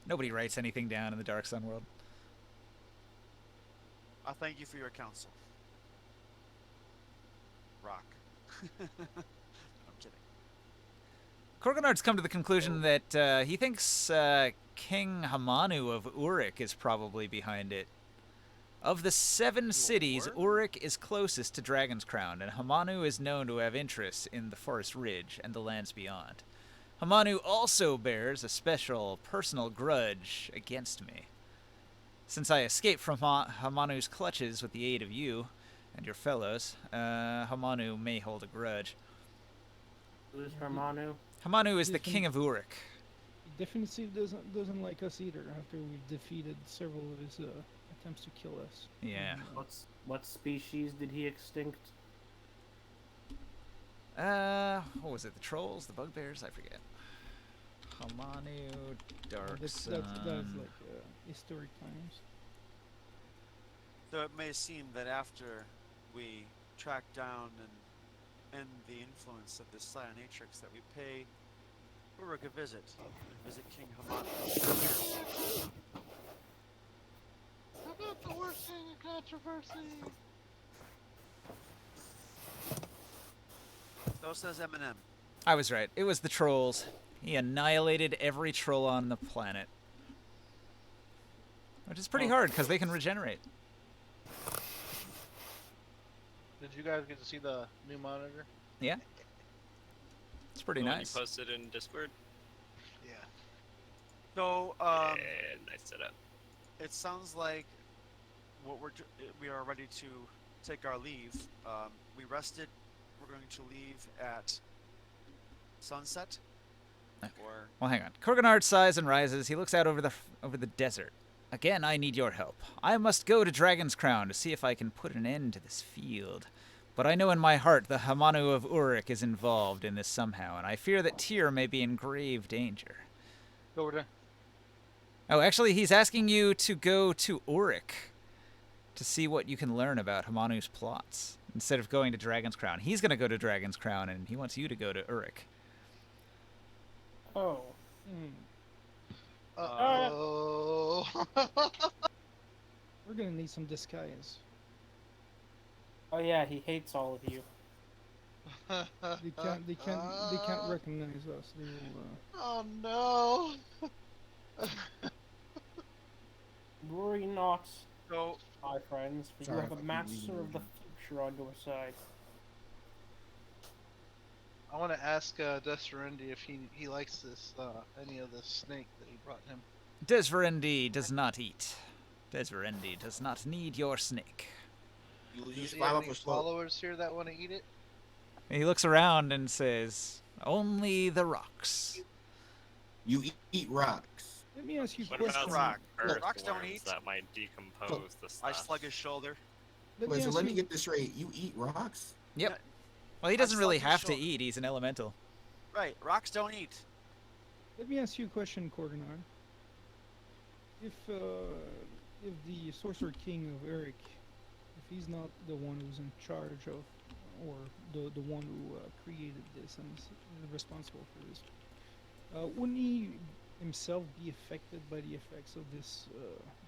Speaker 2: Nobody writes anything down in the Dark Sun world.
Speaker 7: I thank you for your counsel. Rock. I'm kidding.
Speaker 2: Korganard's come to the conclusion that he thinks King Hamanu of Uruk is probably behind it. Of the 7 cities,
Speaker 7: What?
Speaker 2: Uruk is closest to Dragon's Crown, and Hamanu is known to have interests in the Forest Ridge and the lands beyond. Hamanu also bears a special personal grudge against me. Since I escaped from Hamanu's clutches with the aid of you and your fellows, Hamanu may hold a grudge.
Speaker 6: Who's Hermanu?
Speaker 2: Hamanu is the
Speaker 5: Yes,
Speaker 2: king of Uruk.
Speaker 5: He definitely doesn't like us either. After we've defeated several of his attempts to kill us.
Speaker 2: Yeah.
Speaker 6: What species did he extinct?
Speaker 2: What was it? The trolls, the bugbears? I forget. Hamanu, Dark
Speaker 5: That's
Speaker 2: Sun.
Speaker 5: like historic times.
Speaker 7: Though it may seem that after we track down and end the influence of this Psionatrix, that we pay Uruk a visit and visit King Hamanu.
Speaker 4: About the worst thing in controversy.
Speaker 7: So says Eminem.
Speaker 2: I was right. It was the trolls. He annihilated every troll on the planet. Which is pretty hard, because they can regenerate.
Speaker 4: Did you guys get to see the new monitor?
Speaker 2: Yeah. It's pretty
Speaker 1: The one
Speaker 2: nice.
Speaker 1: you posted in Discord.
Speaker 4: Yeah.
Speaker 7: So,
Speaker 1: And I set up.
Speaker 7: it sounds like we are ready to take our leave. We rested. We're going to leave at sunset. Or
Speaker 2: Well, hang on. Korganard sighs and rises. He looks out over the desert. Again, I need your help. I must go to Dragon's Crown to see if I can put an end to this field. But I know in my heart the Hamanu of Uruk is involved in this somehow, and I fear that Tyr may be in grave danger.
Speaker 4: Go over there.
Speaker 2: Oh, actually, he's asking you to go to Uruk to see what you can learn about Hamanu's plots, instead of going to Dragon's Crown. He's going to go to Dragon's Crown, and he wants you to go to Uruk.
Speaker 6: Oh.
Speaker 4: Oh.
Speaker 5: We're gonna need some disguise.
Speaker 6: Oh yeah, he hates all of you.
Speaker 5: They can't recognize us. They will.
Speaker 4: Oh no.
Speaker 6: Worry not,
Speaker 7: so
Speaker 6: my friends, for
Speaker 3: Sorry
Speaker 6: you have
Speaker 3: if
Speaker 6: a
Speaker 3: I keep
Speaker 6: master
Speaker 3: leaving
Speaker 6: of the
Speaker 3: you.
Speaker 6: future on your side.
Speaker 4: I want to ask Desverendi if he likes this any of the snake that he brought him.
Speaker 2: Desverendi does not eat. Desverendi does not need your snake.
Speaker 3: You
Speaker 4: Does
Speaker 3: just
Speaker 4: he
Speaker 3: climb
Speaker 4: have
Speaker 3: up
Speaker 4: any
Speaker 3: a slope.
Speaker 4: followers here that want to eat it?
Speaker 2: He looks around and says, only the rocks.
Speaker 3: You eat rocks.
Speaker 5: Let me ask you a
Speaker 1: What
Speaker 5: question.
Speaker 1: about
Speaker 7: rock?
Speaker 1: earthworms
Speaker 7: Rocks don't eat.
Speaker 1: that might decompose the
Speaker 7: I
Speaker 1: stuff?
Speaker 7: slug his shoulder.
Speaker 5: Let
Speaker 3: Wait,
Speaker 5: me
Speaker 3: so
Speaker 5: ask
Speaker 3: let me
Speaker 5: you-
Speaker 3: get this straight. You eat rocks?
Speaker 2: Yep. Well, he doesn't really
Speaker 7: slugging
Speaker 2: have to
Speaker 7: shoulder.
Speaker 2: eat. He's an elemental.
Speaker 7: Right, rocks don't eat.
Speaker 5: Let me ask you a question, Korganard. If the Sorcerer King of Eric, if he's not the one who's in charge of, or the one who created this and is responsible for this, wouldn't he himself be affected by the effects of this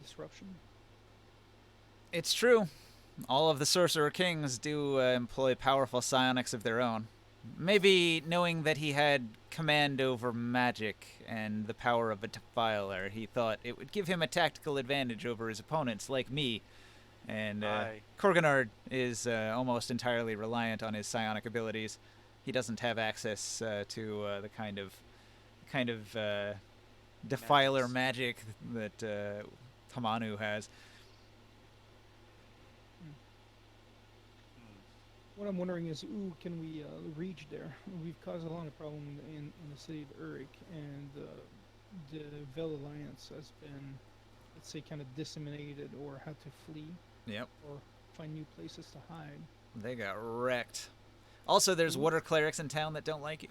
Speaker 5: disruption?
Speaker 2: It's true. All of the Sorcerer Kings do employ powerful psionics of their own. Maybe knowing that he had command over magic and the power of a defiler, he thought it would give him a tactical advantage over his opponents like me. And
Speaker 7: Aye.
Speaker 2: Korganard is almost entirely reliant on his psionic abilities. He doesn't have access to the kind of defiler magic that Hamanu has.
Speaker 5: What I'm wondering is, can we reach there? We've caused a lot of problem in the city of Uruk, and the Vel Alliance has been, let's say, kind of disseminated or had to flee
Speaker 2: Yep.
Speaker 5: or find new places to hide.
Speaker 2: They got wrecked. Also, there's water clerics in town that don't like you.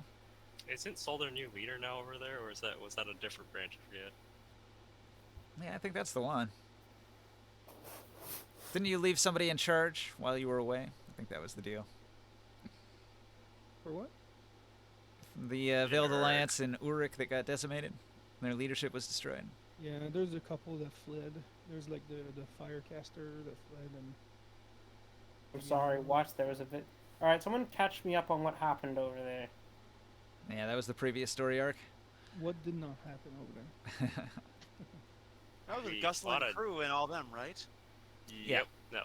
Speaker 1: Isn't Sol their new leader now over there, or was that a different branch? I forget.
Speaker 2: Yeah, I think that's the one. Didn't you leave somebody in charge while you were away? I think that was the deal.
Speaker 5: For what?
Speaker 2: The Veiled
Speaker 1: Sure.
Speaker 2: Alliance in Uruk that got decimated. Their leadership was destroyed.
Speaker 5: Yeah, there's a couple that fled. There's like the Firecaster that fled, and
Speaker 6: I'm sorry, watch, there was a bit. Alright, someone catch me up on what happened over there.
Speaker 2: Yeah, that was the previous story arc.
Speaker 5: what did not happen over there?
Speaker 7: That was with
Speaker 1: We
Speaker 7: Gus
Speaker 1: fought
Speaker 7: and
Speaker 1: a-
Speaker 7: crew and all them, right?
Speaker 2: Yeah.
Speaker 1: Yep. No.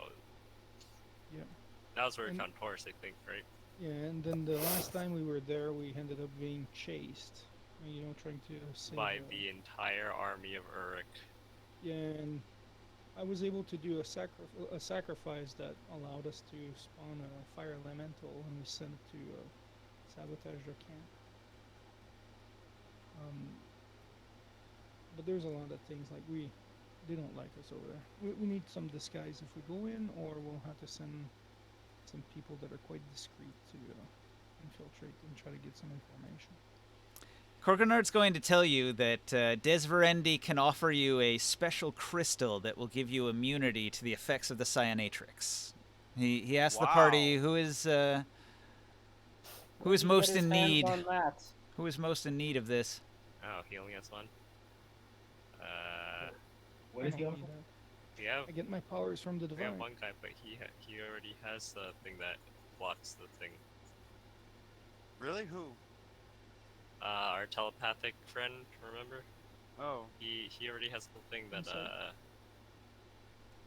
Speaker 5: Yep.
Speaker 1: That was where we
Speaker 5: And-
Speaker 1: found Taurus, I think, right?
Speaker 5: Yeah, and then the last time we were there, we ended up being chased. You know, trying to save.
Speaker 1: By the entire army of Uruk.
Speaker 5: Yeah, and I was able to do a sacrifice that allowed us to spawn a fire elemental, and we sent it to sabotage their camp. But there's a lot of things like they don't like us over there. We need some disguise if we go in, or we'll have to send some people that are quite discreet to infiltrate and try to get some information.
Speaker 2: Korganard's going to tell you that Desverendi can offer you a special crystal that will give you immunity to the effects of the Cyanatrix. He asked the party
Speaker 7: Wow.
Speaker 2: who is
Speaker 6: Where
Speaker 2: most
Speaker 6: did he get his
Speaker 2: in
Speaker 6: hands
Speaker 2: need.
Speaker 6: on that?
Speaker 2: Who is most in need of this?
Speaker 1: Oh, he only has one.
Speaker 3: What
Speaker 5: I
Speaker 3: is he
Speaker 5: don't
Speaker 3: on?
Speaker 5: need that.
Speaker 1: We have
Speaker 5: I get my powers from the
Speaker 1: we
Speaker 5: divine.
Speaker 1: have one guy, but he already has the thing that blocks the thing.
Speaker 7: Really? Who?
Speaker 1: Our telepathic friend, remember?
Speaker 7: Oh.
Speaker 1: He already has the thing that
Speaker 5: I'm sorry.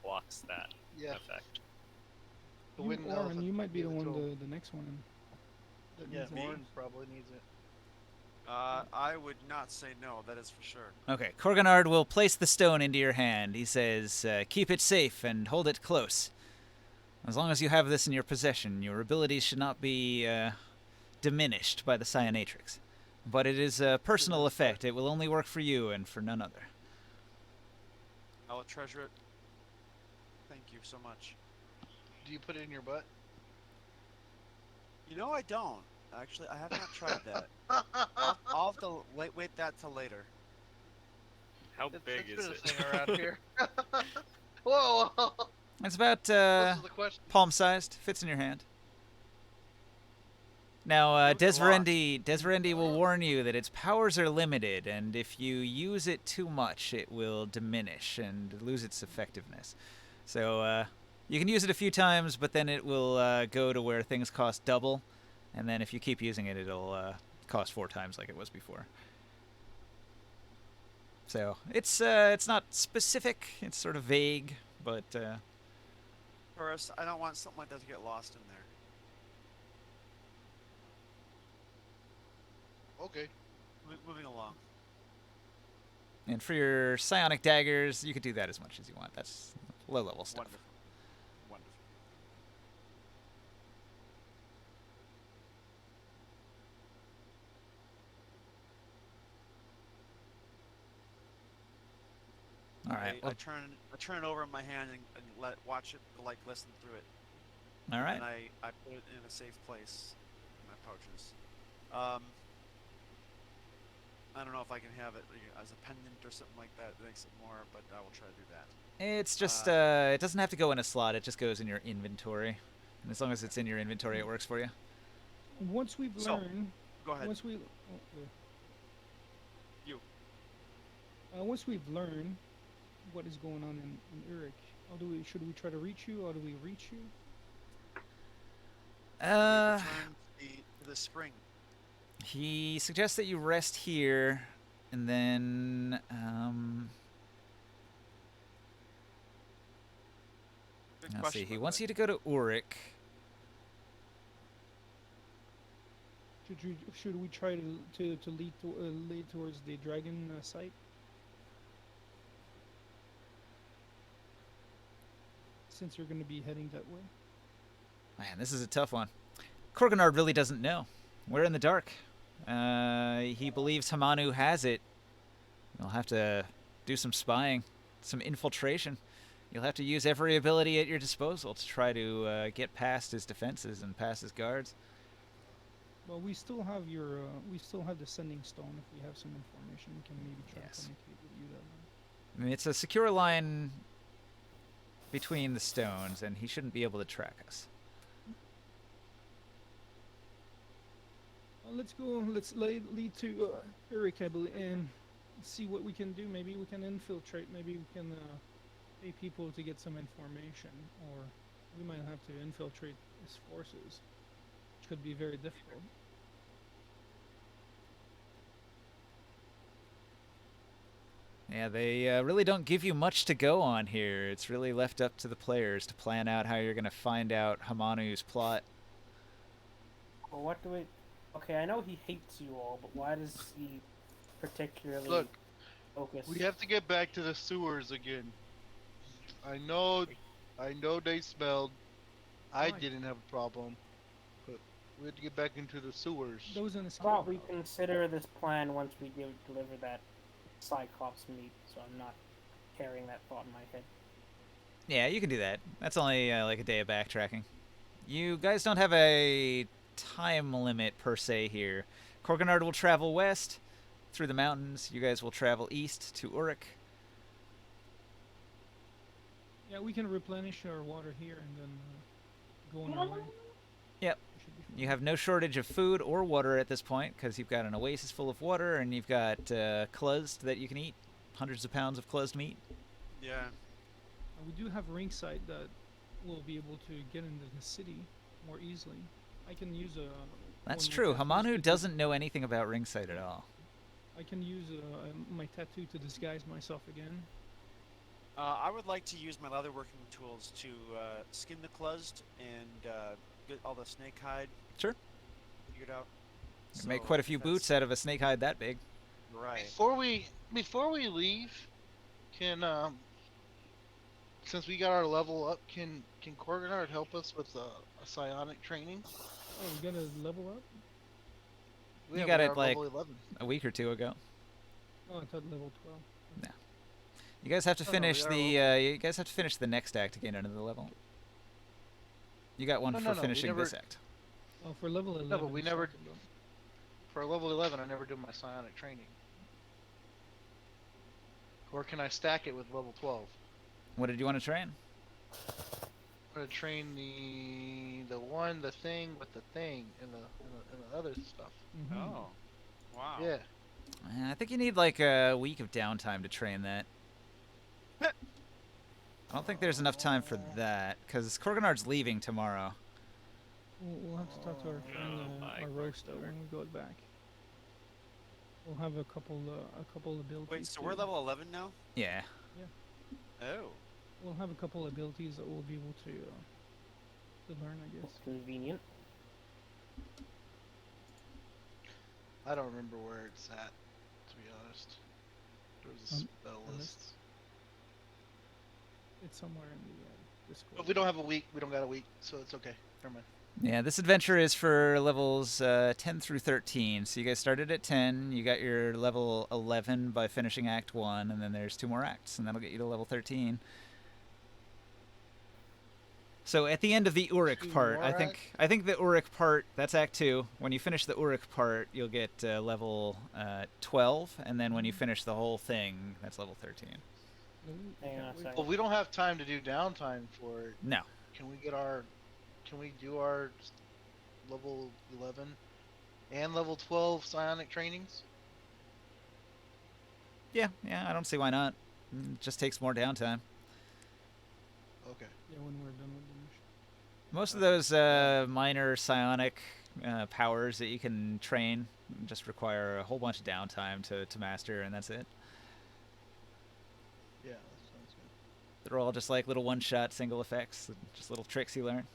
Speaker 1: blocks that
Speaker 4: Yeah.
Speaker 1: effect.
Speaker 4: The
Speaker 5: You,
Speaker 4: wind
Speaker 5: Orin,
Speaker 4: elephant
Speaker 5: you might be the
Speaker 4: gave it
Speaker 5: one,
Speaker 4: to him.
Speaker 5: the next one. That
Speaker 4: Yeah,
Speaker 5: needs it.
Speaker 4: Warren probably needs it.
Speaker 7: I would not say no. That is for sure.
Speaker 2: Okay, Korganard will place the stone into your hand. He says, keep it safe and hold it close. As long as you have this in your possession, your abilities should not be diminished by the Cyanatrix. But it is a personal effect. It will only work for you and for none other.
Speaker 7: I will treasure it. Thank you so much.
Speaker 4: Do you put it in your butt?
Speaker 7: You know, I don't. Actually, I have not tried that. I'll have to wait that till later.
Speaker 1: How big
Speaker 4: It's
Speaker 1: is
Speaker 4: been
Speaker 1: it?
Speaker 4: a thing around here. Whoa!
Speaker 2: It's about
Speaker 4: This is the question.
Speaker 2: palm-sized. Fits in your hand. Now, Desverendi will warn you that its powers are limited, and if you use it too much, it will diminish and lose its effectiveness. So, you can use it a few times, but then it will go to where things cost double, and then if you keep using it, it'll cost 4 times like it was before. So, it's not specific, it's sort of vague, but...
Speaker 7: First, I don't want something like that to get lost in there.
Speaker 4: Okay.
Speaker 7: Moving along.
Speaker 2: And for your psionic daggers, you could do that as much as you want. That's low-level stuff.
Speaker 7: Wonderful. Wonderful.
Speaker 2: All right.
Speaker 7: I turn it over in my hand and watch it, like, listen through it.
Speaker 2: All right.
Speaker 7: And I put it in a safe place in my pouches. I don't know if I can have it as a pendant or something like that. That makes it more, but I will try to do that.
Speaker 2: It's just, it doesn't have to go in a slot. It just goes in your inventory. And as long as it's in your inventory, it works for you.
Speaker 5: Once we've learned,
Speaker 7: Go ahead.
Speaker 5: once we,
Speaker 7: You.
Speaker 5: once we've learned what is going on in Uruk, should we try to reach you, or do we reach you?
Speaker 2: Uh,
Speaker 7: Return to the spring.
Speaker 2: he suggests that you rest here, and then,
Speaker 7: Good
Speaker 2: let's
Speaker 7: question,
Speaker 2: see.
Speaker 7: by
Speaker 2: He
Speaker 7: the
Speaker 2: wants
Speaker 7: way.
Speaker 2: you to go to Uruk.
Speaker 5: Should we try to lead towards the dragon site? Since you're going to be heading that way.
Speaker 2: Man, this is a tough one. Korganard really doesn't know. We're in the dark. He believes Hamanu has it. You'll have to do some spying, some infiltration. You'll have to use every ability at your disposal to try to get past his defenses and past his guards.
Speaker 5: Well, we still have we still have the sending stone. If we have some information, we can maybe try to communicate with you that way.
Speaker 2: I mean, it's a secure line between the stones, and he shouldn't be able to track us.
Speaker 5: Let's go. Let's lead to Uruk, I believe, and see what we can do. Maybe we can infiltrate. Maybe we can pay people to get some information, or we might have to infiltrate his forces, which could be very difficult.
Speaker 2: Yeah, they really don't give you much to go on here. It's really left up to the players to plan out how you're going to find out Hamanu's plot.
Speaker 6: Well, what do we... Okay, I know he hates you all, but why does he particularly
Speaker 4: Look,
Speaker 6: focus?
Speaker 4: we have to get back to the sewers again. I know they smelled. I
Speaker 5: Why?
Speaker 4: didn't have a problem, but we had to get back into the sewers.
Speaker 5: Those in the
Speaker 6: How about we consider this plan once we deliver that Cyclops meat, so I'm not carrying that thought in my head.
Speaker 2: Yeah, you can do that. That's only like a day of backtracking. You guys don't have a time limit per se here. Korganard will travel west through the mountains. You guys will travel east to Uruk.
Speaker 5: Yeah, we can replenish our water here and then go on our way.
Speaker 2: Yep.
Speaker 5: We should be fine.
Speaker 2: You have no shortage of food or water at this point because you've got an oasis full of water and you've got cluzzed that you can eat. Hundreds of pounds of cluzzed meat.
Speaker 7: Yeah.
Speaker 5: We do have ringside that will be able to get into the city more easily. I can use a.
Speaker 2: That's
Speaker 5: one of my
Speaker 2: true.
Speaker 5: tattoos
Speaker 2: Hamanu
Speaker 5: to
Speaker 2: doesn't know anything about ringside at all.
Speaker 5: I can use my tattoo to disguise myself again.
Speaker 7: I would like to use my leatherworking tools to skin the cluzzed and get all the snake hide
Speaker 2: Sure.
Speaker 7: figured out.
Speaker 2: You make quite a few boots out of a snake hide that big.
Speaker 7: Right.
Speaker 4: Before we leave, can since we got our level up, can Korganard help us with a psionic training?
Speaker 5: Oh, we gotta level up?
Speaker 2: You
Speaker 4: Yeah,
Speaker 2: got
Speaker 4: we
Speaker 2: it
Speaker 4: are
Speaker 2: like
Speaker 4: level 11.
Speaker 2: a week or two ago.
Speaker 5: Oh, I thought level 12.
Speaker 2: You guys have to
Speaker 4: Oh, no,
Speaker 2: finish
Speaker 4: we are
Speaker 2: you guys have to finish the next act to gain another level. You got one
Speaker 4: No,
Speaker 2: for
Speaker 4: no, no, we
Speaker 2: finishing
Speaker 4: never-
Speaker 2: this act.
Speaker 5: Oh, for level 11.
Speaker 4: No, but we
Speaker 5: it's
Speaker 4: never-
Speaker 5: talking about.
Speaker 4: For level 11, I never do my psionic training. Or can I stack it with level 12?
Speaker 2: What did you want to train?
Speaker 4: I'm gonna train the thing with the thing and the other stuff.
Speaker 5: Mhm.
Speaker 7: Oh. Wow.
Speaker 4: Yeah.
Speaker 2: I think you need like a week of downtime to train that. I don't think there's enough time for that, because Korganard's leaving tomorrow.
Speaker 5: We'll have to talk to our friend,
Speaker 1: my
Speaker 5: our roaster
Speaker 1: Quicksilver.
Speaker 5: when we go back. We'll have a couple abilities.
Speaker 7: Wait, so we're
Speaker 5: to-
Speaker 7: level 11 now?
Speaker 2: Yeah.
Speaker 7: Oh.
Speaker 5: We'll have a couple abilities that we'll be able to learn, I guess.
Speaker 6: That's convenient.
Speaker 4: I don't remember where it's at, to be honest. There was a spell
Speaker 5: the
Speaker 4: list.
Speaker 5: list? It's somewhere in the Discord.
Speaker 4: But we don't have a week. We don't got a week, so it's okay. Never mind.
Speaker 2: Yeah, this adventure is for levels 10 through 13. So you guys started at 10, you got your level 11 by finishing Act 1, and then there's 2 more acts, and that'll get you to level 13. So at the end of the Uruk
Speaker 4: 2
Speaker 2: part,
Speaker 4: more
Speaker 2: I think the Uruk part, that's Act 2. When you finish the Uruk part, you'll get level 12, and then when you finish the whole thing, that's level 13.
Speaker 5: No, we
Speaker 6: Hang on a
Speaker 5: can't wait.
Speaker 6: second.
Speaker 4: Well, we don't have time to do downtime for it.
Speaker 2: No.
Speaker 4: Can we do our level 11 and level 12 psionic trainings?
Speaker 2: Yeah, I don't see why not. It just takes more downtime.
Speaker 4: Okay.
Speaker 5: Yeah, when we're done with the mission.
Speaker 2: Most of those minor psionic powers that you can train just require a whole bunch of downtime to master, and that's it.
Speaker 4: Yeah, that sounds good.
Speaker 2: They're all just like little one-shot single effects, just little tricks you learn.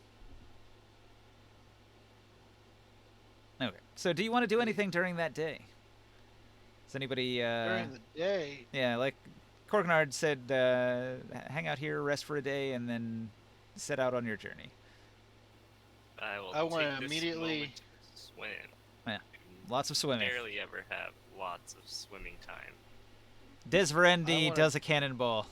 Speaker 2: Okay, so do you want to do anything during that day? Does anybody...
Speaker 4: During the day,
Speaker 2: Yeah, like Korgnard said, hang out here, rest for a day, and then set out on your journey.
Speaker 1: I will
Speaker 4: I wanna
Speaker 1: take this
Speaker 4: immediately-
Speaker 1: moment to swim.
Speaker 2: Yeah, lots of swimming.
Speaker 1: Barely ever have lots of swimming time.
Speaker 2: Desverendi
Speaker 4: wanna-
Speaker 2: does a cannonball.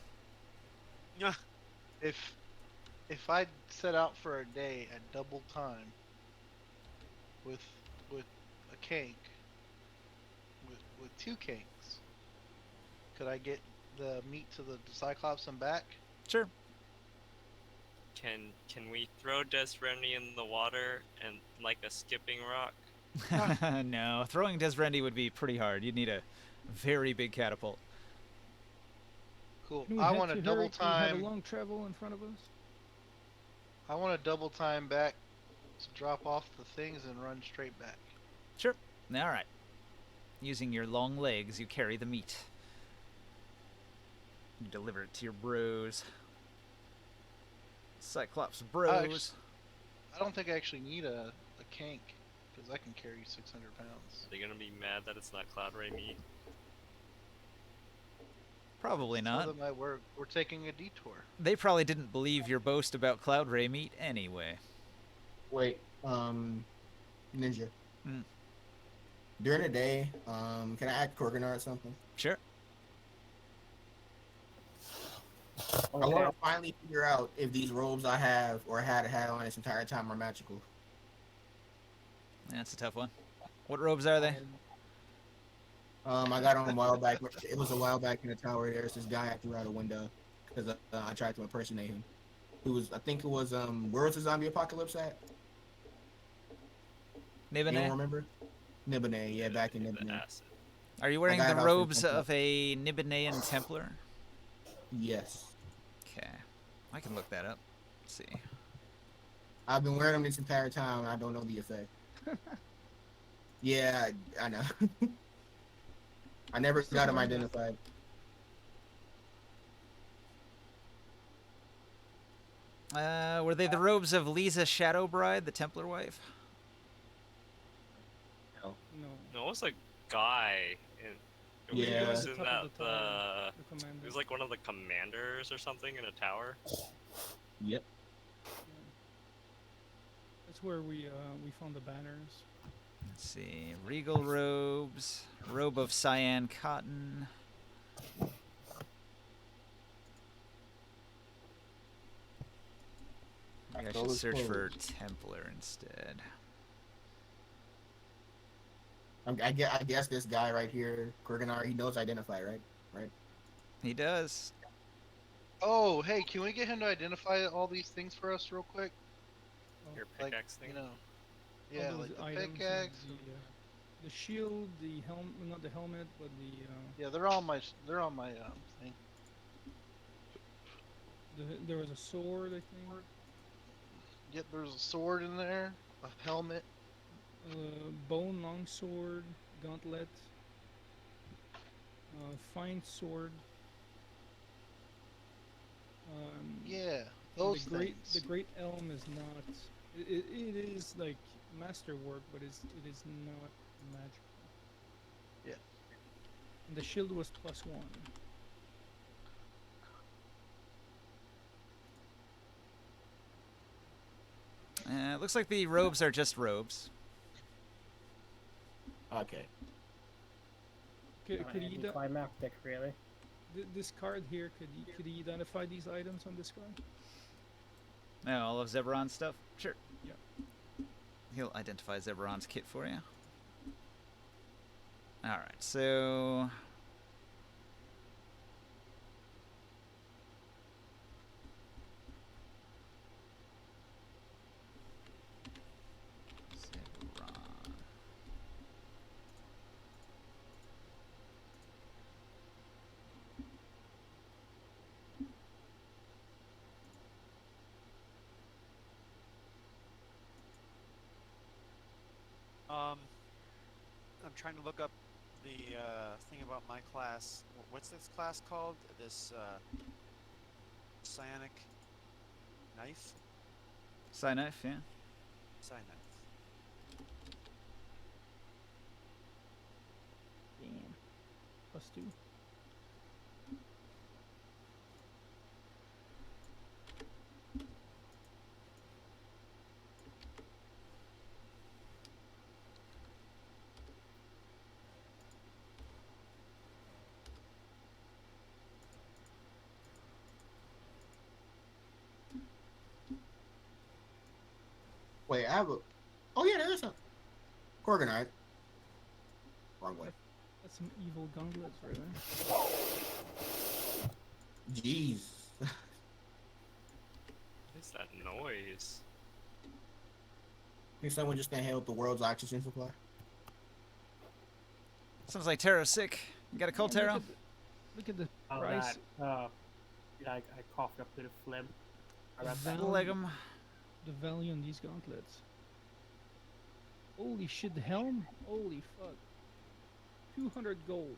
Speaker 4: if I set out for a day at double time with a kank, with 2 kanks, could I get the meat to the Cyclops and back?
Speaker 2: Sure.
Speaker 1: Can we throw Desrendi in the water and like a skipping rock?
Speaker 2: No, throwing Desverendi would be pretty hard. You'd need a very big catapult.
Speaker 4: Cool.
Speaker 5: Can we
Speaker 4: I
Speaker 5: head
Speaker 4: want a
Speaker 5: to
Speaker 4: double
Speaker 5: Herrick? We have
Speaker 4: time.
Speaker 5: a long travel in front of us.
Speaker 4: I want a double time back to drop off the things and run straight back.
Speaker 2: Sure. All right. Using your long legs, you carry the meat. You deliver it to your bros. Cyclops bros.
Speaker 4: I don't think I actually need a kank because I can carry 600 pounds.
Speaker 1: Are they gonna be mad that it's not Cloud Ray meat?
Speaker 2: Probably
Speaker 4: Tell
Speaker 2: not.
Speaker 4: them we're taking a detour.
Speaker 2: They probably didn't believe your boast about Cloud Ray meat anyway.
Speaker 3: Wait, Ninja.
Speaker 2: Mm.
Speaker 3: During the day, can I ask Korganard something?
Speaker 2: Sure.
Speaker 3: I want to finally figure out if these robes I have or had on this entire time are magical.
Speaker 2: That's a tough one. What robes are they?
Speaker 3: I got on a while back. It was a while back in the tower. There's this guy I threw out a window because I tried to impersonate him. Who was, I think it was, where was the zombie apocalypse at? You don't
Speaker 2: Nibene?
Speaker 3: remember? Nibene, yeah, back in Nibene.
Speaker 1: Acid.
Speaker 2: Are you wearing
Speaker 3: I got
Speaker 2: the
Speaker 3: it off the
Speaker 2: robes
Speaker 3: temple.
Speaker 2: of a Nibenean Templar?
Speaker 3: Yes.
Speaker 2: Okay. I can look that up. Let's see.
Speaker 3: I've been wearing them this entire time and I don't know the effect. Yeah, I know. I never got them identified.
Speaker 2: Were they the robes of Lisa Shadowbride, the Templar wife?
Speaker 1: No, it was a guy. In,
Speaker 3: Yeah.
Speaker 1: He was
Speaker 5: The
Speaker 1: in
Speaker 5: top
Speaker 1: that
Speaker 5: of the tower, the
Speaker 1: he
Speaker 5: commander.
Speaker 1: was like one of the commanders or something in a tower.
Speaker 3: Yep.
Speaker 5: That's where we found the banners.
Speaker 2: Let's see. Regal robes. Robe of cyan cotton. Maybe I should
Speaker 3: Those
Speaker 2: search for
Speaker 3: clothes.
Speaker 2: Templar instead.
Speaker 3: I guess this guy right here, Kurganar, he knows identify, right? Right.
Speaker 2: He does.
Speaker 4: Oh, hey, can we get him to identify all these things for us real quick?
Speaker 1: Your
Speaker 4: Like,
Speaker 1: pickaxe thing.
Speaker 4: you know,
Speaker 5: All
Speaker 4: yeah,
Speaker 5: those
Speaker 4: like the
Speaker 5: items,
Speaker 4: pickaxe.
Speaker 5: the shield, the helmet, not the helmet, but the
Speaker 4: Yeah, they're on my thing.
Speaker 5: there was a sword, I think.
Speaker 4: Yep, there's a sword in there, a helmet.
Speaker 5: Bone longsword, gauntlet, fine sword.
Speaker 4: Yeah,
Speaker 5: and
Speaker 4: those
Speaker 5: the great
Speaker 4: things.
Speaker 5: the great elm is not. It is like masterwork, but it is not magical.
Speaker 4: Yeah.
Speaker 5: And the shield was +1.
Speaker 2: It looks like the robes are just robes.
Speaker 3: Okay.
Speaker 5: Could he
Speaker 6: Anticlimactic, really.
Speaker 5: this card here? Could he identify these items on this card?
Speaker 2: Oh, all of Zebron's stuff? Sure.
Speaker 5: Yeah.
Speaker 2: He'll identify Zebron's kit for you. Alright, so... Zebron.
Speaker 7: I'm trying to look up the thing about my class. What's this class called? This psionic knife?
Speaker 2: Psi knife, yeah.
Speaker 7: Psi knife.
Speaker 5: Damn. +2.
Speaker 3: Wait, I have a. Oh yeah, there is a. Kurganar. Wrong way.
Speaker 5: That's some evil gauntlets right there.
Speaker 3: Jeez.
Speaker 1: What is that noise?
Speaker 3: Think someone just can't handle the world's oxygen supply?
Speaker 2: Sounds like Taro's sick. You got a cold, Taro?
Speaker 5: Look at the
Speaker 6: Oh,
Speaker 5: price.
Speaker 6: that. I coughed up a bit of phlegm. I got that.
Speaker 2: Legum.
Speaker 5: The value on these gauntlets. Holy shit, the helm? Holy fuck. 200 gold.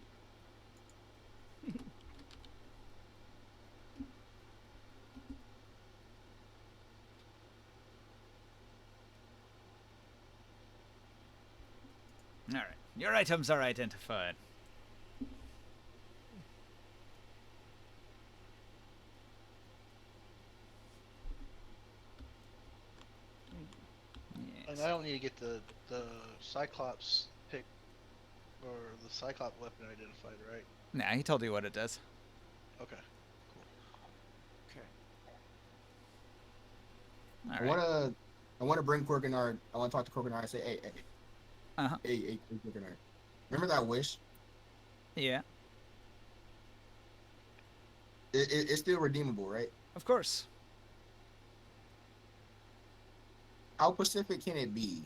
Speaker 2: Alright. Your items are identified.
Speaker 4: And
Speaker 2: Yes.
Speaker 4: I don't need to get the Cyclops pick or the Cyclops weapon identified, right?
Speaker 2: Nah, he told you what it does.
Speaker 4: Okay.
Speaker 7: Okay.
Speaker 2: Alright.
Speaker 3: I wanna bring Kurganar. I wanna talk to Kurganar and say, hey,
Speaker 2: Uh-huh.
Speaker 3: hey, Kurganar. Remember that wish?
Speaker 2: Yeah,
Speaker 3: It's still redeemable, right?
Speaker 2: of course.
Speaker 3: How Pacific can it be?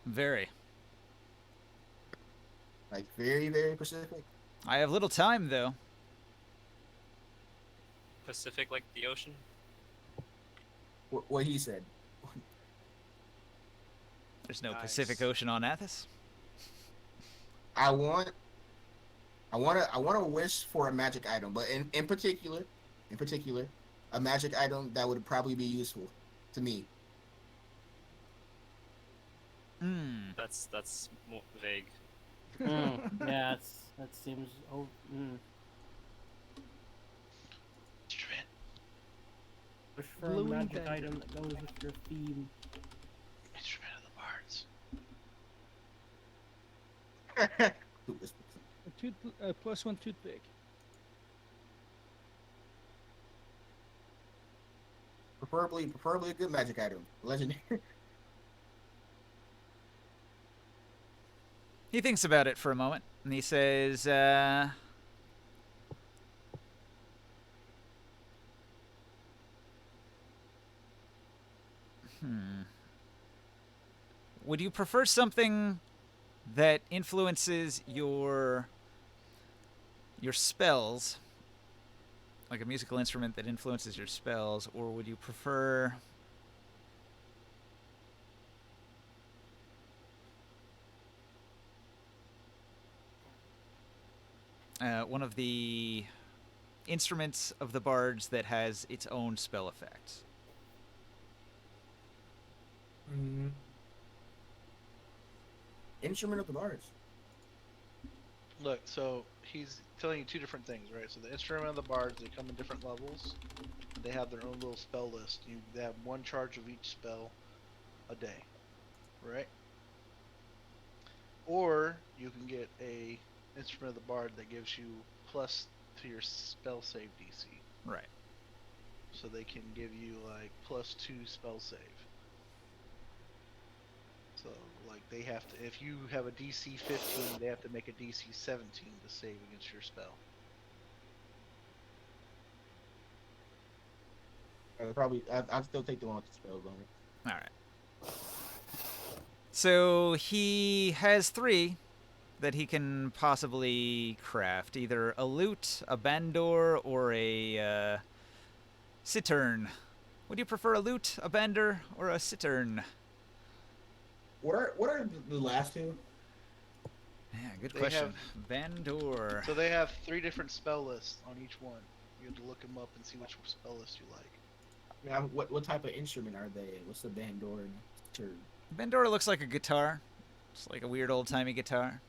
Speaker 2: Very.
Speaker 3: Like very, very Pacific?
Speaker 2: I have little time, though.
Speaker 1: Pacific like the ocean?
Speaker 3: What he said.
Speaker 2: There's no
Speaker 7: Nice.
Speaker 2: Pacific Ocean on Athos.
Speaker 3: I want to wish for a magic item, but in particular, a magic item that would probably be useful to me.
Speaker 2: Hmm.
Speaker 1: That's vague.
Speaker 6: Yeah, that seems. Oh,
Speaker 4: Instrument.
Speaker 6: Wish for a
Speaker 5: Glowing
Speaker 6: magic
Speaker 5: dagger.
Speaker 6: item that goes with your theme.
Speaker 4: Instrument of the bards.
Speaker 5: Plus one toothpick.
Speaker 3: Preferably a good magic item. Legendary.
Speaker 2: He thinks about it for a moment, and he says, would you prefer something that influences your spells, like a musical instrument that influences your spells, or would you prefer one of the instruments of the bards that has its own spell effects?
Speaker 3: Instrument of the bards.
Speaker 4: Look, so he's telling you two different things, right? So the instrument of the bards, they come in different levels. They have their own little spell list. They have one charge of each spell a day, right? Or you can get a instrument of the bard that gives you plus to your spell save DC.
Speaker 2: Right.
Speaker 4: So they can give you like plus 2 spell save. So like they have to, if you have a DC 15, they have to make a DC 17 to save against your spell.
Speaker 3: I'd still take the one with the spells on it.
Speaker 2: All right. So he has 3 that he can possibly craft, either a lute, a bandor, or a cittern. Would you prefer a lute, a bandor, or a cittern?
Speaker 3: What are the last two?
Speaker 2: Yeah, good
Speaker 4: They
Speaker 2: question. Bandor.
Speaker 4: So they have 3 different spell lists on each one. You have to look them up and see which spell list you like.
Speaker 3: I mean, what type of instrument are they? What's the bandor and turd?
Speaker 2: Bandor looks like a guitar. It's like a weird old-timey guitar.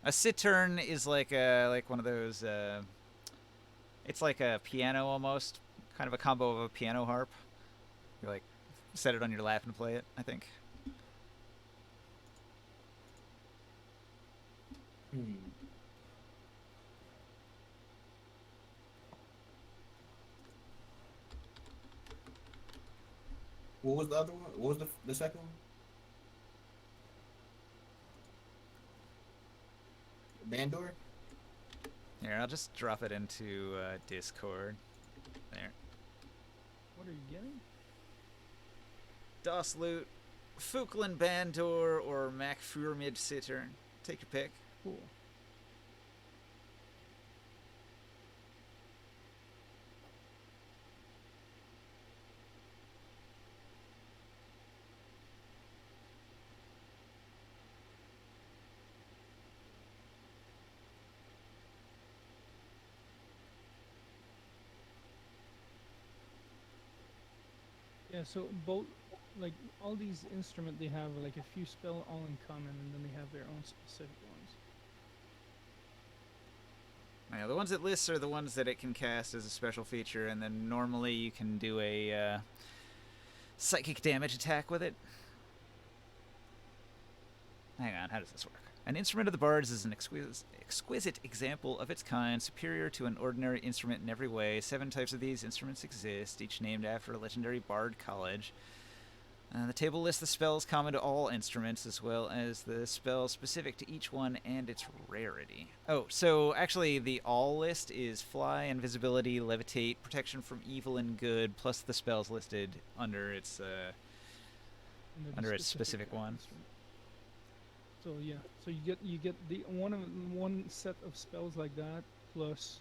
Speaker 2: A cittern is like one of those. It's like a piano almost, kind of a combo of a piano harp. You like set it on your lap and play it, I think.
Speaker 3: What was the other one? What was the second one? Bandor?
Speaker 2: Here, I'll just drop it into Discord. There.
Speaker 5: What are you getting?
Speaker 2: Das Lute, Fuklin Bandor, or Macfurmid Cittern. Take your pick.
Speaker 5: Cool. Yeah, so both, like, all these instruments, they have like a few spells all in common, and then they have their own specific ones.
Speaker 2: Yeah, the ones it lists are the ones that it can cast as a special feature, and then normally you can do a psychic damage attack with it. Hang on, how does this work? An instrument of the bards is an exquisite example of its kind, superior to an ordinary instrument in every way. 7 types of these instruments exist, each named after a legendary bard college. The table lists the spells common to all instruments, as well as the spells specific to each one and its rarity. Oh, so actually the all list is fly, invisibility, levitate, protection from evil and good, plus the spells listed under its
Speaker 5: Under the
Speaker 2: specific one.
Speaker 5: instrument. So yeah, so you get the one set of spells like that, plus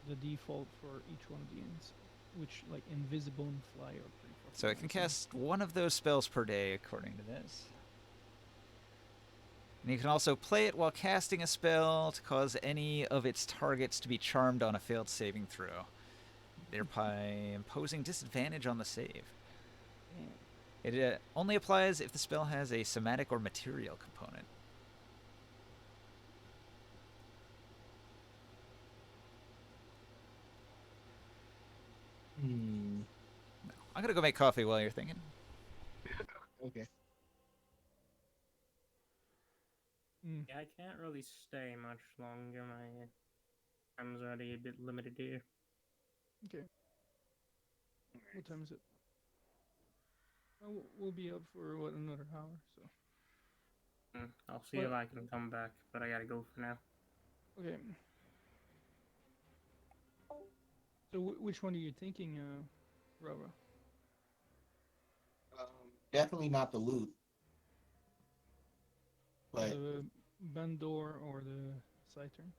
Speaker 5: the default for each one of the ends, which like invisible and fly are pretty fucking
Speaker 2: So it can
Speaker 5: awesome.
Speaker 2: cast one of those spells per day, according to this. And you can also play it while casting a spell to cause any of its targets to be charmed on a failed saving throw, thereby imposing disadvantage on the save.
Speaker 5: Yeah.
Speaker 2: It only applies if the spell has a somatic or material component.
Speaker 3: Hmm.
Speaker 2: I'm gonna go make coffee while you're thinking.
Speaker 3: Okay.
Speaker 5: Mm.
Speaker 6: Yeah, I can't really stay much longer. My time's already a bit limited here.
Speaker 5: Okay. What time is it? We'll be up for what, another hour. So
Speaker 6: I'll see
Speaker 5: What-
Speaker 6: if I can come back, but I gotta go for now.
Speaker 5: okay. So which one are you thinking, Rara?
Speaker 3: Definitely not the loot, but
Speaker 5: The Bandor or the Saturn?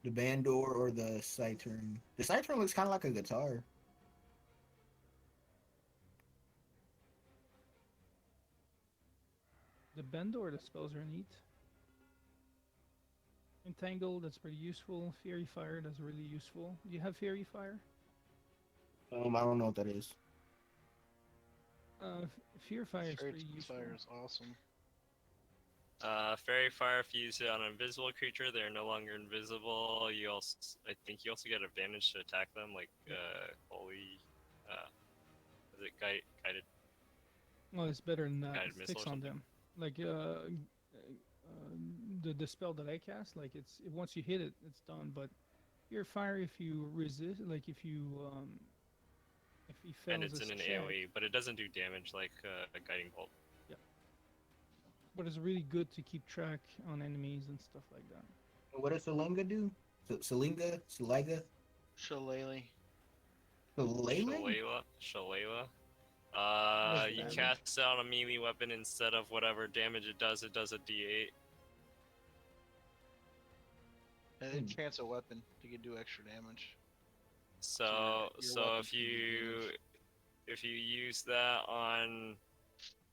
Speaker 3: the Bandor or the Cytern. The Cytern looks kind of like a guitar.
Speaker 5: The Bandor, the spells are neat. Entangle, that's pretty useful. Fairy Fire, that's really useful. Do you have Fairy Fire?
Speaker 3: I don't know what that is.
Speaker 5: Fear Fire is
Speaker 4: Fairy
Speaker 5: pretty useful.
Speaker 4: Fire is awesome.
Speaker 1: Fairy Fire, if you use it on an invisible creature, they're no longer invisible. I think you also get advantage to attack them, like holy, is it guided
Speaker 5: Well, it's better than that.
Speaker 1: guided
Speaker 5: It
Speaker 1: missile
Speaker 5: sticks
Speaker 1: or
Speaker 5: on
Speaker 1: something?
Speaker 5: them. Like the spell that I cast, like once you hit it, it's done. But Fear Fire, if you resist, like if he
Speaker 1: And
Speaker 5: fails
Speaker 1: it's
Speaker 5: his
Speaker 1: in an
Speaker 5: check,
Speaker 1: AOE, but it doesn't do damage like a guiding bolt.
Speaker 5: but it's really good to keep track on enemies and stuff like that.
Speaker 3: What does Salinga do? Salinga? Saliga?
Speaker 4: Shillelagh.
Speaker 3: Shillelagh?
Speaker 1: Shillelagh.
Speaker 5: Less
Speaker 1: You
Speaker 5: damage.
Speaker 1: cast it on a melee weapon instead of whatever damage it does a D8.
Speaker 4: And it chance a weapon to do extra damage.
Speaker 1: So
Speaker 4: your
Speaker 1: so
Speaker 4: weapon
Speaker 1: if
Speaker 4: can do damage.
Speaker 1: you use that on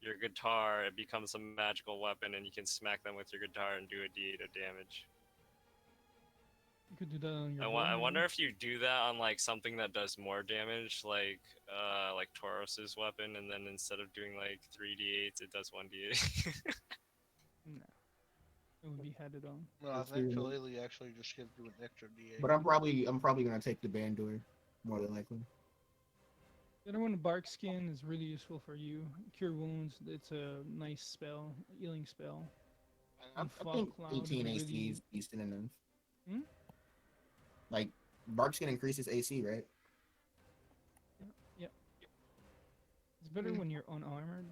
Speaker 1: your guitar, it becomes a magical weapon, and you can smack them with your guitar and do a D8 of damage.
Speaker 5: You could do that on your
Speaker 1: I
Speaker 5: bow.
Speaker 1: wonder
Speaker 5: maybe.
Speaker 1: if you do that on like something that does more damage, like Taurus's weapon, and then instead of doing like 3d8s, it does 1d8.
Speaker 5: No, it would be headed on.
Speaker 4: No, I
Speaker 3: Let's
Speaker 4: think
Speaker 3: do it.
Speaker 4: Shillelagh actually just gives you an extra D8.
Speaker 3: But I'm probably gonna take the Bandor more than likely.
Speaker 5: The other one, Bark Skin, is really useful for you. Cure Wounds, it's a nice spell, healing spell. And
Speaker 3: I
Speaker 5: Fog
Speaker 3: think
Speaker 5: Cloud
Speaker 3: 18
Speaker 5: is
Speaker 3: AC
Speaker 5: really...
Speaker 3: is decent enough.
Speaker 5: Hmm?
Speaker 3: Like Barkskin increases AC, right?
Speaker 5: Yeah. It's better when you're unarmored,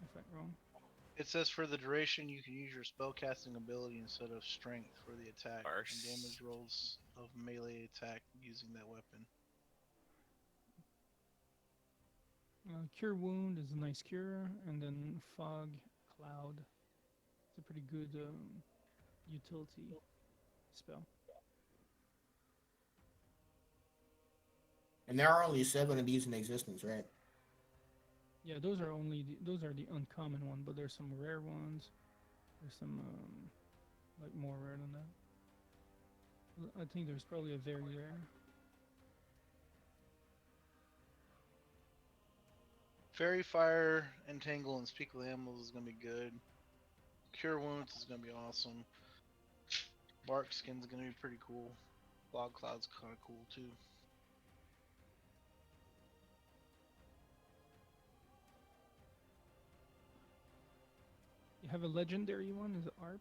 Speaker 5: if I'm wrong.
Speaker 4: It says for the duration, you can use your spellcasting ability instead of strength for the attack and damage rolls of melee attack using that weapon.
Speaker 5: Cure Wound is a nice cure, and then Fog Cloud. It's a pretty good utility spell.
Speaker 3: And there are only 7 of these in existence, right?
Speaker 5: Yeah, those are the uncommon one, but there's some rare ones. There's some like more rare than that. I think there's probably a very rare.
Speaker 4: Fairy Fire, Entangle, and Speak with Animals is gonna be good. Cure Wounds is gonna be awesome. Bark Skin's gonna be pretty cool. Fog Cloud's kind of cool too.
Speaker 5: You have a legendary one, is it ARP?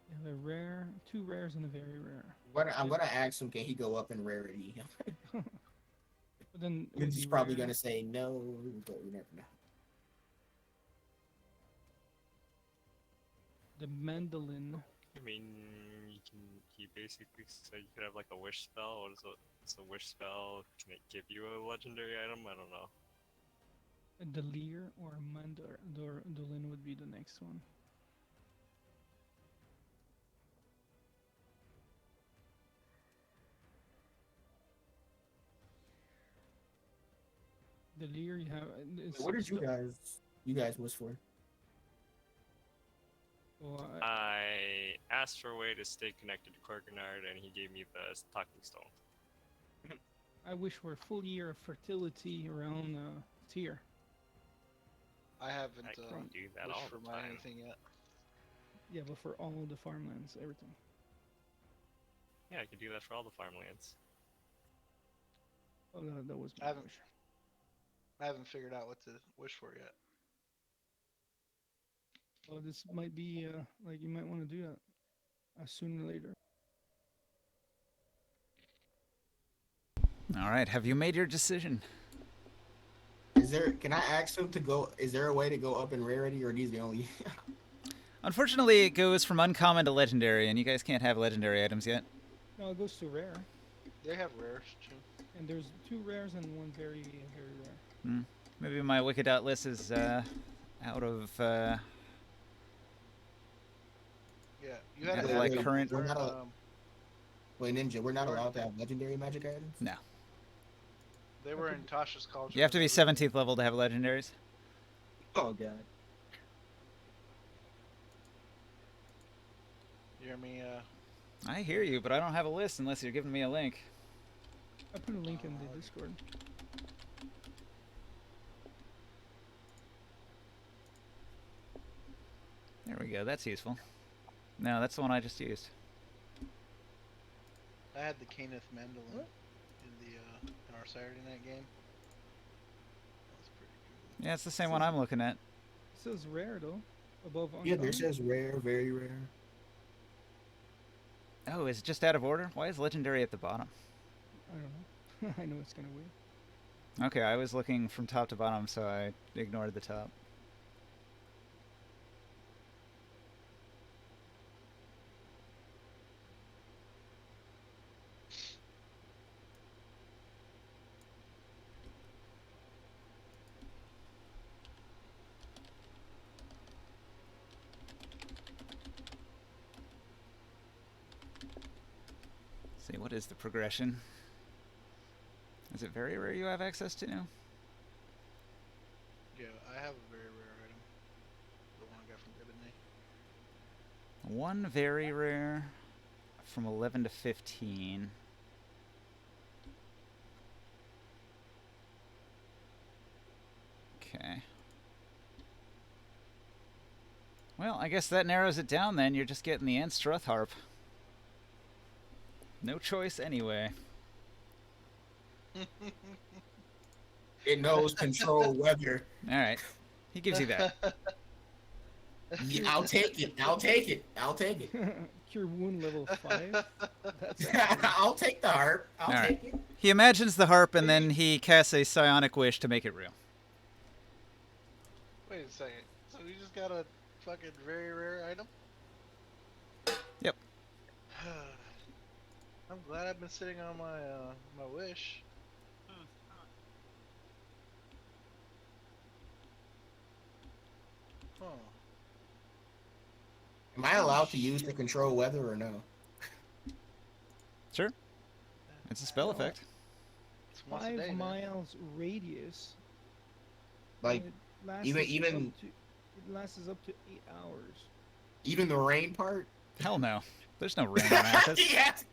Speaker 5: You have a rare, 2 rares and a very rare.
Speaker 3: I'm gonna ask him, can he go up in rarity?
Speaker 5: But then it would
Speaker 3: He's
Speaker 5: be
Speaker 3: probably
Speaker 5: rare.
Speaker 3: gonna say no, but we never know.
Speaker 5: The Mandolin.
Speaker 1: I mean, you basically so you could have like a wish spell. What's a wish spell? Can it give you a legendary item? I don't know.
Speaker 5: A Delir or a Mandolin would be the next one. Delir, you have.
Speaker 3: What did you guys wish for?
Speaker 5: Well,
Speaker 1: I asked for a way to stay connected to Korganard, and he gave me the talking stone.
Speaker 5: I wish for a full year of fertility around Tyr.
Speaker 4: I haven't
Speaker 1: I can do that
Speaker 4: wished
Speaker 1: all
Speaker 4: for
Speaker 1: the
Speaker 4: my
Speaker 1: time.
Speaker 4: anything yet.
Speaker 5: Yeah, but for all the farmlands, everything.
Speaker 1: Yeah, I could do that for all the farmlands.
Speaker 5: Oh, that was
Speaker 4: I
Speaker 5: my
Speaker 4: haven't-
Speaker 5: wish.
Speaker 4: I haven't figured out what to wish for yet.
Speaker 5: Well, this might be like you might want to do that sooner or later.
Speaker 2: All right, have you made your decision?
Speaker 3: Can I ask him to go? Is there a way to go up in rarity, or are these the only?
Speaker 2: Unfortunately, it goes from uncommon to legendary, and you guys can't have legendary items yet.
Speaker 5: No, it goes to rare,
Speaker 4: They have rares too.
Speaker 5: and there's 2 rares and 1 very rare.
Speaker 2: Maybe my Wicked Dot list is out of.
Speaker 4: Yeah, you had
Speaker 2: Yeah,
Speaker 4: to
Speaker 2: like
Speaker 4: add them.
Speaker 2: current-
Speaker 4: They're
Speaker 3: We're not
Speaker 4: in,
Speaker 3: Wait, Ninja, we're not
Speaker 4: Or-
Speaker 3: allowed to have legendary magic items.
Speaker 2: No.
Speaker 4: they were in Tasha's college.
Speaker 2: You have to be 17th level to have legendaries.
Speaker 3: Oh god.
Speaker 4: You hear me?
Speaker 2: I hear you, but I don't have a list unless you're giving me a link.
Speaker 5: I put a link in the Discord.
Speaker 2: There we go, that's useful. No, that's the one I just used.
Speaker 4: I had the Kenneth Mandolin in the in our Saturday night game. That was pretty cool.
Speaker 2: Yeah, it's the same one I'm looking at.
Speaker 5: It says rare though, above
Speaker 3: Yeah,
Speaker 5: uncommon.
Speaker 3: there says rare, very rare.
Speaker 2: Oh, is it just out of order? Why is legendary at the bottom?
Speaker 5: I don't know. I know it's kind of weird.
Speaker 2: Okay, I was looking from top to bottom, so I ignored the top. See, what is the progression? Is it very rare you have access to?
Speaker 4: Yeah, I have a very rare item. The one I got from Ebony.
Speaker 2: One very rare from 11 to 15. Okay. Well, I guess that narrows it down then. You're just getting the Anstruth Harp. No choice anyway.
Speaker 3: It knows control weather.
Speaker 2: Alright. He gives you that.
Speaker 3: Yeah, I'll take it. I'll take it. I'll take it.
Speaker 5: Cure wound level 5. That's
Speaker 3: I'll take the harp. I'll
Speaker 2: All right.
Speaker 3: take it.
Speaker 2: He imagines the harp and then he casts a psionic wish to make it real.
Speaker 4: Wait a second. So we just got a fucking very rare item?
Speaker 2: Yep.
Speaker 4: I'm glad I've been sitting on my my wish. Huh.
Speaker 3: Am I allowed to use to control weather or no?
Speaker 2: Sure. It's a spell
Speaker 5: Well,
Speaker 2: effect.
Speaker 4: It's once a
Speaker 5: 5
Speaker 4: day, man.
Speaker 5: miles radius.
Speaker 3: Like
Speaker 5: and it lasts
Speaker 3: even-
Speaker 5: us
Speaker 3: even-
Speaker 5: up to, it lasts us up to 8 hours.
Speaker 3: even the rain part?
Speaker 2: Hell no. There's no rain on Athos.
Speaker 3: Yes,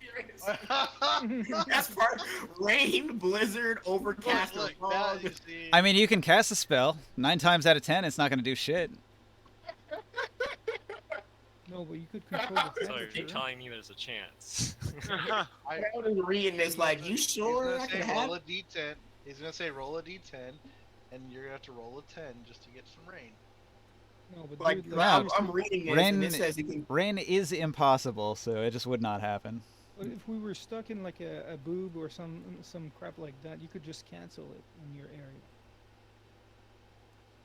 Speaker 3: that's part. Rain, blizzard, overcast, or
Speaker 4: Look, now
Speaker 3: fog.
Speaker 4: you see.
Speaker 2: I mean, you can cast a spell. 9 times out of 10, it's not going to do shit.
Speaker 5: No, but you could control the
Speaker 1: So you're
Speaker 5: temperature.
Speaker 1: telling me there's a chance.
Speaker 3: I was reading this like, you sure I
Speaker 4: He's
Speaker 3: can
Speaker 4: gonna say
Speaker 3: have?
Speaker 4: roll a d10. He's gonna say roll a d10, and you're gonna have to roll a 10 just to get some rain.
Speaker 5: No, but
Speaker 3: Like,
Speaker 5: dude,
Speaker 2: Wow.
Speaker 3: I'm reading this
Speaker 2: Rain-
Speaker 3: and it says you can.
Speaker 2: Rain is impossible, so it just would not happen.
Speaker 5: but if we were stuck in like a boob or some crap like that, you could just cancel it in your area.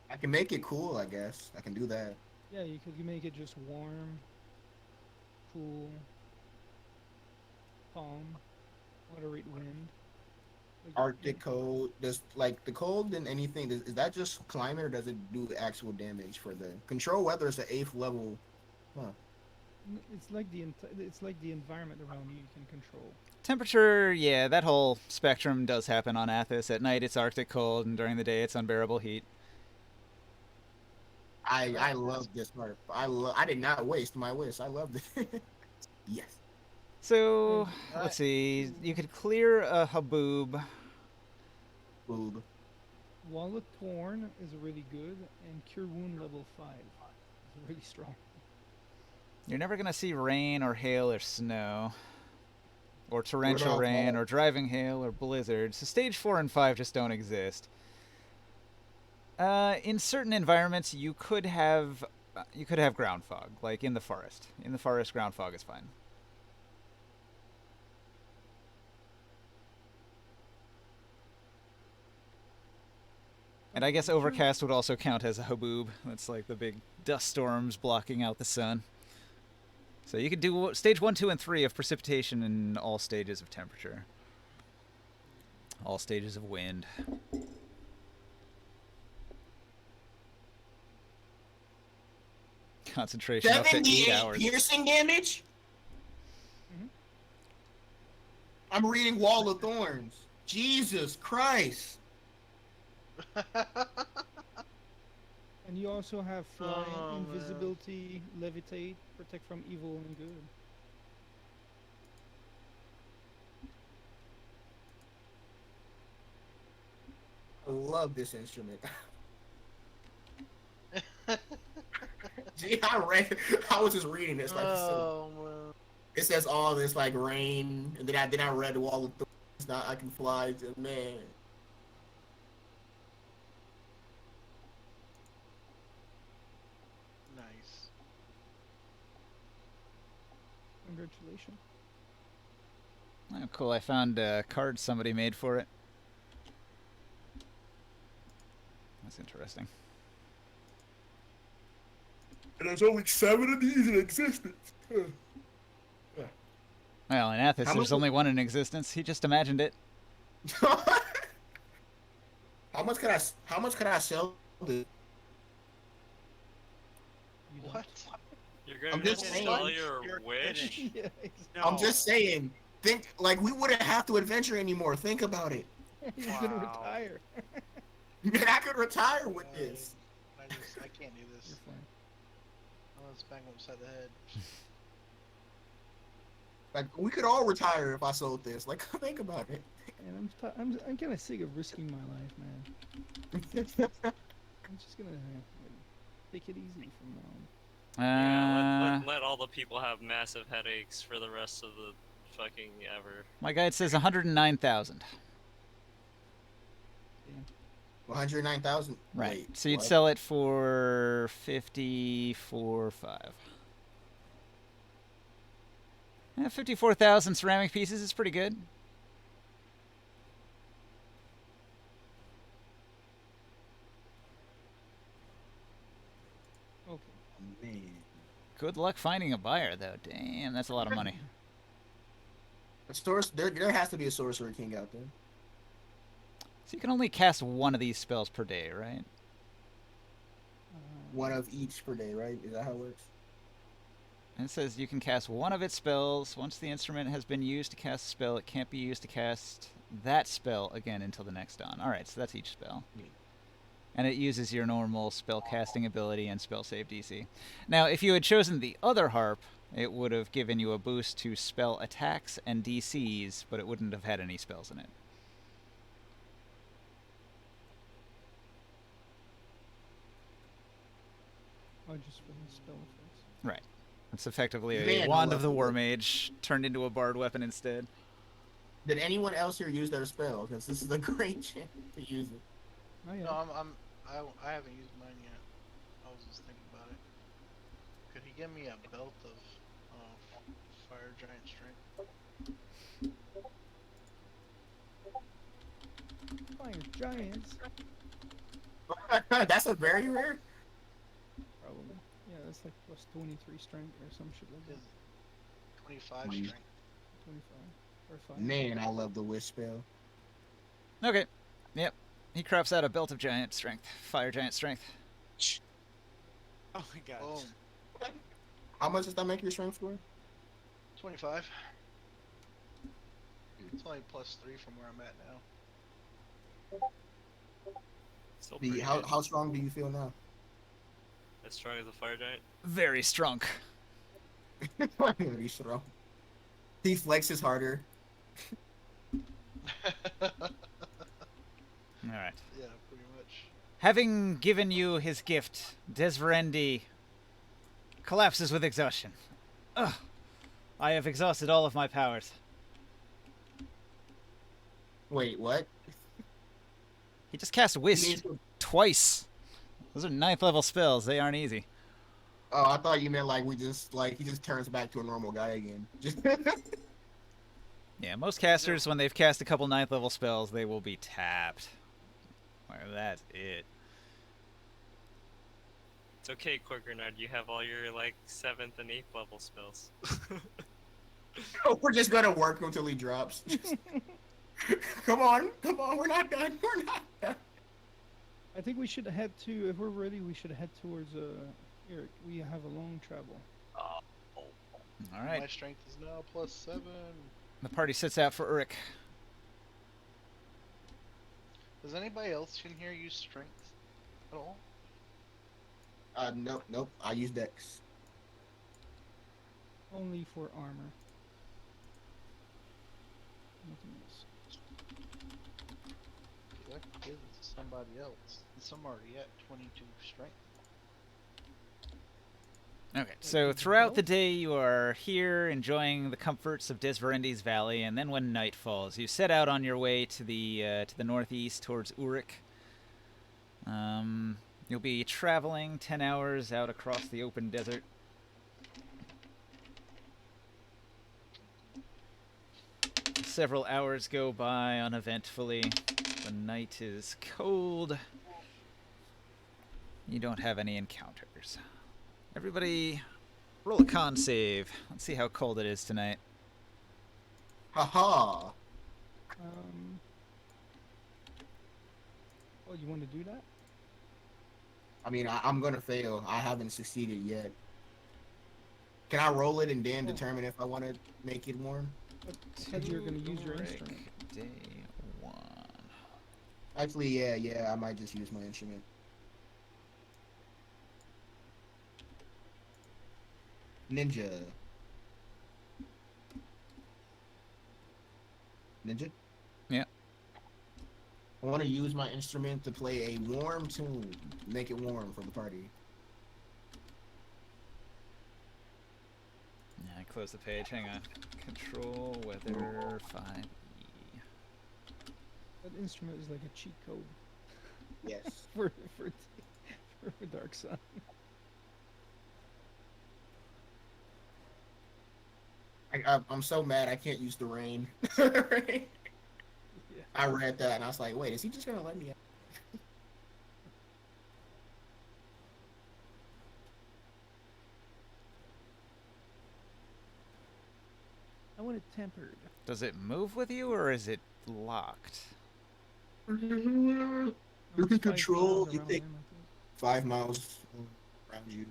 Speaker 3: I can make it cool, I guess. I can do that.
Speaker 5: Yeah, you could make it just warm, cool, calm, moderate wind. Like,
Speaker 3: Arctic cold. Does like the cold and anything? Is that just climate or does it do actual damage for the control weather? Is the 8th level?
Speaker 5: It's like it's like the environment around you can control.
Speaker 2: Temperature, yeah, that whole spectrum does happen on Athos. At night, it's Arctic cold, and during the day, it's unbearable heat.
Speaker 3: I love this harp. I did not waste my wish. I love it. Yes.
Speaker 2: So,
Speaker 4: Alright.
Speaker 2: let's see. You could clear a Haboob.
Speaker 3: Boob.
Speaker 5: Wallet Torn is really good, and Cure Wound level 5 is really strong.
Speaker 2: You're never going to see rain or hail or snow. or torrential
Speaker 3: Rudolph
Speaker 2: rain,
Speaker 3: Hall.
Speaker 2: or driving hail, or blizzard. So stage 4 and 5 just don't exist. In certain environments, you could have ground fog, like in the forest. In the forest, ground fog is fine. And I guess overcast would also count as a haboob. That's like the big dust storms blocking out the sun. So you could do stage 1, 2, and 3 of precipitation in all stages of temperature. All stages of wind. Concentration up to 8
Speaker 3: 78
Speaker 2: hours.
Speaker 3: piercing damage? I'm reading Wall of Thorns. Jesus Christ.
Speaker 5: And you also have flying,
Speaker 4: Oh, man.
Speaker 5: invisibility, levitate, protect from evil and good.
Speaker 3: I love this instrument. Gee, I was just reading this like
Speaker 4: Oh man.
Speaker 3: it says all this like rain, and then I read Wall of Thorns. Now I can fly to man.
Speaker 4: Nice.
Speaker 5: Congratulations.
Speaker 2: Oh, cool. I found a card somebody made for it. That's interesting.
Speaker 3: And there's only 7 of these in existence.
Speaker 2: Well, in Athos,
Speaker 3: How
Speaker 2: there's
Speaker 3: much-
Speaker 2: only one in existence. He just imagined it.
Speaker 3: How much could I sell this?
Speaker 5: You don't.
Speaker 4: What?
Speaker 1: You're gonna
Speaker 3: I'm just
Speaker 1: sell
Speaker 3: saying.
Speaker 1: your
Speaker 7: You're
Speaker 1: wish?
Speaker 7: kidding.
Speaker 5: Yeah, exactly.
Speaker 7: No.
Speaker 3: I'm just saying. Think like we wouldn't have to adventure anymore. Think about it.
Speaker 5: He's gonna
Speaker 7: Wow.
Speaker 5: retire.
Speaker 3: Man, I could retire with this.
Speaker 4: I can't do this.
Speaker 5: You're fine.
Speaker 4: I'm gonna smack him upside the head.
Speaker 3: Like we could all retire if I sold this. Like think about it.
Speaker 5: And I'm kind of sick of risking my life, man. I'm just gonna take it easy from now on.
Speaker 1: Yeah, let all the people have massive headaches for the rest of the fucking ever.
Speaker 2: My guide says 109,000.
Speaker 3: 109,000.
Speaker 2: Right.
Speaker 3: Wait,
Speaker 2: So you'd
Speaker 3: what?
Speaker 2: sell it for 54.5. Yeah, 54,000 ceramic pieces is pretty good.
Speaker 5: Okay.
Speaker 3: Man.
Speaker 2: Good luck finding a buyer, though. Damn, that's a lot of money.
Speaker 3: There has to be a sorcerer king out there.
Speaker 2: So you can only cast one of these spells per day, right?
Speaker 3: One of each per day, right? Is that how it works?
Speaker 2: And it says you can cast one of its spells. Once the instrument has been used to cast a spell, it can't be used to cast that spell again until the next dawn. Alright, so that's each spell.
Speaker 3: Yeah.
Speaker 2: And it uses your normal spell casting ability and spell save DC. Now, if you had chosen the other harp, it would have given you a boost to spell attacks and DCs, but it wouldn't have had any spells in it.
Speaker 5: Oh, just for the spell effects.
Speaker 2: Right. It's effectively a
Speaker 3: Man, I
Speaker 2: Wand
Speaker 3: love
Speaker 2: of the
Speaker 3: the
Speaker 2: War
Speaker 3: word.
Speaker 2: Mage turned into a bard weapon instead.
Speaker 3: Did anyone else here use their spell? Because this is a great chance to use it.
Speaker 5: Oh, yeah.
Speaker 4: No, I haven't used mine yet. I was just thinking about it. Could he give me a belt of fire giant strength?
Speaker 5: Fire giants.
Speaker 3: That's a very rare.
Speaker 5: Probably. Yeah, that's like plus 23 strength or some shit like that.
Speaker 4: Is 25
Speaker 3: Mm.
Speaker 4: strength.
Speaker 5: 25 or 5.
Speaker 3: Man, I love the wish spell.
Speaker 2: Okay. Yep. He crafts out a belt of giant strength. Fire giant strength.
Speaker 7: Oh my god.
Speaker 4: Boom.
Speaker 3: How much does that make your strength score?
Speaker 4: 25. It's only plus 3 from where I'm at now.
Speaker 1: Still pretty
Speaker 3: How
Speaker 1: good.
Speaker 3: strong do you feel now?
Speaker 1: As strong as a fire giant?
Speaker 2: Very strong.
Speaker 3: Pretty strong. He flexes harder.
Speaker 2: Alright.
Speaker 4: Yeah, pretty much.
Speaker 2: Having given you his gift, Desverendi collapses with exhaustion. Ugh. I have exhausted all of my powers.
Speaker 3: Wait, what?
Speaker 2: He just cast
Speaker 3: He
Speaker 2: Wisp
Speaker 3: needs to-
Speaker 2: twice. Those are 9th level spells. They aren't easy.
Speaker 3: Oh, I thought you meant like he just turns back to a normal guy again. Just
Speaker 2: Yeah, most casters, when they've cast a couple 9th level spells, they will be tapped. Well, that's it.
Speaker 1: It's okay, Quagrenard. You have all your like 7th and 8th level spells.
Speaker 3: we're just gonna work until he drops. Come on, we're not done. We're not done.
Speaker 5: I think we should head to, if we're ready, we should head towards Eric. We have a long travel.
Speaker 2: All right.
Speaker 4: My strength is now +7.
Speaker 2: The party sets out for Uruk.
Speaker 4: Does anybody else in here use strength at all?
Speaker 3: Nope. I use Dex.
Speaker 5: Only for armor. Nothing else.
Speaker 4: I could give it to somebody else. Since I'm already at 22 strength.
Speaker 2: Okay, so throughout the day you are here enjoying the comforts of Desverendi's Valley, and then when night falls, you set out on your way to the northeast towards Uruk. You'll be traveling 10 hours out across the open desert. Several hours go by uneventfully. The night is cold. You don't have any encounters. Everybody, roll a con save. Let's see how cold it is tonight.
Speaker 3: Haha.
Speaker 5: Oh, you want to do that?
Speaker 3: I mean, I'm gonna fail. I haven't succeeded yet. Can I roll it and then determine if I want to make it warm?
Speaker 5: Said you're going to use your instrument.
Speaker 2: Day 1.
Speaker 3: Actually, yeah, I might just use my instrument. Ninja.
Speaker 2: Yeah.
Speaker 3: I want to use my instrument to play a warm tune. Make it warm for the party.
Speaker 2: Yeah, I close the page. Hang on. Control weather 5E.
Speaker 5: That instrument is like a cheat code
Speaker 3: Yes.
Speaker 5: for Dark Sun.
Speaker 3: I'm so mad I can't use the rain.
Speaker 5: Yeah.
Speaker 3: I read that and I was like, wait, is he just gonna let me out?
Speaker 5: I want it tempered.
Speaker 2: Does it move with you, or is it locked?
Speaker 3: You
Speaker 5: Oh,
Speaker 3: can
Speaker 5: it's 5
Speaker 3: control.
Speaker 5: miles
Speaker 3: You
Speaker 5: around
Speaker 3: take
Speaker 5: him, I think.
Speaker 3: 5 miles around you.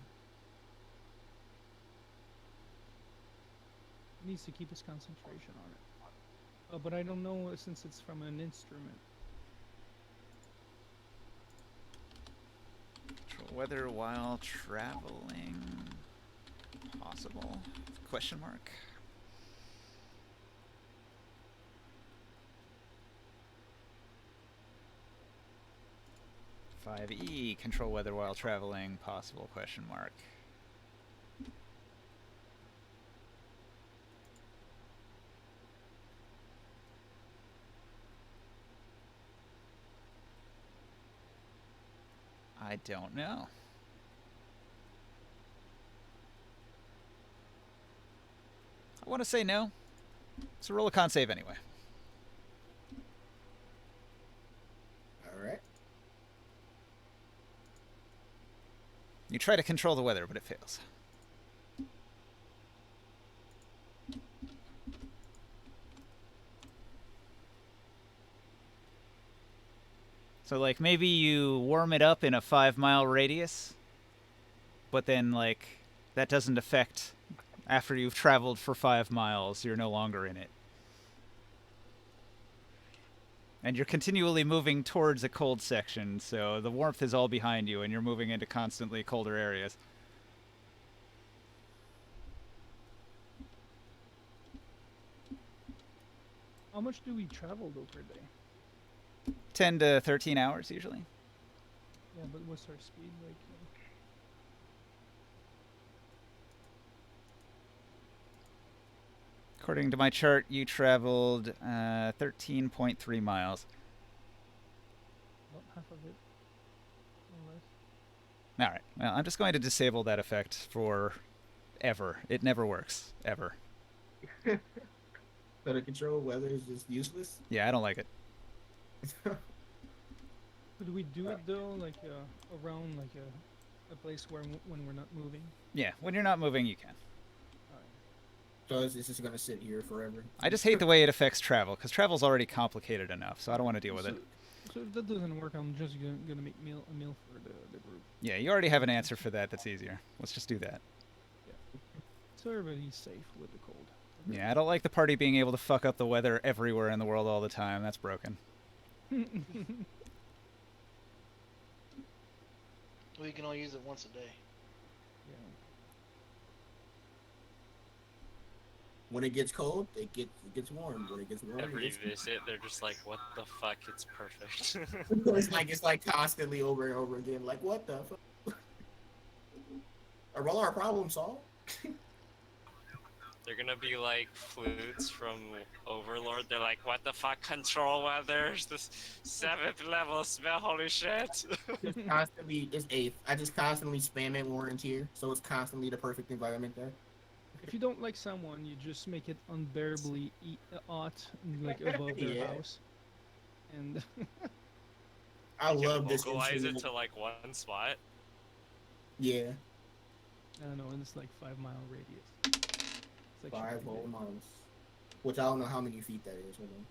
Speaker 5: He needs to keep his concentration on it. But I don't know since it's from an instrument.
Speaker 2: Control weather while traveling. Possible? Question mark. (5E) control weather while traveling. Possible? Question mark. I don't know. I want to say no. So roll a con save anyway.
Speaker 3: All right.
Speaker 2: You try to control the weather, but it fails. So, like, maybe you warm it up in a 5-mile radius, but then, like, that doesn't affect after you've traveled for 5 miles, you're no longer in it. And you're continually moving towards a cold section, so the warmth is all behind you, and you're moving into constantly colder areas.
Speaker 5: How much do we travel though per day?
Speaker 2: 10 to 13 hours, usually.
Speaker 5: Yeah, but what's our speed like?
Speaker 2: According to my chart, you traveled 13.3 miles.
Speaker 5: About half of it. Or less.
Speaker 2: All right. Well, I'm just going to disable that effect for ever. It never works. Ever.
Speaker 3: So the control weather is just useless.
Speaker 2: Yeah, I don't like it.
Speaker 5: Could we do it though, like around like a place where when we're not moving?
Speaker 2: Yeah, when you're not moving, you can.
Speaker 3: So it's just gonna sit here forever.
Speaker 2: I just hate the way it affects travel, because travel's already complicated enough, so I don't want to deal with it.
Speaker 5: So if that doesn't work, I'm just gonna make a meal for the group.
Speaker 2: Yeah, you already have an answer for that that's easier. Let's just do that.
Speaker 5: So everybody's safe with the cold.
Speaker 2: Yeah, I don't like the party being able to fuck up the weather everywhere in the world all the time. That's broken.
Speaker 4: We can all use it once a day.
Speaker 5: Yeah.
Speaker 3: When it gets cold, it gets warm. When it gets warm,
Speaker 1: Every
Speaker 3: it gets
Speaker 1: visit, they're just like, what the fuck? It's perfect.
Speaker 3: it's like constantly over and over again. Like what the fuck? Are all our problems solved?
Speaker 1: They're gonna be like flutes from Overlord. They're like, what the fuck? Control weathers. This 7th level spell. Holy shit.
Speaker 3: It's 8th. I just constantly spam it warrant here, so it's constantly the perfect environment there.
Speaker 5: If you don't like someone, you just make it unbearably hot, like above their
Speaker 3: Yeah.
Speaker 5: house. And
Speaker 3: I
Speaker 1: You
Speaker 3: love
Speaker 1: can
Speaker 3: this.
Speaker 1: localize it
Speaker 3: infinite-
Speaker 1: to like one spot.
Speaker 3: Yeah,
Speaker 5: I don't know, and it's like 5-mile radius. It's like
Speaker 3: 5 whole miles. Which I don't know how many feet that is. Hold on.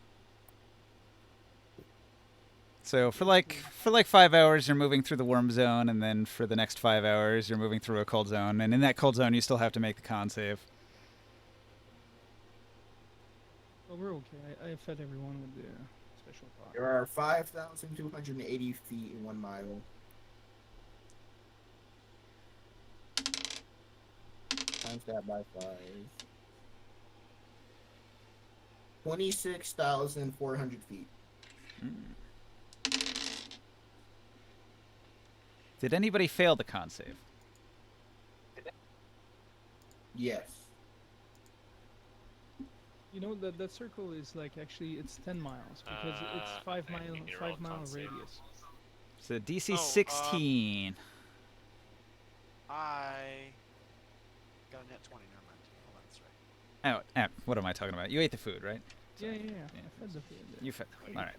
Speaker 2: So for like 5 hours, you're moving through the warm zone, and then for the next 5 hours, you're moving through a cold zone. And in that cold zone, you still have to make the con save.
Speaker 5: Well, we're okay. I fed everyone with the special pot.
Speaker 3: There are 5,280 feet in 1 mile. Times that by 5. 26,400 feet.
Speaker 2: Did anybody fail the con save?
Speaker 3: Yes.
Speaker 5: You know that circle is like actually it's 10 miles because it's 5
Speaker 1: I
Speaker 5: mile
Speaker 1: need to roll
Speaker 5: 5-mile
Speaker 1: con save.
Speaker 5: radius.
Speaker 2: So DC
Speaker 7: Oh,
Speaker 2: 16.
Speaker 7: I got a net 20. Never mind. Hold on, that's right.
Speaker 2: What am I talking about? You ate the food, right?
Speaker 5: Yeah. I fed the food.
Speaker 2: You fed. All right.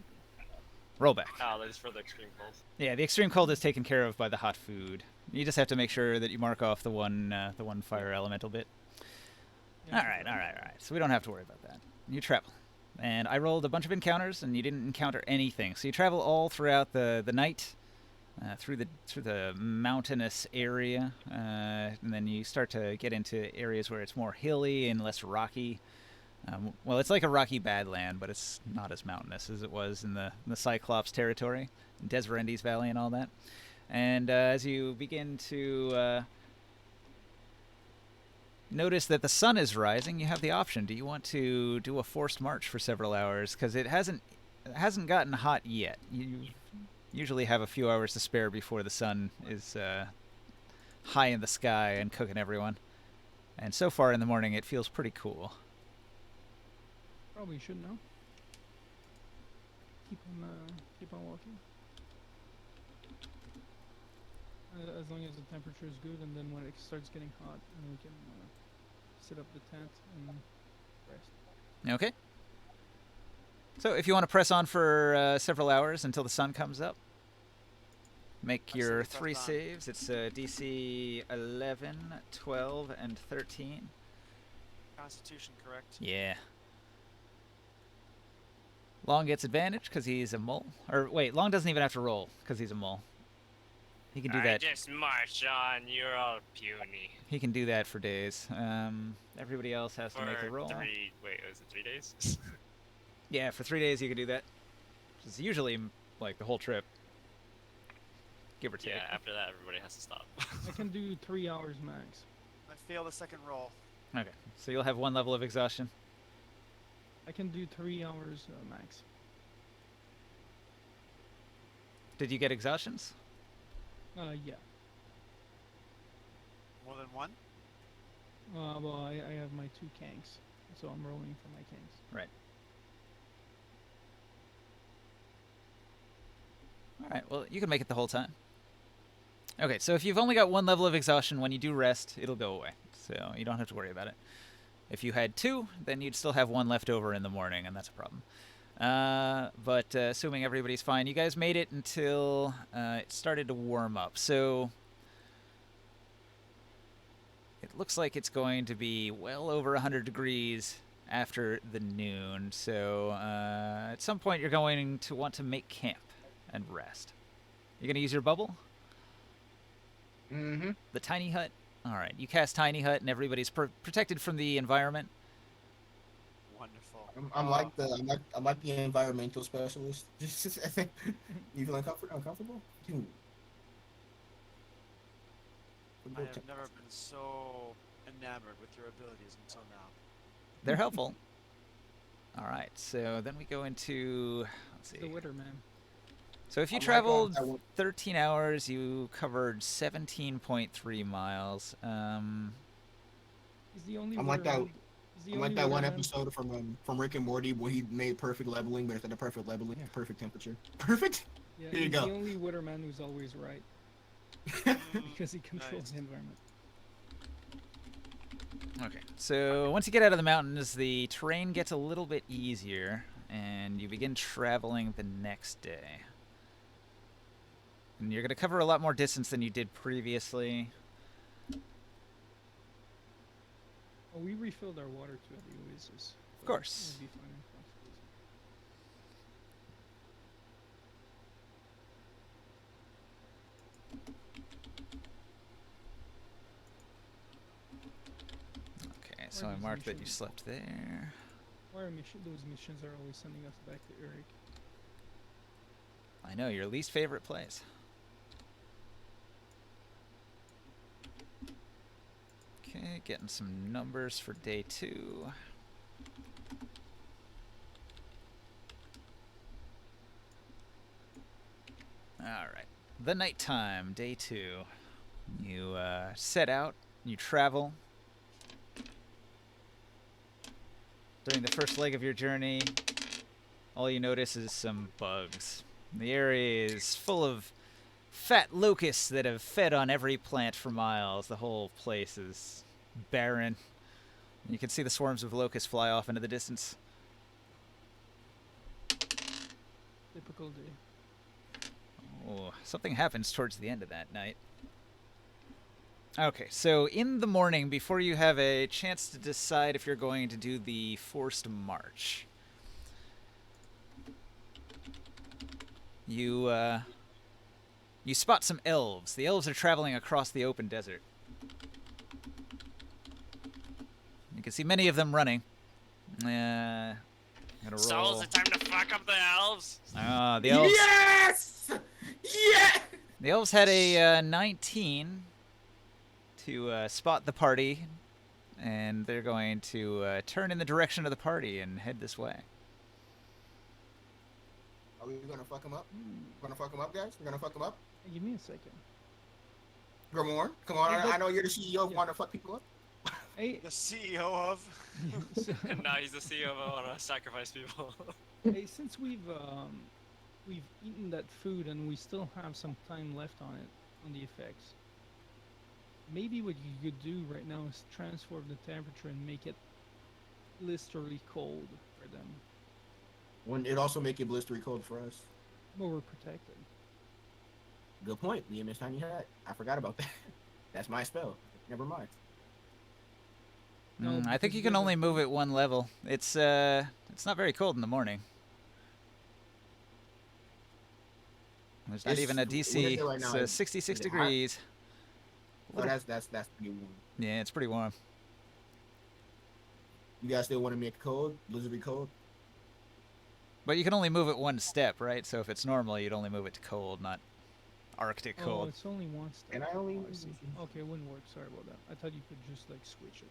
Speaker 2: Roll back.
Speaker 1: Oh, that is for the extreme cold.
Speaker 2: Yeah, the extreme cold is taken care of by the hot food. You just have to make sure that you mark off the one fire elemental bit.
Speaker 5: Yeah,
Speaker 2: All right. So we don't have to worry about that. You travel, and I rolled a bunch of encounters, and you didn't encounter anything. So you travel all throughout the night, through the mountainous area, and then you start to get into areas where it's more hilly and less rocky. Well, it's like a rocky badland, but it's not as mountainous as it was in the Cyclops territory, in Desverendes Valley and all that. And as you begin to notice that the sun is rising, you have the option. Do you want to do a forced march for several hours? Because it hasn't gotten hot yet. You usually have a few hours to spare before the sun is high in the sky and cooking everyone. And so far in the morning, it feels pretty cool.
Speaker 5: Probably should know. Keep on walking. As long as the temperature is good, and then when it starts getting hot, and we can set up the tent and rest.
Speaker 2: Okay. So if you want to press on for several hours until the sun comes up, make
Speaker 7: I
Speaker 2: your
Speaker 7: say press
Speaker 2: 3
Speaker 7: on.
Speaker 2: saves. It's DC 11, 12, and 13.
Speaker 7: Constitution, correct?
Speaker 2: Yeah. Long gets advantage because he's a mole. Or wait, Long doesn't even have to roll because he's a mole. He can do
Speaker 1: I
Speaker 2: that.
Speaker 1: just march on. You're all puny.
Speaker 2: He can do that for days. Everybody else has to make a roll.
Speaker 1: Was it 3 days?
Speaker 2: Yeah, for 3 days you can do that. It's usually like the whole trip, give or take.
Speaker 1: Yeah, after that, everybody has to stop.
Speaker 5: I can do 3 hours max.
Speaker 7: I failed the second roll.
Speaker 2: Okay, so you'll have 1 level of exhaustion.
Speaker 5: I can do 3 hours max.
Speaker 2: Did you get exhaustions?
Speaker 5: Yeah.
Speaker 7: More than one?
Speaker 5: Well, I have my 2 kanks. so I'm rolling for my kings.
Speaker 2: Right. All right. Well, you can make it the whole time. Okay, so if you've only got 1 level of exhaustion, when you do rest, it'll go away. So you don't have to worry about it. If you had 2, then you'd still have 1 left over in the morning, and that's a problem. But assuming everybody's fine, you guys made it until it started to warm up. So it looks like it's going to be well over 100 degrees after the noon. So at some point, you're going to want to make camp and rest. You're going to use your bubble?
Speaker 3: Mm-hmm.
Speaker 2: The tiny hut? All right. You cast tiny hut, and everybody's protected from the environment.
Speaker 7: Wonderful.
Speaker 3: I'm like the environmental specialist. You feel uncomfortable? Dude.
Speaker 7: I have never been so enamored with your abilities until now.
Speaker 2: They're helpful. All right. So then we go into, let's see.
Speaker 5: The Wither Man.
Speaker 2: So if you
Speaker 3: I'm like,
Speaker 2: traveled 13 hours, you covered 17.3 miles.
Speaker 5: He's the only.
Speaker 3: I'm like that.
Speaker 5: Wither Man. He's the
Speaker 3: I'm like
Speaker 5: only
Speaker 3: that one
Speaker 5: Wither Man.
Speaker 3: episode from Rick and Morty where he made perfect leveling, but instead of perfect leveling, perfect temperature. Perfect.
Speaker 5: Yeah,
Speaker 3: Here you
Speaker 5: he's
Speaker 3: go.
Speaker 5: the only Wither Man who's always right because he controls
Speaker 7: Nice.
Speaker 5: the environment.
Speaker 2: Okay. So once you get out of the mountains, the terrain gets a little bit easier, and you begin traveling the next day. And you're going to cover a lot more distance than you did previously.
Speaker 5: Oh, we refilled our water too at the Oasis.
Speaker 2: Of course.
Speaker 5: We'll be fine across
Speaker 2: Okay, so I
Speaker 5: these
Speaker 2: marked that you
Speaker 5: missions?
Speaker 2: slept there.
Speaker 5: Why are those missions are always sending us back to Eric?
Speaker 2: I know, your least favorite place. Okay, getting some numbers for day 2. Alright, the nighttime, day 2. You set out, you travel. During the first leg of your journey, all you notice is some bugs. The area is full of fat locusts that have fed on every plant for miles. The whole place is barren. You can see the swarms of locusts fly off into the distance.
Speaker 5: Typical day.
Speaker 2: Oh, something happens towards the end of that night. Okay, so in the morning, before you have a chance to decide if you're going to do the forced march, you spot some elves. The elves are traveling across the open desert. You can see many of them running. Gotta roll.
Speaker 1: So is it time to fuck up the elves?
Speaker 2: The elves.
Speaker 3: Yes! Yeah!
Speaker 2: The elves had a 19 to spot the party, and they're going to turn in the direction of the party and head this way.
Speaker 3: Are we gonna fuck him up? We're gonna fuck him up, guys? We're gonna fuck him up?
Speaker 5: Hey, give me a second.
Speaker 3: Grimor, come on!
Speaker 5: Yeah,
Speaker 3: I know you're the CEO of Want to Fuck People Up.
Speaker 5: Hey,
Speaker 7: The CEO of.
Speaker 1: And now he's the CEO of I want to sacrifice people.
Speaker 5: hey, since we've eaten that food and we still have some time left on it, on the effects, maybe what you could do right now is transform the temperature and make it blisterly cold for them.
Speaker 3: When it also make it blistery cold for us.
Speaker 5: But we're protected.
Speaker 3: Good point. Liam is tiny hat. I forgot about that. That's my spell. Never mind.
Speaker 5: No,
Speaker 2: I
Speaker 5: because
Speaker 2: think you
Speaker 5: you
Speaker 2: can
Speaker 5: guys
Speaker 2: only
Speaker 5: are-
Speaker 2: move it 1 level. It's not very cold in the morning. There's not
Speaker 3: It's-
Speaker 2: even a
Speaker 3: what is
Speaker 2: DC.
Speaker 3: it right now?
Speaker 2: It's 66
Speaker 3: Is it hot?
Speaker 2: degrees.
Speaker 3: Oh, that's pretty warm.
Speaker 2: Yeah, it's pretty warm.
Speaker 3: You guys still want to make it cold? Blizzardy cold?
Speaker 2: But you can only move it 1 step, right? So if it's normal, you'd only move it to cold, not Arctic
Speaker 5: Oh,
Speaker 2: cold.
Speaker 5: it's only one step.
Speaker 3: And I only-
Speaker 5: Oh, I see. Okay, it wouldn't work. Sorry about that. I thought you could just like switch it.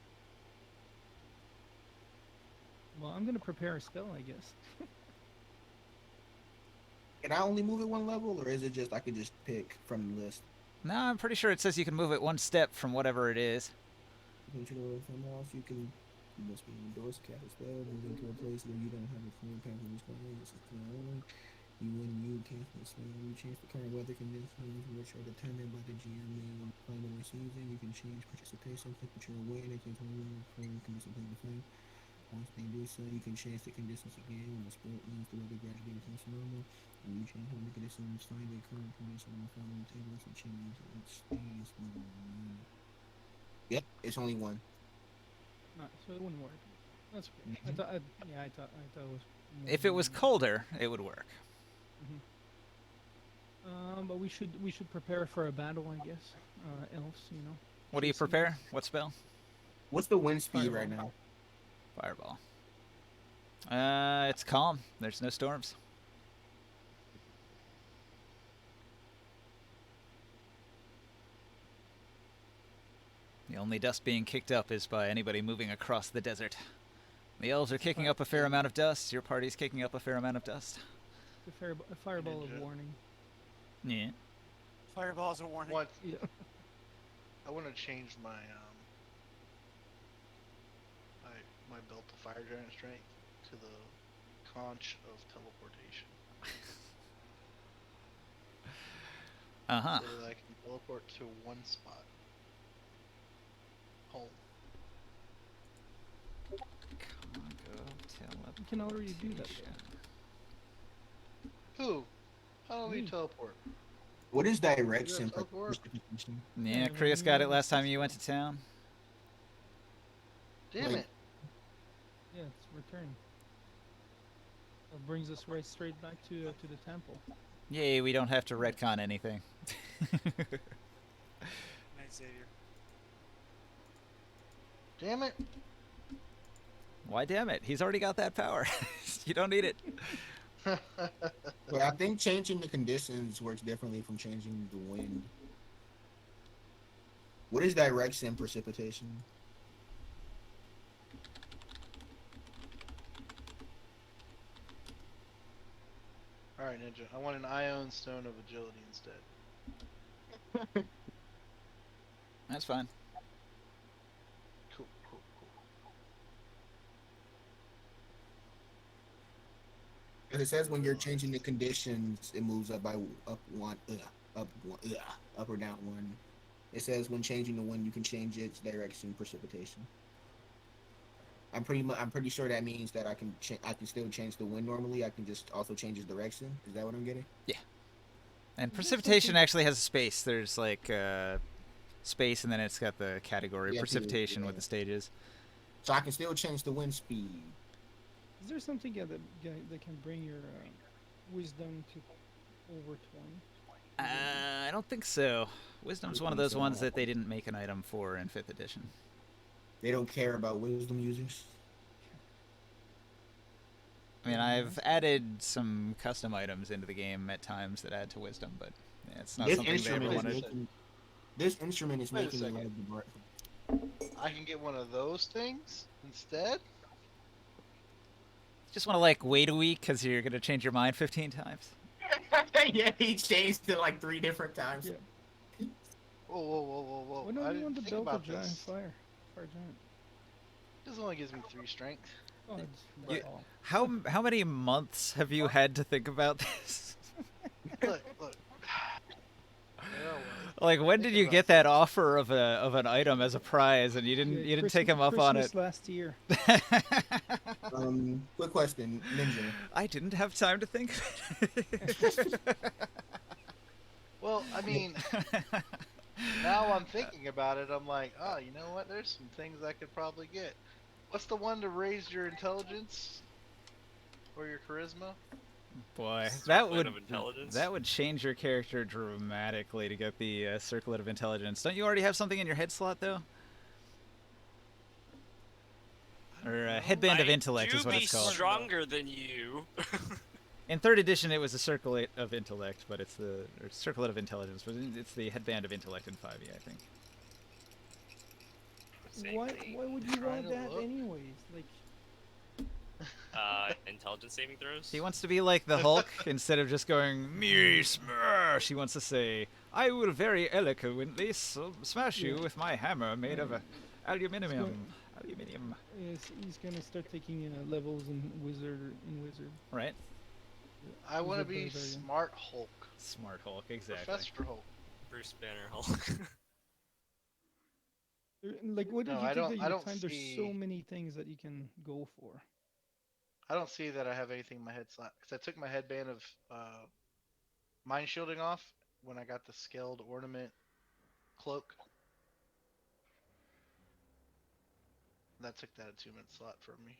Speaker 5: Well, I'm gonna prepare a spell, I guess.
Speaker 3: Can I only move it 1 level, or is it just I could just pick from the list?
Speaker 2: No, I'm pretty sure it says you can move it 1 step from whatever it is.
Speaker 3: You can You must be endorsed, cast a spell, moving to a place where you don't have a clear path of responding. This is only. When you cast a spell, you change the current weather conditions, which are determined by the GM and climate or season. You can change participation, temperature, awareness, and from conditions of the flame. Once they do so, you can change the conditions again. When the spell ends, the weather gradually becomes normal. When you change the conditions, find the current condition on the following tables and change it stays normal. Yep, it's only one.
Speaker 5: So it wouldn't work. That's okay. I thought it was.
Speaker 2: If it was colder, it would work.
Speaker 5: But we should prepare for a battle, I guess. Elves, you know.
Speaker 2: What do you prepare? What spell?
Speaker 3: What's the wind speed
Speaker 5: Fireball.
Speaker 3: right now?
Speaker 2: Fireball. It's calm. There's no storms. The only dust being kicked up is by anybody moving across the desert. The elves are kicking up a fair amount of dust. Your party's kicking up a fair amount of dust.
Speaker 5: A fireball of
Speaker 4: Ninja.
Speaker 5: warning.
Speaker 2: Yeah.
Speaker 7: Fireballs are warning.
Speaker 4: What?
Speaker 5: Yeah.
Speaker 4: I want to change my my belt of fire giant strength to the conch of teleportation.
Speaker 2: Uh-huh.
Speaker 4: So that I can teleport to one spot. Home.
Speaker 5: You can already do that.
Speaker 4: Who? How do we
Speaker 5: Me.
Speaker 4: teleport?
Speaker 3: What is direction?
Speaker 4: Does that work?
Speaker 2: Yeah, Chris got it last time you went to town.
Speaker 4: Damn
Speaker 3: Wait.
Speaker 4: it!
Speaker 5: Yeah, it's return. That brings us right straight back to the temple.
Speaker 2: Yay, we don't have to retcon anything.
Speaker 7: Night Xavier.
Speaker 4: Damn it!
Speaker 2: Why damn it? He's already got that power. You don't need it.
Speaker 3: But I think changing the conditions works differently from changing the wind. What is direction precipitation?
Speaker 4: Alright, Ninja. I want an Ion Stone of Agility instead.
Speaker 2: That's fine.
Speaker 4: Cool.
Speaker 3: It says when you're changing the conditions, it moves up by up or down one. It says when changing the wind, you can change its direction, precipitation. I'm pretty sure that means that I can still change the wind normally. I can just also change its direction. Is that what I'm getting?
Speaker 2: And precipitation actually has a space. There's like space, and then it's got the category
Speaker 3: Yeah,
Speaker 2: precipitation
Speaker 3: yeah.
Speaker 2: with the stages.
Speaker 3: So I can still change the wind speed.
Speaker 5: Is there something that can bring your wisdom to over 20?
Speaker 2: I don't think so. Wisdom's one of those ones that they didn't make an item for in 5th edition.
Speaker 3: They don't care about wisdom users.
Speaker 2: I mean, I've added some custom items into the game at times that add to wisdom, but yeah, it's not
Speaker 3: This
Speaker 2: something they ever
Speaker 3: instrument is
Speaker 2: wanted.
Speaker 3: making. This instrument is
Speaker 4: Wait a
Speaker 3: making a lot
Speaker 4: second.
Speaker 3: of the
Speaker 4: I can get one of those things instead?
Speaker 2: Just want to like wait a week because you're gonna change your mind 15 times.
Speaker 3: Yeah, he changed it like 3 different times.
Speaker 5: Yeah.
Speaker 4: Whoa.
Speaker 5: Why don't
Speaker 4: I
Speaker 5: you want
Speaker 4: didn't
Speaker 5: the
Speaker 4: think
Speaker 5: belt of
Speaker 4: about
Speaker 5: giant
Speaker 4: this.
Speaker 5: fire? Fire giant.
Speaker 4: This only gives me 3 strength.
Speaker 5: Oh, it's
Speaker 2: You-
Speaker 5: all.
Speaker 2: How many months have you had to think about this?
Speaker 4: Look.
Speaker 2: Like, when did you get that offer of an item as a prize, and you didn't take him up on it?
Speaker 5: Christmas last year.
Speaker 3: Quick question, Ninja.
Speaker 2: I didn't have time to think.
Speaker 4: Well, I mean, now I'm thinking about it. I'm like, oh, you know what? There's some things I could probably get. What's the one to raise your intelligence or your charisma?
Speaker 2: Boy,
Speaker 1: Circlet of intelligence.
Speaker 2: that would change your character dramatically to get the circlet of intelligence. Don't you already have something in your head slot though? Or headband of intellect is what it's
Speaker 1: I do
Speaker 2: called.
Speaker 1: be stronger than you.
Speaker 2: In 3rd edition, it was a circlet of intellect, but it's the circlet of intelligence, but it's the headband of intellect in 5e, I think.
Speaker 1: Same
Speaker 5: Why
Speaker 1: thing.
Speaker 5: would you
Speaker 4: Trying
Speaker 5: want
Speaker 4: to
Speaker 5: that
Speaker 4: look.
Speaker 5: anyways? Like,
Speaker 1: Intelligence saving throws.
Speaker 2: He wants to be like the Hulk instead of just going me smash. He wants to say, "I will very eloquently smash you with my hammer made of aluminium." Aluminium.
Speaker 5: He's gonna start taking levels in wizard.
Speaker 2: Right?
Speaker 5: Yeah,
Speaker 4: I want to
Speaker 5: wizard
Speaker 4: be
Speaker 5: barbarian.
Speaker 4: Smart Hulk.
Speaker 2: Smart Hulk, exactly.
Speaker 4: Professor Hulk.
Speaker 1: Bruce Banner Hulk.
Speaker 5: Like, what did
Speaker 4: No,
Speaker 5: you
Speaker 4: I
Speaker 5: take
Speaker 4: don't.
Speaker 5: that
Speaker 4: I
Speaker 5: your
Speaker 4: don't
Speaker 5: time? There's
Speaker 4: see.
Speaker 5: so many things that you can go for.
Speaker 4: I don't see that I have anything in my head slot because I took my headband of mind shielding off when I got the scaled ornament cloak. That took that attunement slot from me.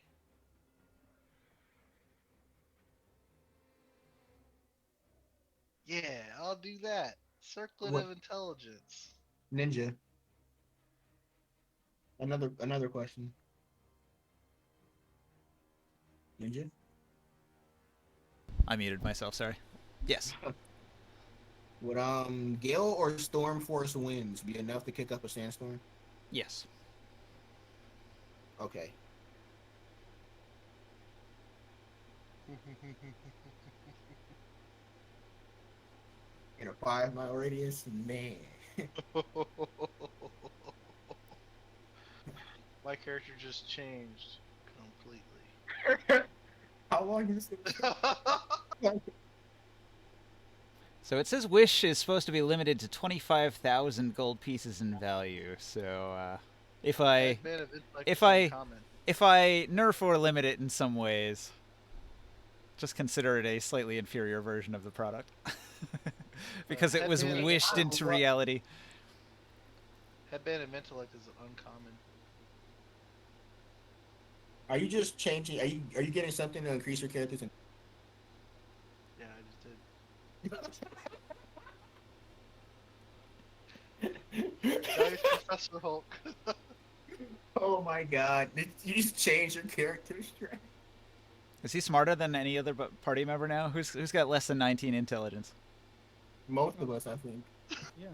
Speaker 4: Yeah, I'll do that. Circlet
Speaker 3: What
Speaker 4: of Intelligence.
Speaker 3: ninja? Another question. Ninja.
Speaker 2: I muted myself, sorry. Yes.
Speaker 3: Would gale or storm force winds be enough to kick up a sandstorm?
Speaker 2: Yes.
Speaker 3: Okay. In a 5 mile radius, man.
Speaker 4: My character just changed completely.
Speaker 3: How long is it?
Speaker 2: So it says Wish is supposed to be limited to 25,000 gold pieces in value. So if I
Speaker 4: Headband of Intellect
Speaker 2: if
Speaker 4: is
Speaker 2: I
Speaker 4: uncommon.
Speaker 2: if I nerf or limit it in some ways, just consider it a slightly inferior version of the product. Because it was
Speaker 4: Headband of
Speaker 2: wished
Speaker 4: Intellect-
Speaker 2: into reality.
Speaker 4: Headband of Intellect is uncommon.
Speaker 3: Are you just changing? Are you getting something to increase your characters?
Speaker 4: Yeah, I just did. Guys, Professor Hulk.
Speaker 3: Oh my god! Did you just change your character strength?
Speaker 2: Is he smarter than any other party member now? Who's got less than 19 intelligence?
Speaker 3: Most of us, I think.
Speaker 5: Yeah.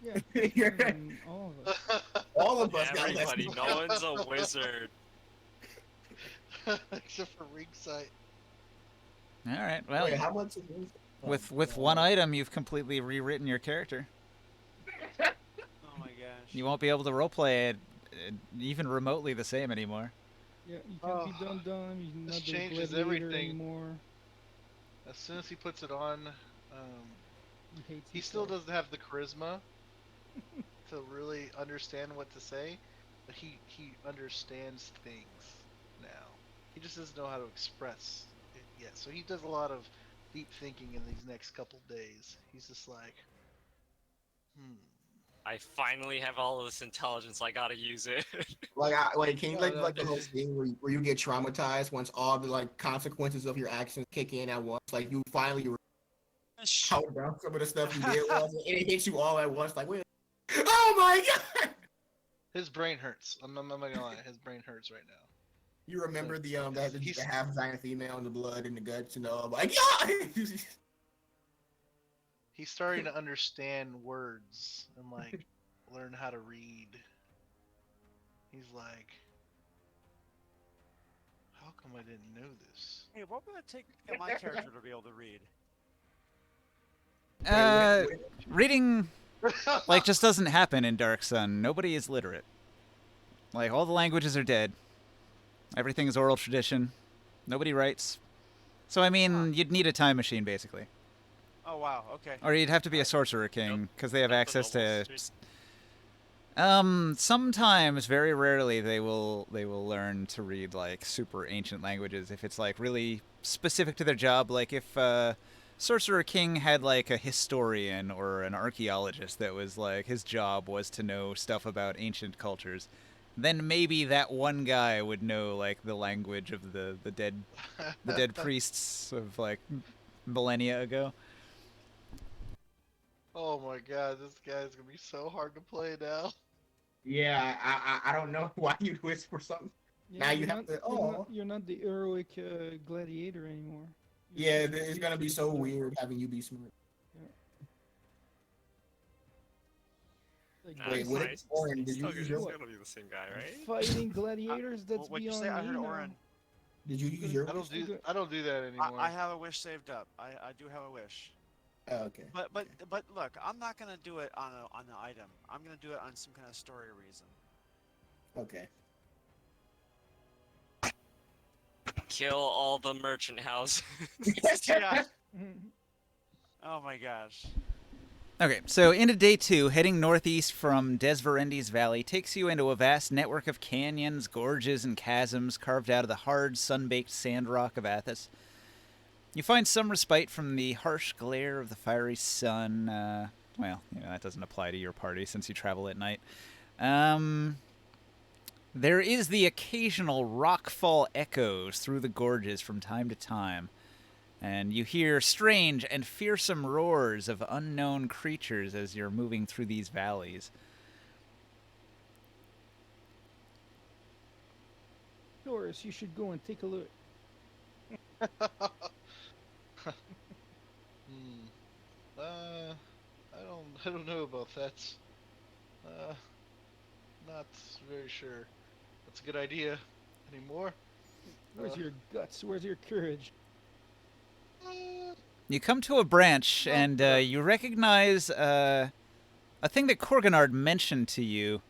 Speaker 5: Yeah.
Speaker 3: You're
Speaker 5: better
Speaker 3: right.
Speaker 5: than all of us.
Speaker 3: All of us got less.
Speaker 1: Everybody, no one's a wizard.
Speaker 4: Except for Ringside.
Speaker 2: All right. Well,
Speaker 3: Wait, how much is this?
Speaker 2: with one item, you've completely rewritten your character.
Speaker 7: Oh my gosh.
Speaker 2: You won't be able to roleplay it even remotely the same anymore.
Speaker 5: Yeah, you can't be dumb. You're
Speaker 4: This
Speaker 5: not the
Speaker 4: changes
Speaker 5: gladiator
Speaker 4: everything.
Speaker 5: anymore.
Speaker 4: As soon as he puts it on,
Speaker 5: He hates.
Speaker 4: he still
Speaker 5: himself.
Speaker 4: doesn't have the charisma to really understand what to say, but he understands things now. He just doesn't know how to express it yet. So he does a lot of deep thinking in these next couple days. He's just like,
Speaker 1: I finally have all of this intelligence. I gotta use it.
Speaker 3: Can you
Speaker 4: No,
Speaker 3: like
Speaker 4: no,
Speaker 3: like the whole thing where you get traumatized once all the like consequences of your actions kick in at once? Like you finally power down some of the stuff you did once, and it hits you all at once. Like, wait, oh my god!
Speaker 4: his brain hurts. I'm not gonna lie, his brain hurts right now.
Speaker 3: You remember the
Speaker 4: He's-
Speaker 3: half giant female in the blood and the guts and all? Like, yeah.
Speaker 4: He's starting to understand words and like learn how to read. He's like, how come I didn't know this?
Speaker 7: Hey, what would it take to get my character to be able to read?
Speaker 2: Reading like just doesn't happen in Dark Sun. Nobody is literate. Like all the languages are dead. Everything is oral tradition. Nobody writes. So I mean, you'd need a time machine basically,
Speaker 7: Oh wow, okay.
Speaker 2: or you'd have to be a sorcerer king because they have
Speaker 1: That's the
Speaker 2: access to.
Speaker 1: noble street.
Speaker 2: Sometimes, very rarely, they will learn to read like super ancient languages if it's like really specific to their job. Like if Sorcerer King had like a historian or an archaeologist that was like his job was to know stuff about ancient cultures, then maybe that one guy would know like the language of the dead priests of like millennia ago.
Speaker 4: Oh my god, this guy's gonna be so hard to play now.
Speaker 3: Yeah, I don't know why you whisper something.
Speaker 5: Yeah,
Speaker 3: Now you
Speaker 5: you're
Speaker 3: have
Speaker 5: not,
Speaker 3: to.
Speaker 5: You're
Speaker 3: Oh,
Speaker 5: not, you're not the heroic gladiator anymore.
Speaker 3: yeah, it's gonna be so weird having you be smart.
Speaker 5: Like,
Speaker 1: Nah,
Speaker 3: Wait,
Speaker 1: it's
Speaker 3: what?
Speaker 1: nice.
Speaker 3: Oren, did you
Speaker 1: Still
Speaker 3: use
Speaker 1: good.
Speaker 3: your
Speaker 1: It's gonna be the same guy, right?
Speaker 5: fighting gladiators? That's
Speaker 7: What'd you
Speaker 5: beyond
Speaker 7: say? I
Speaker 5: me
Speaker 7: heard
Speaker 5: now.
Speaker 7: Oren.
Speaker 3: Did you use your?
Speaker 4: I don't do that anymore.
Speaker 7: I have a wish saved up. I do have a wish.
Speaker 3: Oh, okay.
Speaker 7: But look, I'm not gonna do it on an item. I'm gonna do it on some kind of story reason.
Speaker 3: Okay.
Speaker 1: Kill all the merchant houses.
Speaker 7: Yeah.
Speaker 5: Mhm.
Speaker 7: Oh my gosh.
Speaker 2: Okay, so into day 2, heading northeast from Desverendi's Valley takes you into a vast network of canyons, gorges, and chasms carved out of the hard, sun-baked sand rock of Athos. You find some respite from the harsh glare of the fiery sun. Well, that doesn't apply to your party since you travel at night. There is the occasional rockfall echoes through the gorges from time to time, and you hear strange and fearsome roars of unknown creatures as you're moving through these valleys.
Speaker 5: Doris, you should go and take a look.
Speaker 4: I don't know about that. Not very sure. That's a good idea. Any more?
Speaker 5: Where's your guts? Where's your courage?
Speaker 2: You come to a branch, and you recognize a thing that Korganard mentioned to you.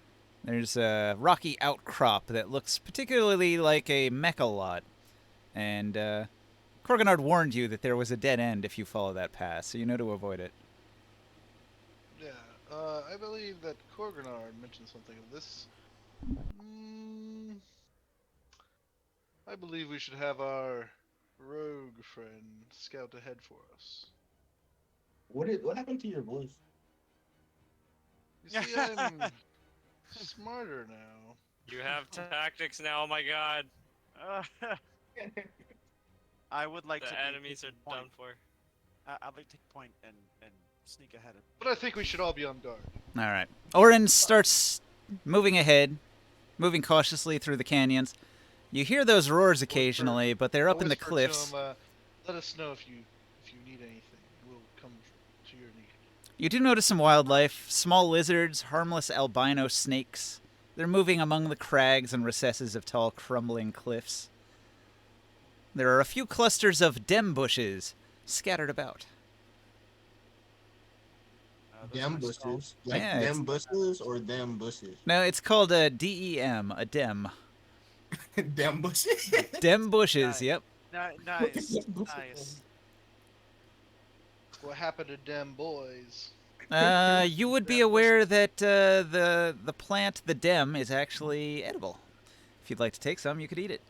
Speaker 2: There's a rocky outcrop that looks particularly like a mechalot, and Korganard warned you that there was a dead end if you follow that path, so you know to avoid it.
Speaker 4: Yeah, I believe that Korganard mentioned something of this. I believe we should have our rogue friend scout ahead for us.
Speaker 3: What happened to your voice?
Speaker 4: You see, I'm smarter now.
Speaker 1: You have tactics now, oh my god.
Speaker 7: I would like
Speaker 1: The
Speaker 7: to
Speaker 1: enemies are
Speaker 7: point.
Speaker 1: done for.
Speaker 7: I'd like to take point and sneak ahead of.
Speaker 4: But I think we should all be on guard.
Speaker 2: All right. Orin starts moving ahead, moving cautiously through the canyons. You hear those roars occasionally, but they're up in the
Speaker 4: Whisper to
Speaker 2: cliffs.
Speaker 4: him, let us know if you need anything. We'll come to your need.
Speaker 2: You do notice some wildlife, small lizards, harmless albino snakes. They're moving among the crags and recesses of tall, crumbling cliffs. There are a few clusters of dem bushes scattered about.
Speaker 7: Those
Speaker 3: Them
Speaker 7: are my skull.
Speaker 3: bushes. Like
Speaker 2: Yeah,
Speaker 3: them bushes or them bushes?
Speaker 2: No, it's called a DEM, a dem.
Speaker 3: Them bushes.
Speaker 2: Dem bushes,
Speaker 7: Nice.
Speaker 2: yep.
Speaker 7: Nice.
Speaker 3: Them bushes.
Speaker 7: Nice.
Speaker 4: What happened to them boys?
Speaker 2: You would be aware that the plant, the dem, is actually edible. If you'd like to take some, you could eat it.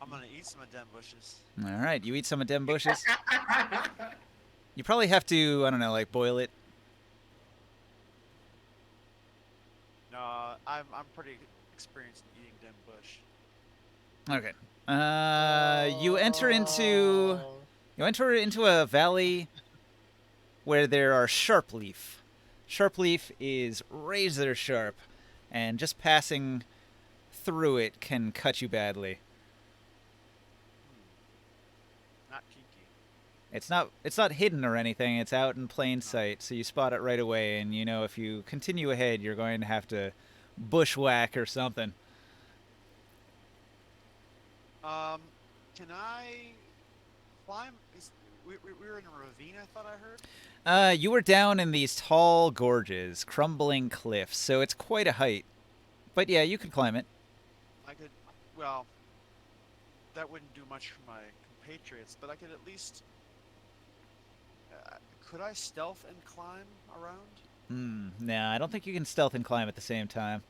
Speaker 7: I'm gonna eat some of them bushes.
Speaker 2: All right, you eat some of dem bushes. You probably have to, I don't know, like boil it.
Speaker 7: No, I'm pretty experienced in eating them bush.
Speaker 2: Okay. You enter into a valley where there are sharpleaf. Sharpleaf is razor sharp, and just passing through it can cut you badly.
Speaker 7: Not kinky.
Speaker 2: It's not hidden or anything. It's out in plain sight, so you spot it right away, and you know if you continue ahead, you're going to have to bushwhack or something.
Speaker 7: Can I climb? We were in a ravine, I thought I heard.
Speaker 2: You were down in these tall gorges, crumbling cliffs, so it's quite a height. But yeah, you could climb it.
Speaker 7: I could, well, that wouldn't do much for my compatriots, but I could at least, could I stealth and climb around?
Speaker 2: Nah, I don't think you can stealth and climb at the same time.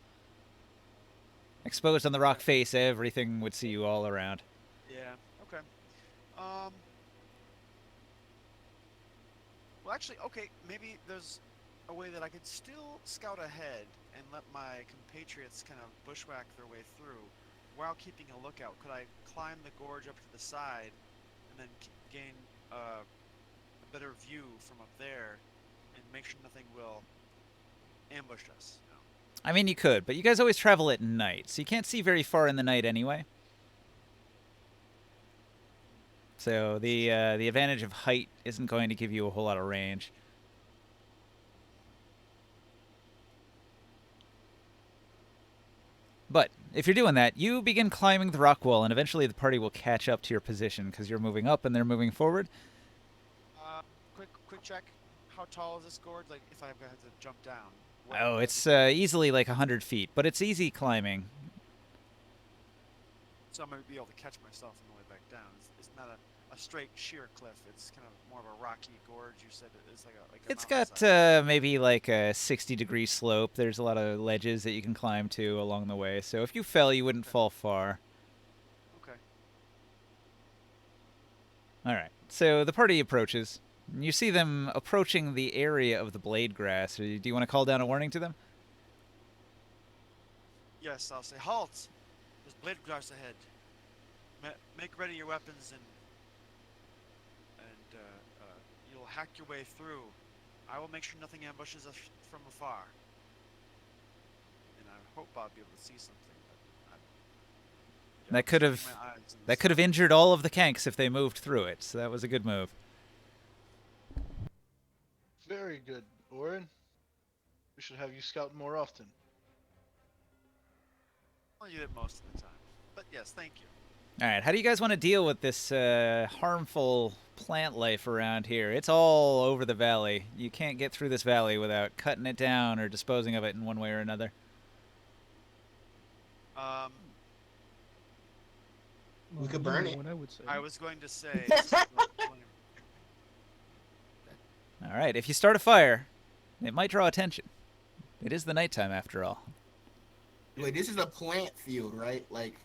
Speaker 2: Exposed on the rock face, everything would see you all around.
Speaker 7: Yeah, okay. Well, actually, okay, maybe there's a way that I could still scout ahead and let my compatriots kind of bushwhack their way through while keeping a lookout. Could I climb the gorge up to the side and then gain a better view from up there and make sure nothing will ambush us? You know?
Speaker 2: I mean, you could, but you guys always travel at night, so you can't see very far in the night anyway. So the advantage of height isn't going to give you a whole lot of range. But if you're doing that, you begin climbing the rock wall, and eventually the party will catch up to your position because you're moving up and they're moving forward.
Speaker 7: Quick check. How tall is this gorge? Like, if I have to jump down.
Speaker 2: Oh, it's easily like 100 feet, but it's easy climbing.
Speaker 7: so I'm gonna be able to catch myself on the way back down. It's not a straight sheer cliff. It's kind of more of a rocky gorge. You said it's like a
Speaker 2: It's got
Speaker 7: mountainside.
Speaker 2: maybe like a 60-degree slope. There's a lot of ledges that you can climb to along the way. So if you fell, you wouldn't
Speaker 7: Okay.
Speaker 2: fall far.
Speaker 7: Okay.
Speaker 2: All right. So the party approaches. You see them approaching the area of the blade grass. Do you want to call down a warning to them?
Speaker 7: Yes, I'll say halt. There's blade grass ahead. Make ready your weapons and you'll hack your way through. I will make sure nothing ambushes us from afar. And I hope I'll be able to see something. But
Speaker 2: That could have
Speaker 7: straining my eyes in the
Speaker 2: that could have
Speaker 7: sun.
Speaker 2: injured all of the Kanks if they moved through it. So that was a good move.
Speaker 4: Very good, Orin. We should have you scout more often.
Speaker 7: I'll use it most of the time. But yes, thank you.
Speaker 2: All right. How do you guys want to deal with this harmful plant life around here? It's all over the valley. You can't get through this valley without cutting it down or disposing of it in one way or another.
Speaker 3: We could
Speaker 5: you
Speaker 3: burn
Speaker 5: know
Speaker 3: it.
Speaker 5: What I would say.
Speaker 7: I was going to say.
Speaker 2: All right. If you start a fire, it might draw attention. It is the nighttime after all.
Speaker 3: Wait, this is a plant field, right? Like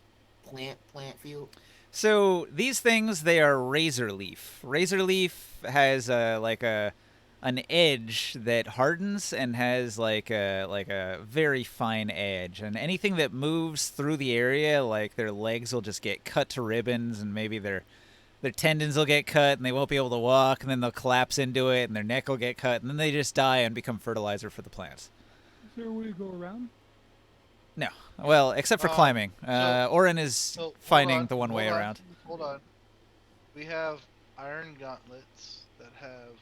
Speaker 3: plant field.
Speaker 2: So these things, they are razor leaf. Razor leaf has an edge that hardens and has like a very fine edge, and anything that moves through the area, like their legs will just get cut to ribbons, and maybe their tendons will get cut and they won't be able to walk, and then they'll collapse into it and their neck will get cut, and then they just die and become fertilizer for the plants.
Speaker 5: Is there a way to go around?
Speaker 2: No, well, except for climbing. Orin is
Speaker 4: So,
Speaker 2: finding the one way
Speaker 4: hold on,
Speaker 2: around.
Speaker 4: Hold on. We have iron gauntlets that have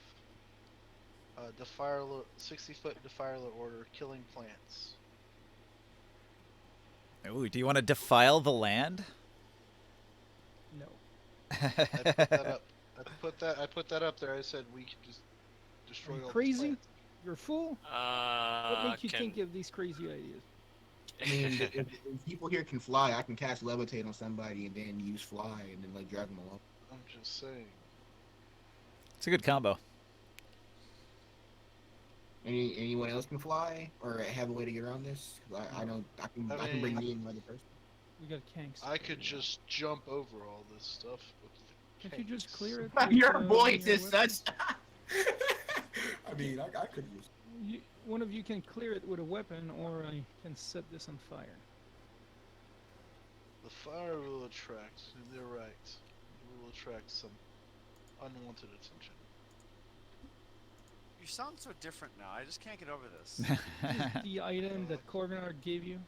Speaker 4: 60-foot defiler order, killing plants.
Speaker 2: Ooh, do you want to defile the land?
Speaker 5: No.
Speaker 4: I put that up. I put that up there. I said we could just destroy
Speaker 5: Are you
Speaker 4: all the
Speaker 5: crazy?
Speaker 4: plants.
Speaker 5: You're a fool? What makes you
Speaker 1: can-
Speaker 5: think of these crazy ideas?
Speaker 3: I mean, if people here can fly, I can cast levitate on somebody and then use fly and then like drag them along.
Speaker 4: I'm just saying.
Speaker 2: It's a good combo.
Speaker 3: Anyone else can fly or have a way to get around this? I know I can bring me in another person.
Speaker 5: We got Kanks.
Speaker 4: I could just jump over all this stuff. With the
Speaker 5: Can't you just
Speaker 4: tanks.
Speaker 5: clear it? with,
Speaker 3: Your
Speaker 5: one
Speaker 3: voice
Speaker 5: of your
Speaker 3: is
Speaker 5: weapons?
Speaker 3: such. I mean, I could use.
Speaker 5: One of you can clear it with a weapon, or I can set this on fire.
Speaker 4: The fire will attract, and they're right. It will attract some unwanted attention.
Speaker 7: You sound so different now. I just can't get over this.
Speaker 5: Is the item that Corvinar gave you?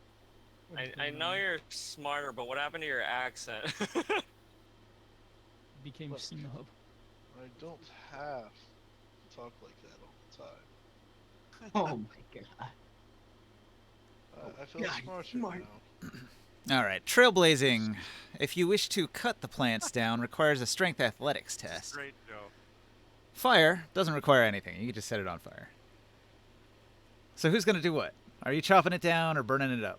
Speaker 5: What is
Speaker 1: I
Speaker 5: going
Speaker 1: know
Speaker 5: on?
Speaker 1: you're smarter, but what happened to your accent?
Speaker 5: Became
Speaker 4: Look.
Speaker 5: snob.
Speaker 4: I don't have to talk like that all the time.
Speaker 3: Oh my god.
Speaker 4: I feel
Speaker 3: God,
Speaker 4: smarter
Speaker 3: smart.
Speaker 4: now.
Speaker 2: All right, trailblazing. If you wish to cut the plants down, requires a strength athletics test.
Speaker 7: Great, Joe.
Speaker 2: Fire doesn't require anything. You can just set it on fire. So who's gonna do what? Are you chopping it down or burning it up?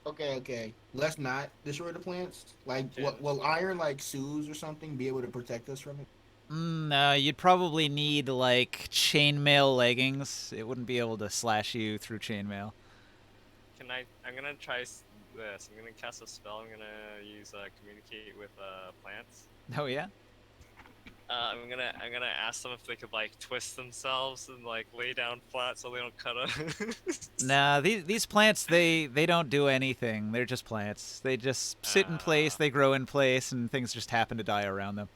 Speaker 3: Okay. Let's not destroy the plants. Like,
Speaker 1: Yeah.
Speaker 3: will iron like shoes or something be able to protect us from it?
Speaker 2: No, you'd probably need like chainmail leggings. It wouldn't be able to slash you through chainmail.
Speaker 1: I'm gonna try this. I'm gonna cast a spell. I'm gonna use communicate with plants.
Speaker 2: Oh yeah.
Speaker 1: I'm gonna ask them if they could like twist themselves and like lay down flat so they don't cut us.
Speaker 2: Nah, these plants they don't do anything. They're just plants. They just sit in place. They grow in place, and things just happen to die around them.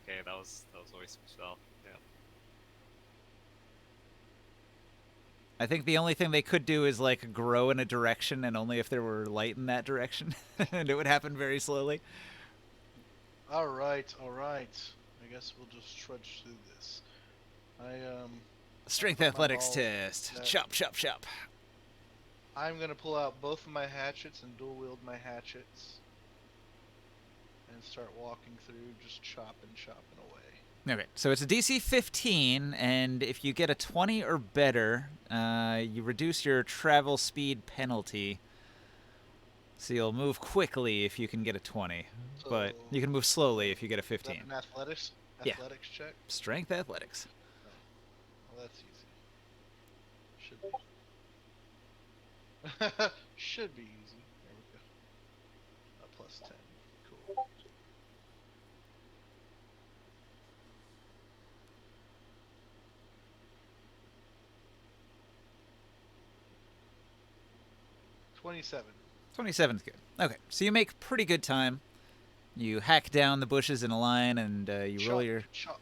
Speaker 1: Okay, that was a waste of spell. Yeah.
Speaker 2: I think the only thing they could do is like grow in a direction, and only if there were light in that direction, and it would happen very slowly.
Speaker 4: All right. I guess we'll just trudge through this.
Speaker 2: Strength
Speaker 4: put my
Speaker 2: athletics
Speaker 4: ball-
Speaker 2: test.
Speaker 4: that-
Speaker 2: Chop, chop, chop.
Speaker 4: I'm gonna pull out both of my hatchets and dual wield my hatchets, and start walking through, just chopping away.
Speaker 2: Okay, so it's a DC 15, and if you get a 20 or better, you reduce your travel speed penalty. So you'll move quickly if you can get a 20, but
Speaker 4: So,
Speaker 2: you can move slowly if you get a
Speaker 4: is that
Speaker 2: 15.
Speaker 4: an athletics?
Speaker 2: Yeah.
Speaker 4: Athletics check?
Speaker 2: Strength athletics.
Speaker 4: Well, that's easy. Should be. Should be easy. There we go. Plus 10. Cool. $27.
Speaker 2: 27's good. Okay, so you make pretty good time. You hack down the bushes in a line, and
Speaker 4: Chop.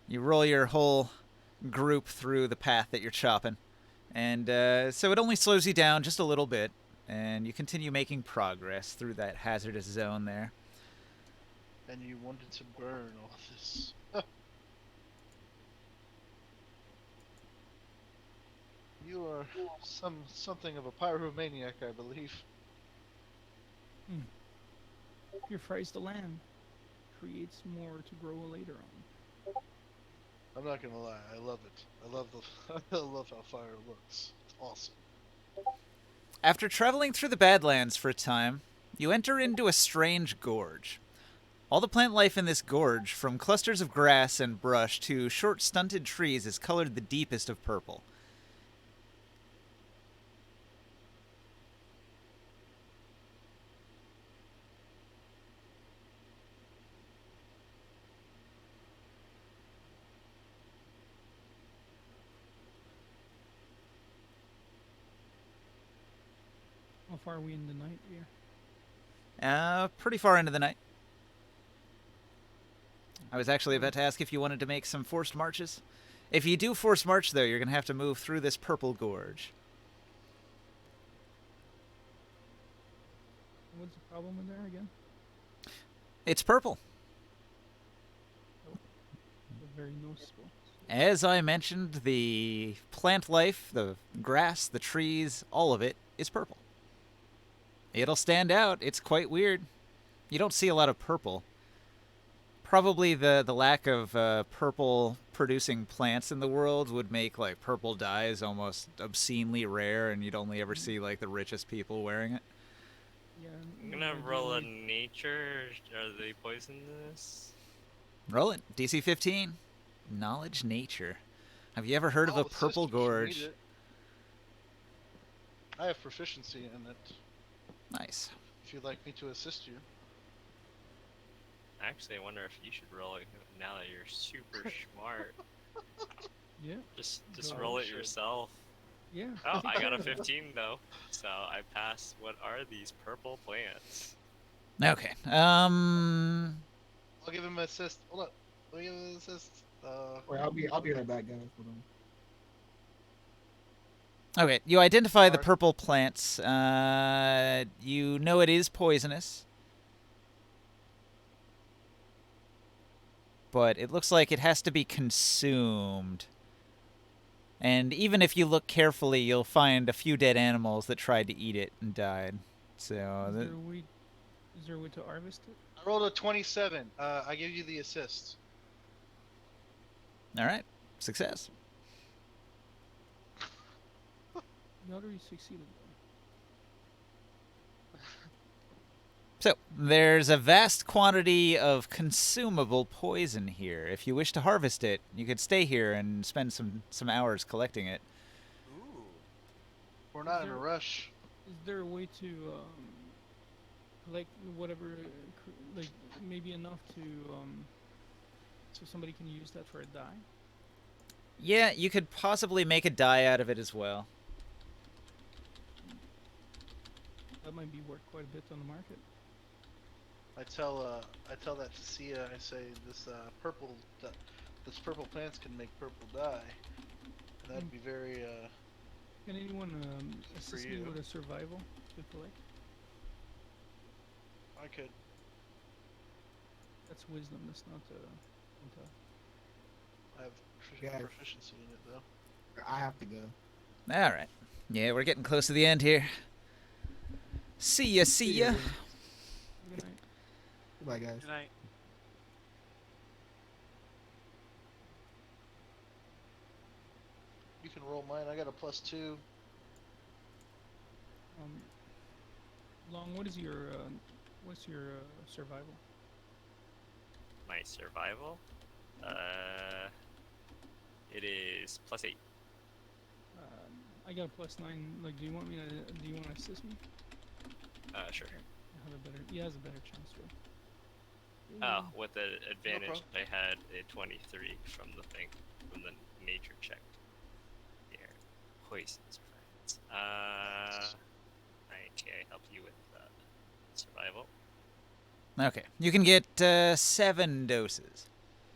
Speaker 2: you roll your whole group through the path that you're chopping, and so it only slows you down just a little bit, and you continue making progress through that hazardous zone there.
Speaker 4: And you wanted to burn all this. You are something of a pyromaniac, I believe.
Speaker 5: Purifies the land. Creates more to grow later on.
Speaker 4: I'm not gonna lie, I love it. I love the I love how fire looks. It's awesome.
Speaker 2: After traveling through the Badlands for a time, you enter into a strange gorge. All the plant life in this gorge, from clusters of grass and brush to short stunted trees, is colored the deepest of purple.
Speaker 5: How far are we in the night here?
Speaker 2: Pretty far into the night. I was actually about to ask if you wanted to make some forced marches. If you do forced march, though, you're going to have to move through this purple gorge.
Speaker 5: What's the problem in there again?
Speaker 2: It's purple.
Speaker 5: Very noticeable.
Speaker 2: As I mentioned, the plant life, the grass, the trees, all of it is purple. It'll stand out. It's quite weird. You don't see a lot of purple. Probably the lack of purple producing plants in the world would make like purple dyes almost obscenely rare, and you'd only ever see like the richest people wearing it.
Speaker 5: Yeah.
Speaker 1: I'm gonna roll a nature. Are they poisonous?
Speaker 2: Roll it. DC 15. Knowledge nature. Have you ever heard of a
Speaker 4: Assist
Speaker 2: purple
Speaker 4: if you
Speaker 2: gorge?
Speaker 4: need it. I have proficiency in it.
Speaker 2: Nice.
Speaker 4: If you'd like me to assist you.
Speaker 1: Actually, I wonder if you should roll it now that you're super smart.
Speaker 5: Yeah.
Speaker 1: Just
Speaker 5: Go
Speaker 1: roll
Speaker 4: ahead.
Speaker 1: it yourself.
Speaker 5: Yeah.
Speaker 1: Oh, I got a 15 though, so I passed. What are these purple plants?
Speaker 2: Okay.
Speaker 4: I'll give him an assist. Hold up. I'll give him an assist.
Speaker 3: Wait, I'll be right back, guys. Hold on.
Speaker 2: Okay, you identify the
Speaker 4: Alright.
Speaker 2: purple plants. You know it is poisonous. But it looks like it has to be consumed. And even if you look carefully, you'll find a few dead animals that tried to eat it and died. So,
Speaker 5: Is there a way to harvest it?
Speaker 4: I rolled a 27. I give you the assist.
Speaker 2: all right, success.
Speaker 5: You already succeeded.
Speaker 2: So, there's a vast quantity of consumable poison here. If you wish to harvest it, you could stay here and spend some hours collecting it.
Speaker 7: Ooh.
Speaker 4: We're not in a
Speaker 5: There-
Speaker 4: rush.
Speaker 5: Is there a way to collect whatever, like maybe enough to so somebody can use that for a dye?
Speaker 2: Yeah, you could possibly make a dye out of it as well.
Speaker 5: That might be worth quite a bit on the market.
Speaker 4: I tell that to Sia. I say this this purple plants can make purple dye. And that'd be very
Speaker 5: Can anyone assist me
Speaker 4: you.
Speaker 5: with a survival to collect?
Speaker 4: I could.
Speaker 5: That's wisdom. That's not intel.
Speaker 4: I have
Speaker 3: Yeah.
Speaker 4: proficiency in it though.
Speaker 3: I have to go.
Speaker 2: All right. Yeah, we're getting close to the end here. See ya, see ya.
Speaker 5: Good night.
Speaker 3: Goodbye, guys.
Speaker 7: Good night.
Speaker 4: You can roll mine. I got a +2.
Speaker 5: Long, what's your survival?
Speaker 1: My survival, it is +8.
Speaker 5: I got a +9. Like, do you want to assist me?
Speaker 1: Sure.
Speaker 5: He has a better chance to.
Speaker 1: Oh, with the advantage,
Speaker 4: problem.
Speaker 1: I had a 23 from the nature check. Here, poisons friends. Right, can I help you with survival?
Speaker 2: Okay. You can get 7 doses.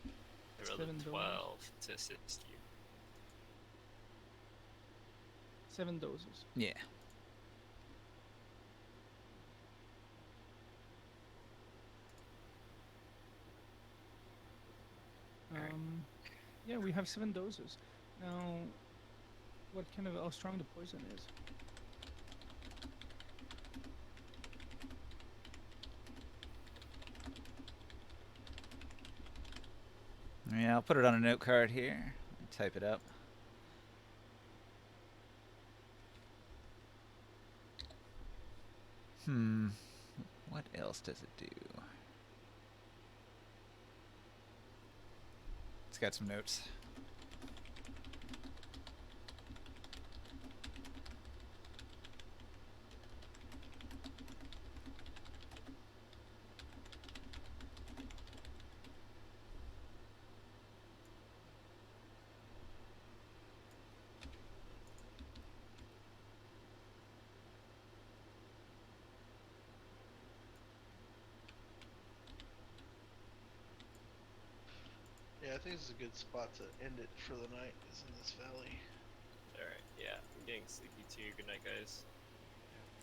Speaker 1: I rolled
Speaker 5: 7
Speaker 1: a 12 to assist you.
Speaker 5: 7 doses.
Speaker 2: Yeah.
Speaker 5: Yeah, we have 7 doses. Now, what kind of how strong the poison is?
Speaker 2: Yeah, I'll put it on a note card here. Type it up. What else does it do? It's got some notes.
Speaker 4: Yeah, I think this is a good spot to end it for the night. Is in this valley.
Speaker 1: Alright, yeah, I'm getting sleepy too. Good night, guys.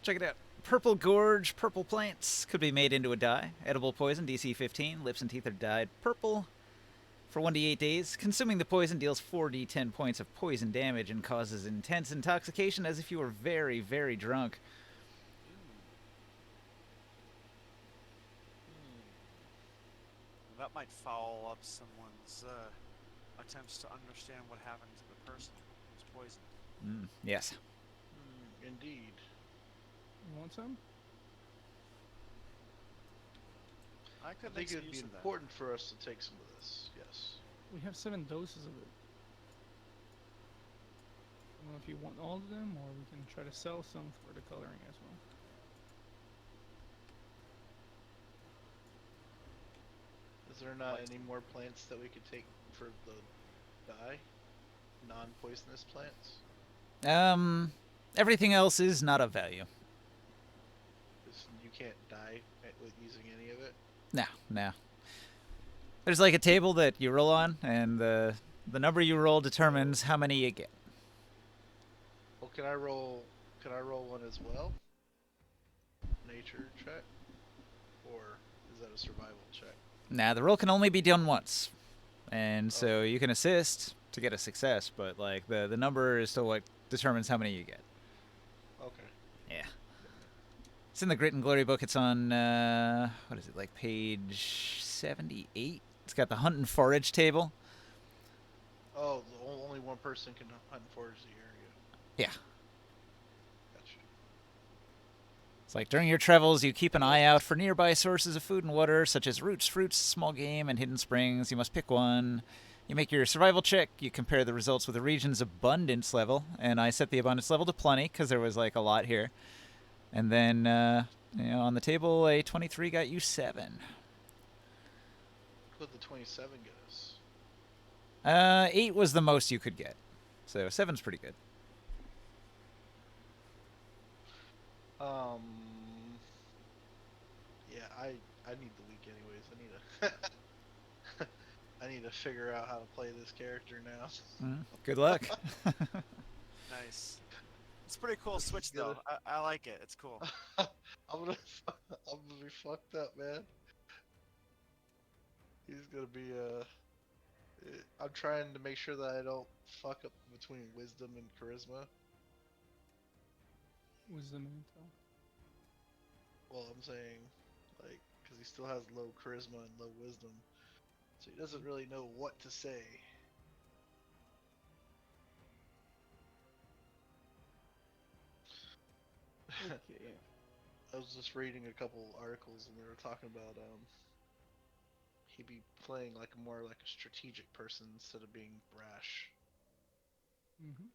Speaker 2: Check it out. Purple Gorge, purple plants. Could be made into a dye. Edible poison, DC 15. Lips and teeth are dyed purple for 1d8 days. Consuming the poison deals 4d10 points of poison damage and causes intense intoxication as if you were very, very drunk.
Speaker 7: That might foul up someone's attempts to understand what happened to the person who's poisoned.
Speaker 2: Yes.
Speaker 4: Indeed.
Speaker 5: You want some?
Speaker 7: I
Speaker 4: I
Speaker 7: could
Speaker 4: think
Speaker 7: make
Speaker 4: it would
Speaker 7: some
Speaker 4: be
Speaker 7: use of that.
Speaker 4: important for us to take some of this. Yes.
Speaker 5: We have 7 doses of it. I don't know if you want all of them, or we can try to sell some for the coloring as well.
Speaker 4: Is there not any more plants that we could take for the dye? Non-poisonous plants?
Speaker 2: Everything else is not of value.
Speaker 4: You can't dye with using any of it?
Speaker 2: No. There's like a table that you roll on, and the number you roll determines how many you get.
Speaker 4: Well, can I roll one as well? Nature check? Or is that a survival check?
Speaker 2: Nah, the roll can only be done once. And so you can assist to get a success, but like the number is still what determines how many you get.
Speaker 4: Okay.
Speaker 2: Yeah. It's in the Grit and Glory book. It's on, what is it, like page 78? It's got the hunt and forage table.
Speaker 4: Oh, only one person can hunt and forage the area.
Speaker 2: Yeah.
Speaker 4: Gotcha.
Speaker 2: It's like during your travels, you keep an eye out for nearby sources of food and water, such as roots, fruits, small game, and hidden springs. You must pick one. You make your survival check. You compare the results with the region's abundance level. And I set the abundance level to plenty because there was like a lot here. And then, on the table, a 23 got you 7.
Speaker 4: What did the 27 get us?
Speaker 2: 8 was the most you could get. So 7's pretty good.
Speaker 4: Yeah, I need the week anyways. I need to figure out how to play this character now.
Speaker 2: Good luck.
Speaker 7: Nice. It's a pretty cool switch though. I like it. It's cool.
Speaker 4: I'm gonna be fucked up, man. He's gonna be I'm trying to make sure that I don't fuck up between wisdom and charisma.
Speaker 5: Wisdom and intel.
Speaker 4: Well, I'm saying, like, because he still has low charisma and low wisdom, so he doesn't really know what to say.
Speaker 5: Okay.
Speaker 4: I was just reading a couple articles and they were talking about he'd be playing like more like a strategic person instead of being brash.
Speaker 5: Mm-hmm.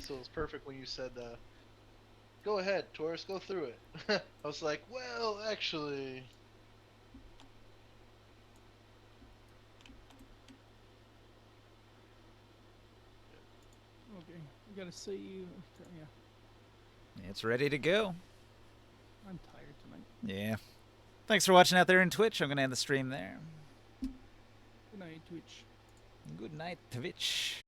Speaker 4: So it was perfect when you said, "Go ahead, Taurus, go through it." I was like, "Well, actually."
Speaker 5: Okay, we gotta see. Yeah,
Speaker 2: It's ready to go.
Speaker 5: I'm tired tonight.
Speaker 2: Yeah. Thanks for watching out there in Twitch. I'm going to end the stream there.
Speaker 5: Good night, Twitch.
Speaker 2: Good night, Twitch.